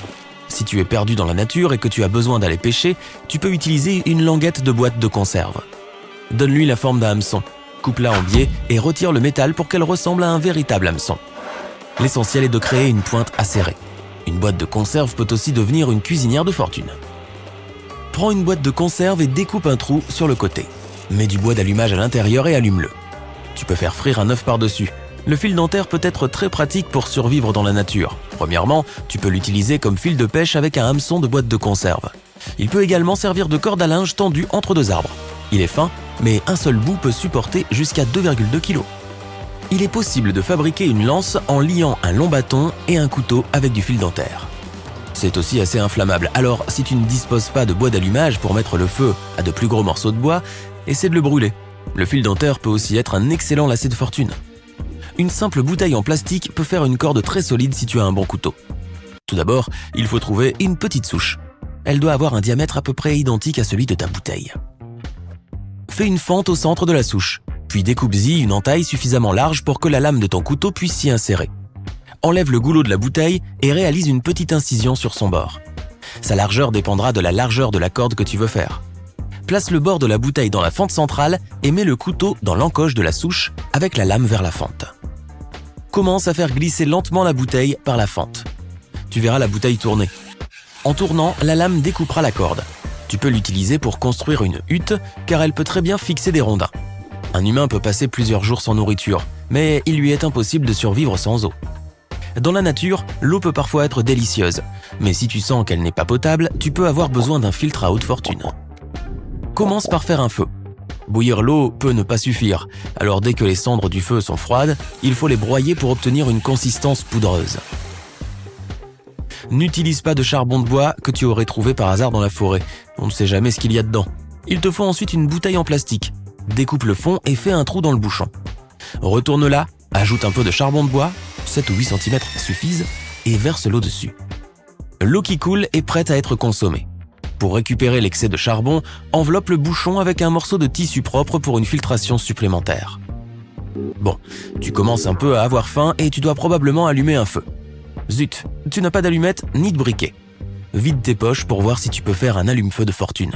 Si tu es perdu dans la nature et que tu as besoin d'aller pêcher, tu peux utiliser une languette de boîte de conserve. Donne-lui la forme d'un hameçon, coupe-la en biais et retire le métal pour qu'elle ressemble à un véritable hameçon. L'essentiel est de créer une pointe acérée. Une boîte de conserve peut aussi devenir une cuisinière de fortune. Prends une boîte de conserve et découpe un trou sur le côté. Mets du bois d'allumage à l'intérieur et allume-le. Tu peux faire frire un œuf par-dessus. Le fil dentaire peut être très pratique pour survivre dans la nature. Premièrement, tu peux l'utiliser comme fil de pêche avec un hameçon de boîte de conserve. Il peut également servir de corde à linge tendue entre deux arbres. Il est fin, mais un seul bout peut supporter jusqu'à 2,2 kg. Il est possible de fabriquer une lance en liant un long bâton et un couteau avec du fil dentaire. C'est aussi assez inflammable, alors si tu ne disposes pas de bois d'allumage pour mettre le feu à de plus gros morceaux de bois, essaie de le brûler. Le fil dentaire peut aussi être un excellent lacet de fortune. Une simple bouteille en plastique peut faire une corde très solide si tu as un bon couteau. Tout d'abord, il faut trouver une petite souche. Elle doit avoir un diamètre à peu près identique à celui de ta bouteille. Fais une fente au centre de la souche, puis découpe-y une entaille suffisamment large pour que la lame de ton couteau puisse s'y insérer. Enlève le goulot de la bouteille et réalise une petite incision sur son bord. Sa largeur dépendra de la largeur de la corde que tu veux faire. Place le bord de la bouteille dans la fente centrale et mets le couteau dans l'encoche de la souche avec la lame vers la fente. Commence à faire glisser lentement la bouteille par la fente. Tu verras la bouteille tourner. En tournant, la lame découpera la corde. Tu peux l'utiliser pour construire une hutte car elle peut très bien fixer des rondins. Un humain peut passer plusieurs jours sans nourriture, mais il lui est impossible de survivre sans eau. Dans la nature, l'eau peut parfois être délicieuse, mais si tu sens qu'elle n'est pas potable, tu peux avoir besoin d'un filtre à haute fortune. Commence par faire un feu. Bouillir l'eau peut ne pas suffire, alors dès que les cendres du feu sont froides, il faut les broyer pour obtenir une consistance poudreuse. N'utilise pas de charbon de bois que tu aurais trouvé par hasard dans la forêt, on ne sait jamais ce qu'il y a dedans. Il te faut ensuite une bouteille en plastique. Découpe le fond et fais un trou dans le bouchon. Retourne-la, ajoute un peu de charbon de bois, 7 ou 8 cm suffisent, et verse l'eau dessus. L'eau qui coule est prête à être consommée. Pour récupérer l'excès de charbon, enveloppe le bouchon avec un morceau de tissu propre pour une filtration supplémentaire. Bon, tu commences un peu à avoir faim et tu dois probablement allumer un feu. Zut, tu n'as pas d'allumette ni de briquet. Vide tes poches pour voir si tu peux faire un allume-feu de fortune.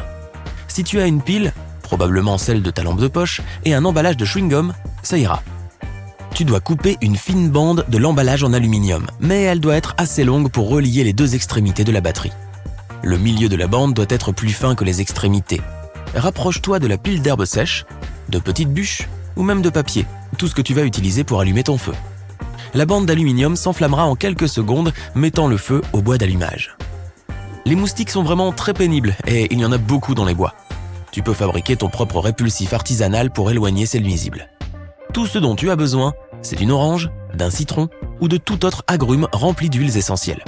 Si tu as une pile, probablement celle de ta lampe de poche, et un emballage de chewing-gum, ça ira. Tu dois couper une fine bande de l'emballage en aluminium, mais elle doit être assez longue pour relier les deux extrémités de la batterie. Le milieu de la bande doit être plus fin que les extrémités. Rapproche-toi de la pile d'herbes sèches, de petites bûches ou même de papier, tout ce que tu vas utiliser pour allumer ton feu. La bande d'aluminium s'enflammera en quelques secondes, mettant le feu au bois d'allumage. Les moustiques sont vraiment très pénibles et il y en a beaucoup dans les bois. Tu peux fabriquer ton propre répulsif artisanal pour éloigner ces nuisibles. Tout ce dont tu as besoin, c'est d'une orange, d'un citron ou de tout autre agrume rempli d'huiles essentielles.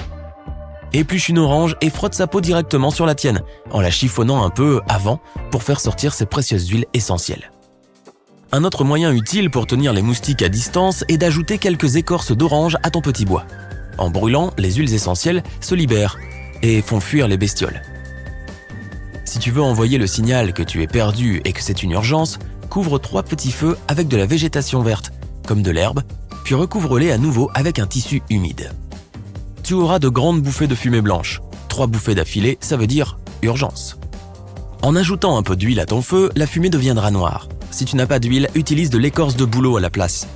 Épluche une orange et frotte sa peau directement sur la tienne, en la chiffonnant un peu avant pour faire sortir ces précieuses huiles essentielles. Un autre moyen utile pour tenir les moustiques à distance est d'ajouter quelques écorces d'orange à ton petit bois. En brûlant, les huiles essentielles se libèrent et font fuir les bestioles. Si tu veux envoyer le signal que tu es perdu et que c'est une urgence, couvre 3 petits feux avec de la végétation verte, comme de l'herbe, puis recouvre-les à nouveau avec un tissu humide. Tu auras de grandes bouffées de fumée blanche. 3 bouffées d'affilée, ça veut dire urgence. En ajoutant un peu d'huile à ton feu, la fumée deviendra noire. Si tu n'as pas d'huile, utilise de l'écorce de bouleau à la place.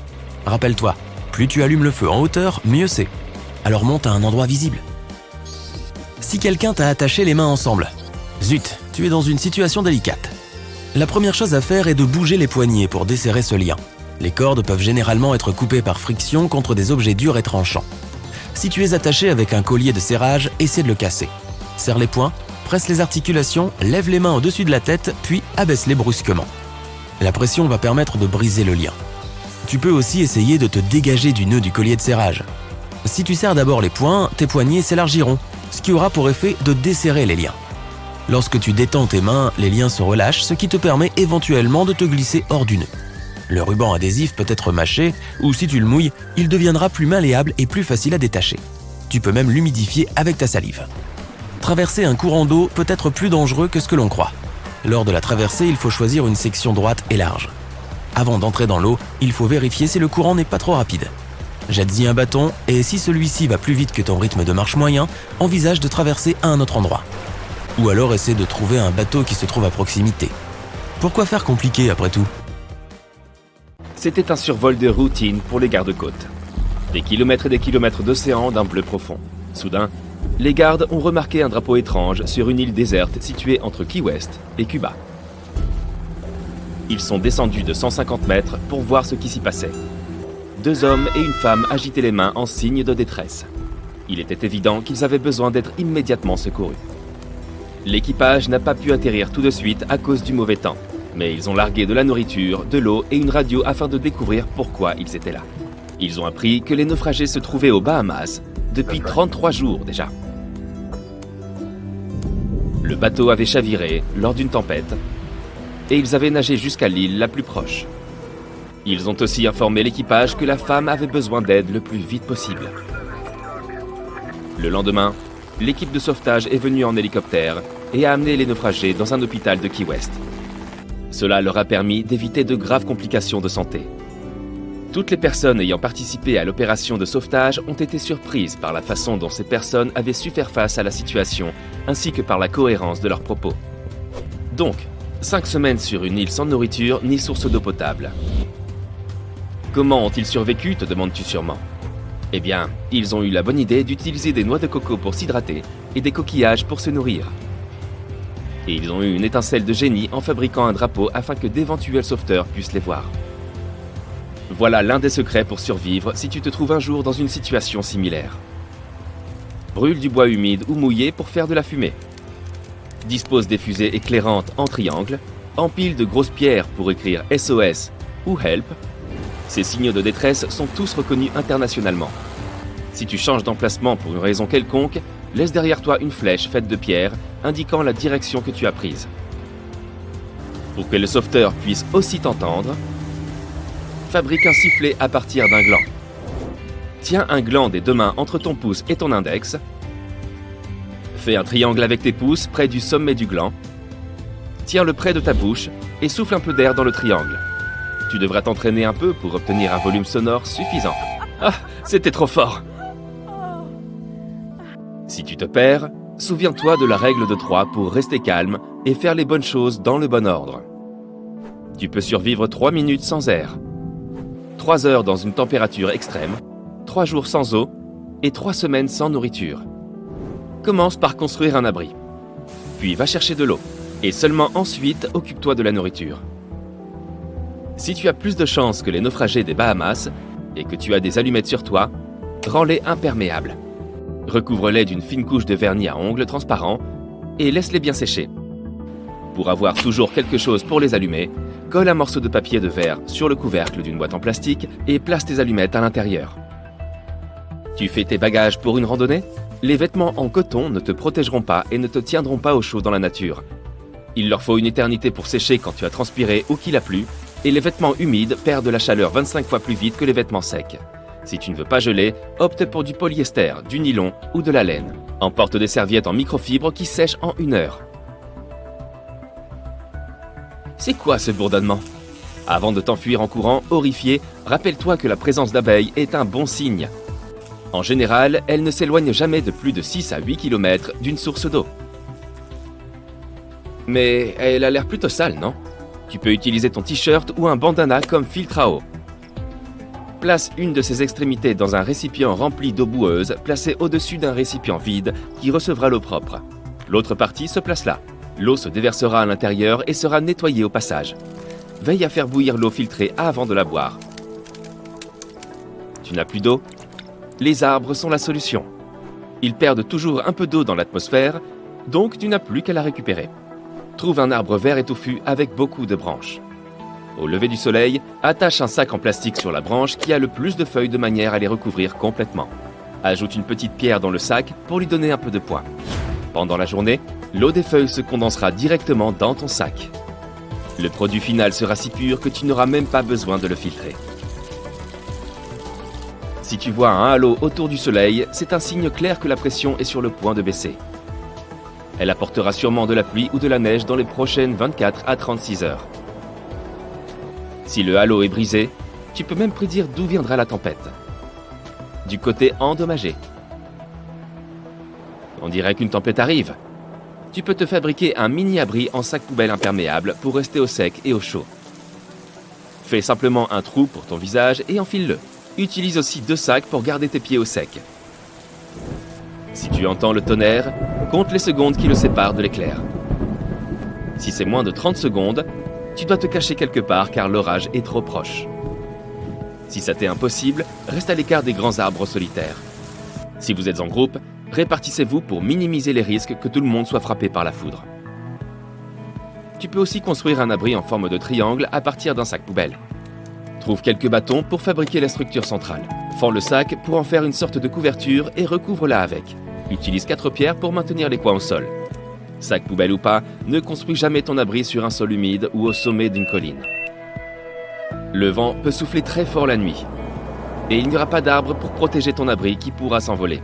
Rappelle-toi, plus tu allumes le feu en hauteur, mieux c'est. Alors monte à un endroit visible. Si quelqu'un t'a attaché les mains ensemble, zut, tu es dans une situation délicate. La première chose à faire est de bouger les poignets pour desserrer ce lien. Les cordes peuvent généralement être coupées par friction contre des objets durs et tranchants. Si tu es attaché avec un collier de serrage, essaie de le casser. Serre les poings, presse les articulations, lève les mains au-dessus de la tête, puis abaisse-les brusquement. La pression va permettre de briser le lien. Tu peux aussi essayer de te dégager du nœud du collier de serrage. Si tu serres d'abord les poings, tes poignets s'élargiront, ce qui aura pour effet de desserrer les liens. Lorsque tu détends tes mains, les liens se relâchent, ce qui te permet éventuellement de te glisser hors du nœud. Le ruban adhésif peut être mâché, ou si tu le mouilles, il deviendra plus malléable et plus facile à détacher. Tu peux même l'humidifier avec ta salive. Traverser un courant d'eau peut être plus dangereux que ce que l'on croit. Lors de la traversée, il faut choisir une section droite et large. Avant d'entrer dans l'eau, il faut vérifier si le courant n'est pas trop rapide. Jette-y un bâton, et si celui-ci va plus vite que ton rythme de marche moyen, envisage de traverser à un autre endroit. Ou alors essaie de trouver un bateau qui se trouve à proximité. Pourquoi faire compliqué après tout ? C'était un survol de routine pour les gardes-côtes. Des kilomètres et des kilomètres d'océan d'un bleu profond. Soudain, les gardes ont remarqué un drapeau étrange sur une île déserte située entre Key West et Cuba. Ils sont descendus de 150 mètres pour voir ce qui s'y passait. 2 hommes et une femme agitaient les mains en signe de détresse. Il était évident qu'ils avaient besoin d'être immédiatement secourus. L'équipage n'a pas pu atterrir tout de suite à cause du mauvais temps, mais ils ont largué de la nourriture, de l'eau et une radio afin de découvrir pourquoi ils étaient là. Ils ont appris que les naufragés se trouvaient aux Bahamas depuis 33 jours déjà. Le bateau avait chaviré lors d'une tempête et ils avaient nagé jusqu'à l'île la plus proche. Ils ont aussi informé l'équipage que la femme avait besoin d'aide le plus vite possible. Le lendemain, l'équipe de sauvetage est venue en hélicoptère et a amené les naufragés dans un hôpital de Key West. Cela leur a permis d'éviter de graves complications de santé. Toutes les personnes ayant participé à l'opération de sauvetage ont été surprises par la façon dont ces personnes avaient su faire face à la situation, ainsi que par la cohérence de leurs propos. Donc, 5 semaines sur une île sans nourriture ni source d'eau potable. Comment ont-ils survécu, te demandes-tu sûrement? Eh bien, ils ont eu la bonne idée d'utiliser des noix de coco pour s'hydrater et des coquillages pour se nourrir. Et ils ont eu une étincelle de génie en fabriquant un drapeau afin que d'éventuels sauveteurs puissent les voir. Voilà l'un des secrets pour survivre si tu te trouves un jour dans une situation similaire. Brûle du bois humide ou mouillé pour faire de la fumée. Dispose des fusées éclairantes en triangle, empile de grosses pierres pour écrire SOS ou Help. Ces signaux de détresse sont tous reconnus internationalement. Si tu changes d'emplacement pour une raison quelconque, laisse derrière toi une flèche faite de pierres indiquant la direction que tu as prise. Pour que le sauveteur puisse aussi t'entendre, fabrique un sifflet à partir d'un gland. Tiens un gland des 2 mains entre ton pouce et ton index. Fais un triangle avec tes pouces près du sommet du gland. Tiens-le près de ta bouche et souffle un peu d'air dans le triangle. Tu devras t'entraîner un peu pour obtenir un volume sonore suffisant. Ah, c'était trop fort! Si tu te perds, souviens-toi de la règle de 3 pour rester calme et faire les bonnes choses dans le bon ordre. Tu peux survivre 3 minutes sans air, 3 heures dans une température extrême, 3 jours sans eau et 3 semaines sans nourriture. Commence par construire un abri, puis va chercher de l'eau, et seulement ensuite occupe-toi de la nourriture. Si tu as plus de chances que les naufragés des Bahamas et que tu as des allumettes sur toi, rends-les imperméables. Recouvre-les d'une fine couche de vernis à ongles transparent et laisse-les bien sécher. Pour avoir toujours quelque chose pour les allumer, colle un morceau de papier de verre sur le couvercle d'une boîte en plastique et place tes allumettes à l'intérieur. Tu fais tes bagages pour une randonnée? Les vêtements en coton ne te protégeront pas et ne te tiendront pas au chaud dans la nature. Il leur faut une éternité pour sécher quand tu as transpiré ou qu'il a plu, et les vêtements humides perdent de la chaleur 25 fois plus vite que les vêtements secs. Si tu ne veux pas geler, opte pour du polyester, du nylon ou de la laine. Emporte des serviettes en microfibre qui sèchent en 1 heure. C'est quoi ce bourdonnement? Avant de t'enfuir en courant, horrifié, rappelle-toi que la présence d'abeilles est un bon signe. En général, elles ne s'éloignent jamais de plus de 6 à 8 km d'une source d'eau. Mais elle a l'air plutôt sale, non? Tu peux utiliser ton t-shirt ou un bandana comme filtre à eau. Place une de ses extrémités dans un récipient rempli d'eau boueuse, placé au-dessus d'un récipient vide qui recevra l'eau propre. L'autre partie se place là. L'eau se déversera à l'intérieur et sera nettoyée au passage. Veille à faire bouillir l'eau filtrée avant de la boire. Tu n'as plus d'eau? Les arbres sont la solution. Ils perdent toujours un peu d'eau dans l'atmosphère, donc tu n'as plus qu'à la récupérer. Trouve un arbre vert et touffu avec beaucoup de branches. Au lever du soleil, attache un sac en plastique sur la branche qui a le plus de feuilles de manière à les recouvrir complètement. Ajoute une petite pierre dans le sac pour lui donner un peu de poids. Pendant la journée, l'eau des feuilles se condensera directement dans ton sac. Le produit final sera si pur que tu n'auras même pas besoin de le filtrer. Si tu vois un halo autour du soleil, c'est un signe clair que la pression est sur le point de baisser. Elle apportera sûrement de la pluie ou de la neige dans les prochaines 24 à 36 heures. Si le halo est brisé, tu peux même prédire d'où viendra la tempête. Du côté endommagé. On dirait qu'une tempête arrive. Tu peux te fabriquer un mini-abri en sac poubelle imperméable pour rester au sec et au chaud. Fais simplement un trou pour ton visage et enfile-le. Utilise aussi 2 sacs pour garder tes pieds au sec. Si tu entends le tonnerre, compte les secondes qui le séparent de l'éclair. Si c'est moins de 30 secondes, tu dois te cacher quelque part car l'orage est trop proche. Si ça t'est impossible, reste à l'écart des grands arbres solitaires. Si vous êtes en groupe, répartissez-vous pour minimiser les risques que tout le monde soit frappé par la foudre. Tu peux aussi construire un abri en forme de triangle à partir d'un sac poubelle. Trouve quelques bâtons pour fabriquer la structure centrale. Fends le sac pour en faire une sorte de couverture et recouvre-la avec. Utilise 4 pierres pour maintenir les coins au sol. Sac poubelle ou pas, ne construis jamais ton abri sur un sol humide ou au sommet d'une colline. Le vent peut souffler très fort la nuit. Et il n'y aura pas d'arbre pour protéger ton abri qui pourra s'envoler.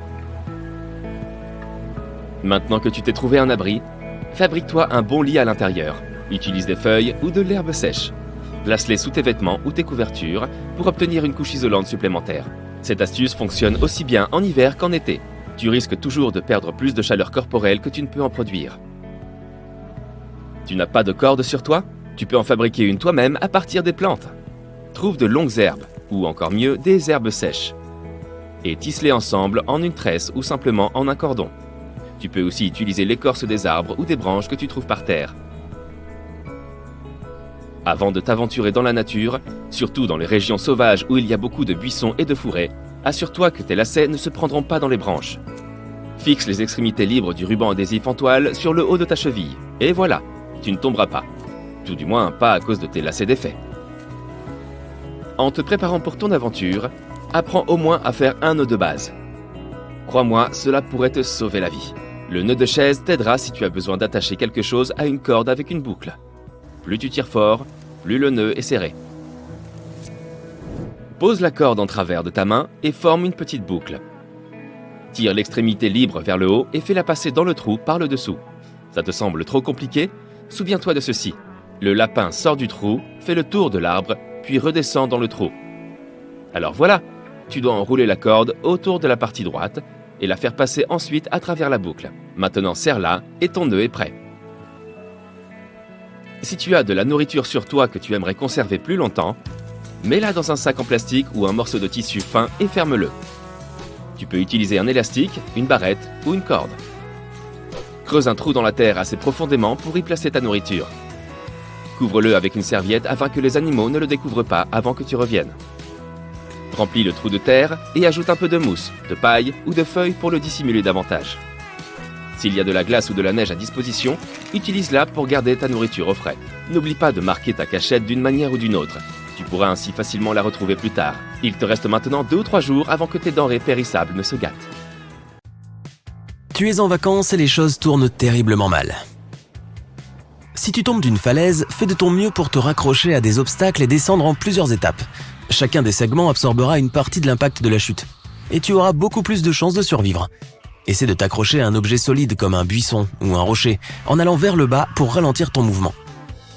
Maintenant que tu t'es trouvé un abri, fabrique-toi un bon lit à l'intérieur. Utilise des feuilles ou de l'herbe sèche. Place-les sous tes vêtements ou tes couvertures pour obtenir une couche isolante supplémentaire. Cette astuce fonctionne aussi bien en hiver qu'en été. Tu risques toujours de perdre plus de chaleur corporelle que tu ne peux en produire. Tu n'as pas de corde sur toi? Tu peux en fabriquer une toi-même à partir des plantes. Trouve de longues herbes, ou encore mieux, des herbes sèches. Et tisse-les ensemble en une tresse ou simplement en un cordon. Tu peux aussi utiliser l'écorce des arbres ou des branches que tu trouves par terre. Avant de t'aventurer dans la nature, surtout dans les régions sauvages où il y a beaucoup de buissons et de forêts, assure-toi que tes lacets ne se prendront pas dans les branches. Fixe les extrémités libres du ruban adhésif en toile sur le haut de ta cheville. Et voilà, tu ne tomberas pas. Tout du moins pas à cause de tes lacets défaits. En te préparant pour ton aventure, apprends au moins à faire un nœud de base. Crois-moi, cela pourrait te sauver la vie. Le nœud de chaise t'aidera si tu as besoin d'attacher quelque chose à une corde avec une boucle. Plus tu tires fort, plus le nœud est serré. Pose la corde en travers de ta main et forme une petite boucle. Tire l'extrémité libre vers le haut et fais-la passer dans le trou par le dessous. Ça te semble trop compliqué? Souviens-toi de ceci. Le lapin sort du trou, fait le tour de l'arbre, puis redescend dans le trou. Alors voilà, tu dois enrouler la corde autour de la partie droite et la faire passer ensuite à travers la boucle. Maintenant serre-la et ton nœud est prêt. Si tu as de la nourriture sur toi que tu aimerais conserver plus longtemps, mets-la dans un sac en plastique ou un morceau de tissu fin et ferme-le. Tu peux utiliser un élastique, une barrette ou une corde. Creuse un trou dans la terre assez profondément pour y placer ta nourriture. Couvre-le avec une serviette afin que les animaux ne le découvrent pas avant que tu reviennes. Remplis le trou de terre et ajoute un peu de mousse, de paille ou de feuilles pour le dissimuler davantage. S'il y a de la glace ou de la neige à disposition, utilise-la pour garder ta nourriture au frais. N'oublie pas de marquer ta cachette d'une manière ou d'une autre. Tu pourras ainsi facilement la retrouver plus tard. Il te reste maintenant 2 ou 3 jours avant que tes denrées périssables ne se gâtent. Tu es en vacances et les choses tournent terriblement mal. Si tu tombes d'une falaise, fais de ton mieux pour te raccrocher à des obstacles et descendre en plusieurs étapes. Chacun des segments absorbera une partie de l'impact de la chute. Et tu auras beaucoup plus de chances de survivre. Essaie de t'accrocher à un objet solide comme un buisson ou un rocher, en allant vers le bas pour ralentir ton mouvement.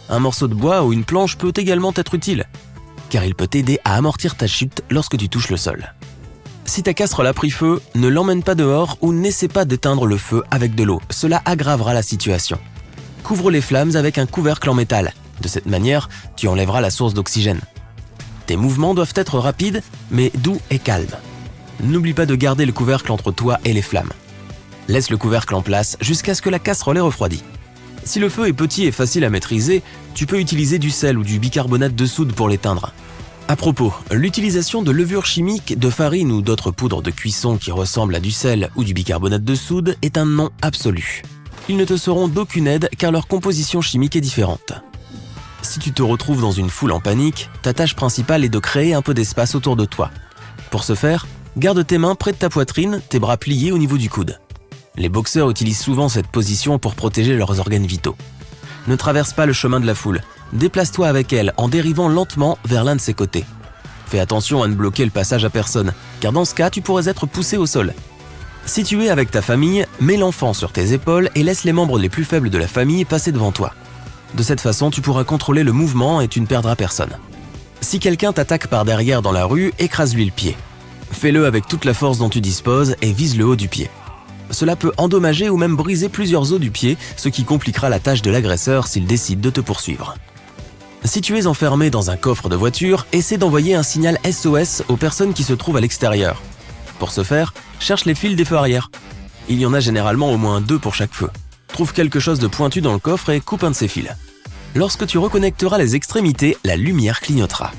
Un morceau de bois ou une planche peut également être utile, car il peut t'aider à amortir ta chute lorsque tu touches le sol. Si ta casserole a pris feu, ne l'emmène pas dehors ou n'essaie pas d'éteindre le feu avec de l'eau, cela aggravera la situation. Couvre les flammes avec un couvercle en métal. De cette manière, tu enlèveras la source d'oxygène. Tes mouvements doivent être rapides, mais doux et calmes. N'oublie pas de garder le couvercle entre toi et les flammes. Laisse le couvercle en place jusqu'à ce que la casserole ait refroidi. Si le feu est petit et facile à maîtriser, tu peux utiliser du sel ou du bicarbonate de soude pour l'éteindre. À propos, l'utilisation de levures chimiques, de farine ou d'autres poudres de cuisson qui ressemblent à du sel ou du bicarbonate de soude est un non absolu. Ils ne te seront d'aucune aide car leur composition chimique est différente. Si tu te retrouves dans une foule en panique, ta tâche principale est de créer un peu d'espace autour de toi. Pour ce faire, garde tes mains près de ta poitrine, tes bras pliés au niveau du coude. Les boxeurs utilisent souvent cette position pour protéger leurs organes vitaux. Ne traverse pas le chemin de la foule. Déplace-toi avec elle en dérivant lentement vers l'un de ses côtés. Fais attention à ne bloquer le passage à personne, car dans ce cas, tu pourrais être poussé au sol. Si tu es avec ta famille, mets l'enfant sur tes épaules et laisse les membres les plus faibles de la famille passer devant toi. De cette façon, tu pourras contrôler le mouvement et tu ne perdras personne. Si quelqu'un t'attaque par derrière dans la rue, écrase-lui le pied. Fais-le avec toute la force dont tu disposes et vise le haut du pied. Cela peut endommager ou même briser plusieurs os du pied, ce qui compliquera la tâche de l'agresseur s'il décide de te poursuivre. Si tu es enfermé dans un coffre de voiture, essaie d'envoyer un signal SOS aux personnes qui se trouvent à l'extérieur. Pour ce faire, cherche les fils des feux arrière. Il y en a généralement au moins 2 pour chaque feu. Trouve quelque chose de pointu dans le coffre et coupe un de ces fils. Lorsque tu reconnecteras les extrémités, la lumière clignotera.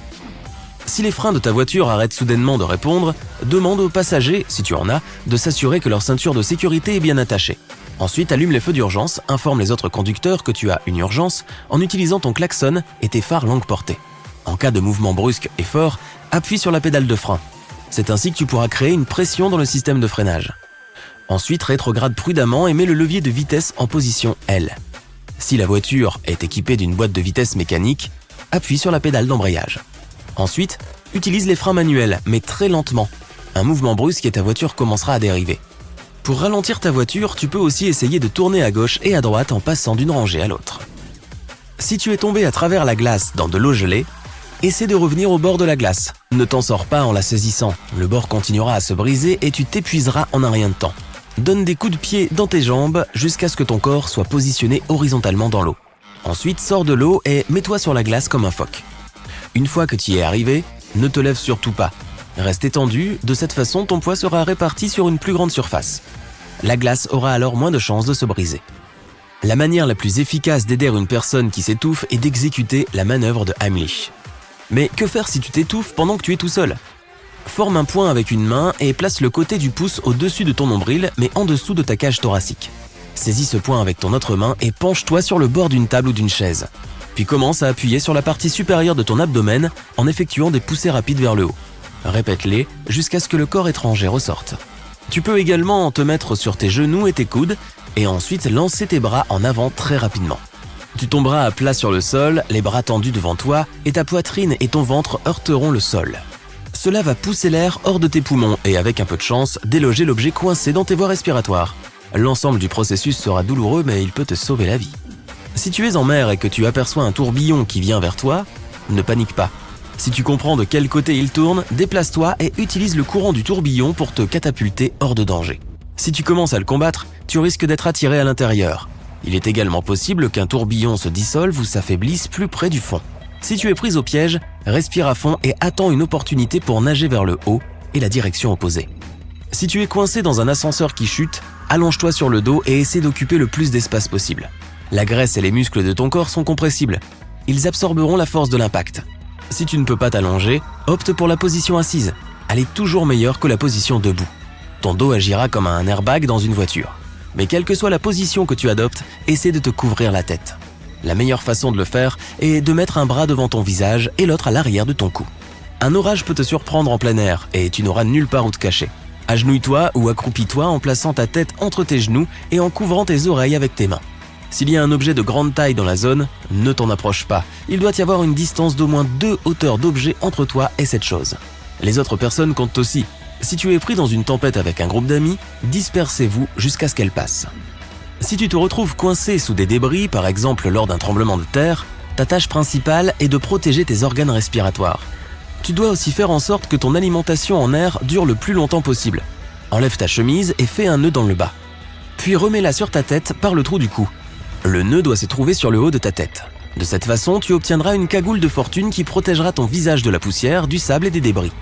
Si les freins de ta voiture arrêtent soudainement de répondre, demande aux passagers, si tu en as, de s'assurer que leur ceinture de sécurité est bien attachée. Ensuite, allume les feux d'urgence, informe les autres conducteurs que tu as une urgence en utilisant ton klaxon et tes phares longue portée. En cas de mouvement brusque et fort, appuie sur la pédale de frein. C'est ainsi que tu pourras créer une pression dans le système de freinage. Ensuite, rétrograde prudemment et mets le levier de vitesse en position L. Si la voiture est équipée d'une boîte de vitesse mécanique, appuie sur la pédale d'embrayage. Ensuite, utilise les freins manuels, mais très lentement. Un mouvement brusque et ta voiture commencera à dériver. Pour ralentir ta voiture, tu peux aussi essayer de tourner à gauche et à droite en passant d'une rangée à l'autre. Si tu es tombé à travers la glace dans de l'eau gelée, essaie de revenir au bord de la glace. Ne t'en sors pas en la saisissant, le bord continuera à se briser et tu t'épuiseras en un rien de temps. Donne des coups de pied dans tes jambes jusqu'à ce que ton corps soit positionné horizontalement dans l'eau. Ensuite, sors de l'eau et mets-toi sur la glace comme un phoque. Une fois que tu y es arrivé, ne te lève surtout pas. Reste étendu, de cette façon ton poids sera réparti sur une plus grande surface. La glace aura alors moins de chances de se briser. La manière la plus efficace d'aider une personne qui s'étouffe est d'exécuter la manœuvre de Heimlich. Mais que faire si tu t'étouffes pendant que tu es tout seul ? Forme un point avec une main et place le côté du pouce au-dessus de ton nombril, mais en dessous de ta cage thoracique. Saisis ce point avec ton autre main et penche-toi sur le bord d'une table ou d'une chaise. Puis commence à appuyer sur la partie supérieure de ton abdomen en effectuant des poussées rapides vers le haut. Répète-les jusqu'à ce que le corps étranger ressorte. Tu peux également te mettre sur tes genoux et tes coudes et ensuite lancer tes bras en avant très rapidement. Tu tomberas à plat sur le sol, les bras tendus devant toi et ta poitrine et ton ventre heurteront le sol. Cela va pousser l'air hors de tes poumons et avec un peu de chance, déloger l'objet coincé dans tes voies respiratoires. L'ensemble du processus sera douloureux mais il peut te sauver la vie. Si tu es en mer et que tu aperçois un tourbillon qui vient vers toi, ne panique pas. Si tu comprends de quel côté il tourne, déplace-toi et utilise le courant du tourbillon pour te catapulter hors de danger. Si tu commences à le combattre, tu risques d'être attiré à l'intérieur. Il est également possible qu'un tourbillon se dissolve ou s'affaiblisse plus près du fond. Si tu es pris au piège, respire à fond et attends une opportunité pour nager vers le haut et la direction opposée. Si tu es coincé dans un ascenseur qui chute, allonge-toi sur le dos et essaie d'occuper le plus d'espace possible. La graisse et les muscles de ton corps sont compressibles. Ils absorberont la force de l'impact. Si tu ne peux pas t'allonger, opte pour la position assise. Elle est toujours meilleure que la position debout. Ton dos agira comme un airbag dans une voiture. Mais quelle que soit la position que tu adoptes, essaie de te couvrir la tête. La meilleure façon de le faire est de mettre un bras devant ton visage et l'autre à l'arrière de ton cou. Un orage peut te surprendre en plein air et tu n'auras nulle part où te cacher. Agenouille-toi ou accroupis-toi en plaçant ta tête entre tes genoux et en couvrant tes oreilles avec tes mains. S'il y a un objet de grande taille dans la zone, ne t'en approche pas. Il doit y avoir une distance d'au moins 2 hauteurs d'objet entre toi et cette chose. Les autres personnes comptent aussi. Si tu es pris dans une tempête avec un groupe d'amis, dispersez-vous jusqu'à ce qu'elle passe. Si tu te retrouves coincé sous des débris, par exemple lors d'un tremblement de terre, ta tâche principale est de protéger tes organes respiratoires. Tu dois aussi faire en sorte que ton alimentation en air dure le plus longtemps possible. Enlève ta chemise et fais un nœud dans le bas. Puis remets-la sur ta tête par le trou du cou. Le nœud doit se trouver sur le haut de ta tête. De cette façon, tu obtiendras une cagoule de fortune qui protégera ton visage de la poussière, du sable et des débris.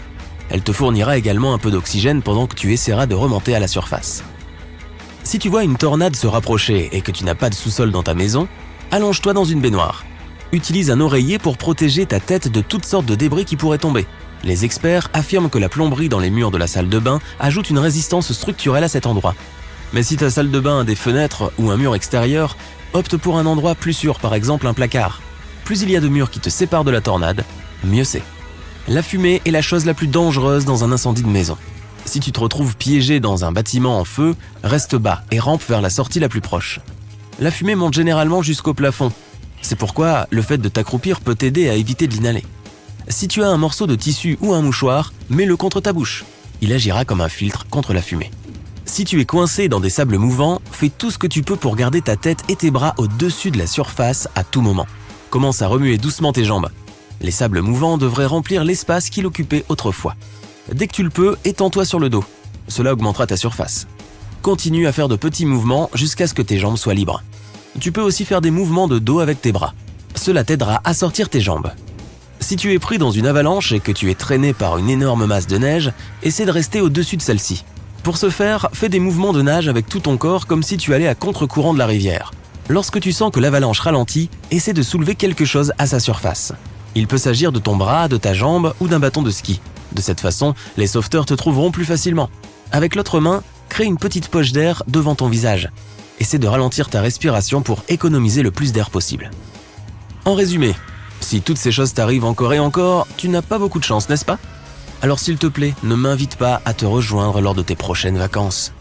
Elle te fournira également un peu d'oxygène pendant que tu essaieras de remonter à la surface. Si tu vois une tornade se rapprocher et que tu n'as pas de sous-sol dans ta maison, allonge-toi dans une baignoire. Utilise un oreiller pour protéger ta tête de toutes sortes de débris qui pourraient tomber. Les experts affirment que la plomberie dans les murs de la salle de bain ajoute une résistance structurelle à cet endroit. Mais si ta salle de bain a des fenêtres ou un mur extérieur, opte pour un endroit plus sûr, par exemple un placard. Plus il y a de murs qui te séparent de la tornade, mieux c'est. La fumée est la chose la plus dangereuse dans un incendie de maison. Si tu te retrouves piégé dans un bâtiment en feu, reste bas et rampe vers la sortie la plus proche. La fumée monte généralement jusqu'au plafond. C'est pourquoi le fait de t'accroupir peut t'aider à éviter de l'inhaler. Si tu as un morceau de tissu ou un mouchoir, mets-le contre ta bouche. Il agira comme un filtre contre la fumée. Si tu es coincé dans des sables mouvants, fais tout ce que tu peux pour garder ta tête et tes bras au-dessus de la surface à tout moment. Commence à remuer doucement tes jambes. Les sables mouvants devraient remplir l'espace qu'il occupait autrefois. Dès que tu le peux, étends-toi sur le dos. Cela augmentera ta surface. Continue à faire de petits mouvements jusqu'à ce que tes jambes soient libres. Tu peux aussi faire des mouvements de dos avec tes bras. Cela t'aidera à sortir tes jambes. Si tu es pris dans une avalanche et que tu es traîné par une énorme masse de neige, essaie de rester au-dessus de celle-ci. Pour ce faire, fais des mouvements de nage avec tout ton corps comme si tu allais à contre-courant de la rivière. Lorsque tu sens que l'avalanche ralentit, essaie de soulever quelque chose à sa surface. Il peut s'agir de ton bras, de ta jambe ou d'un bâton de ski. De cette façon, les sauveteurs te trouveront plus facilement. Avec l'autre main, crée une petite poche d'air devant ton visage. Essaie de ralentir ta respiration pour économiser le plus d'air possible. En résumé, si toutes ces choses t'arrivent encore et encore, tu n'as pas beaucoup de chance, n'est-ce pas ? Alors s'il te plaît, ne m'invite pas à te rejoindre lors de tes prochaines vacances.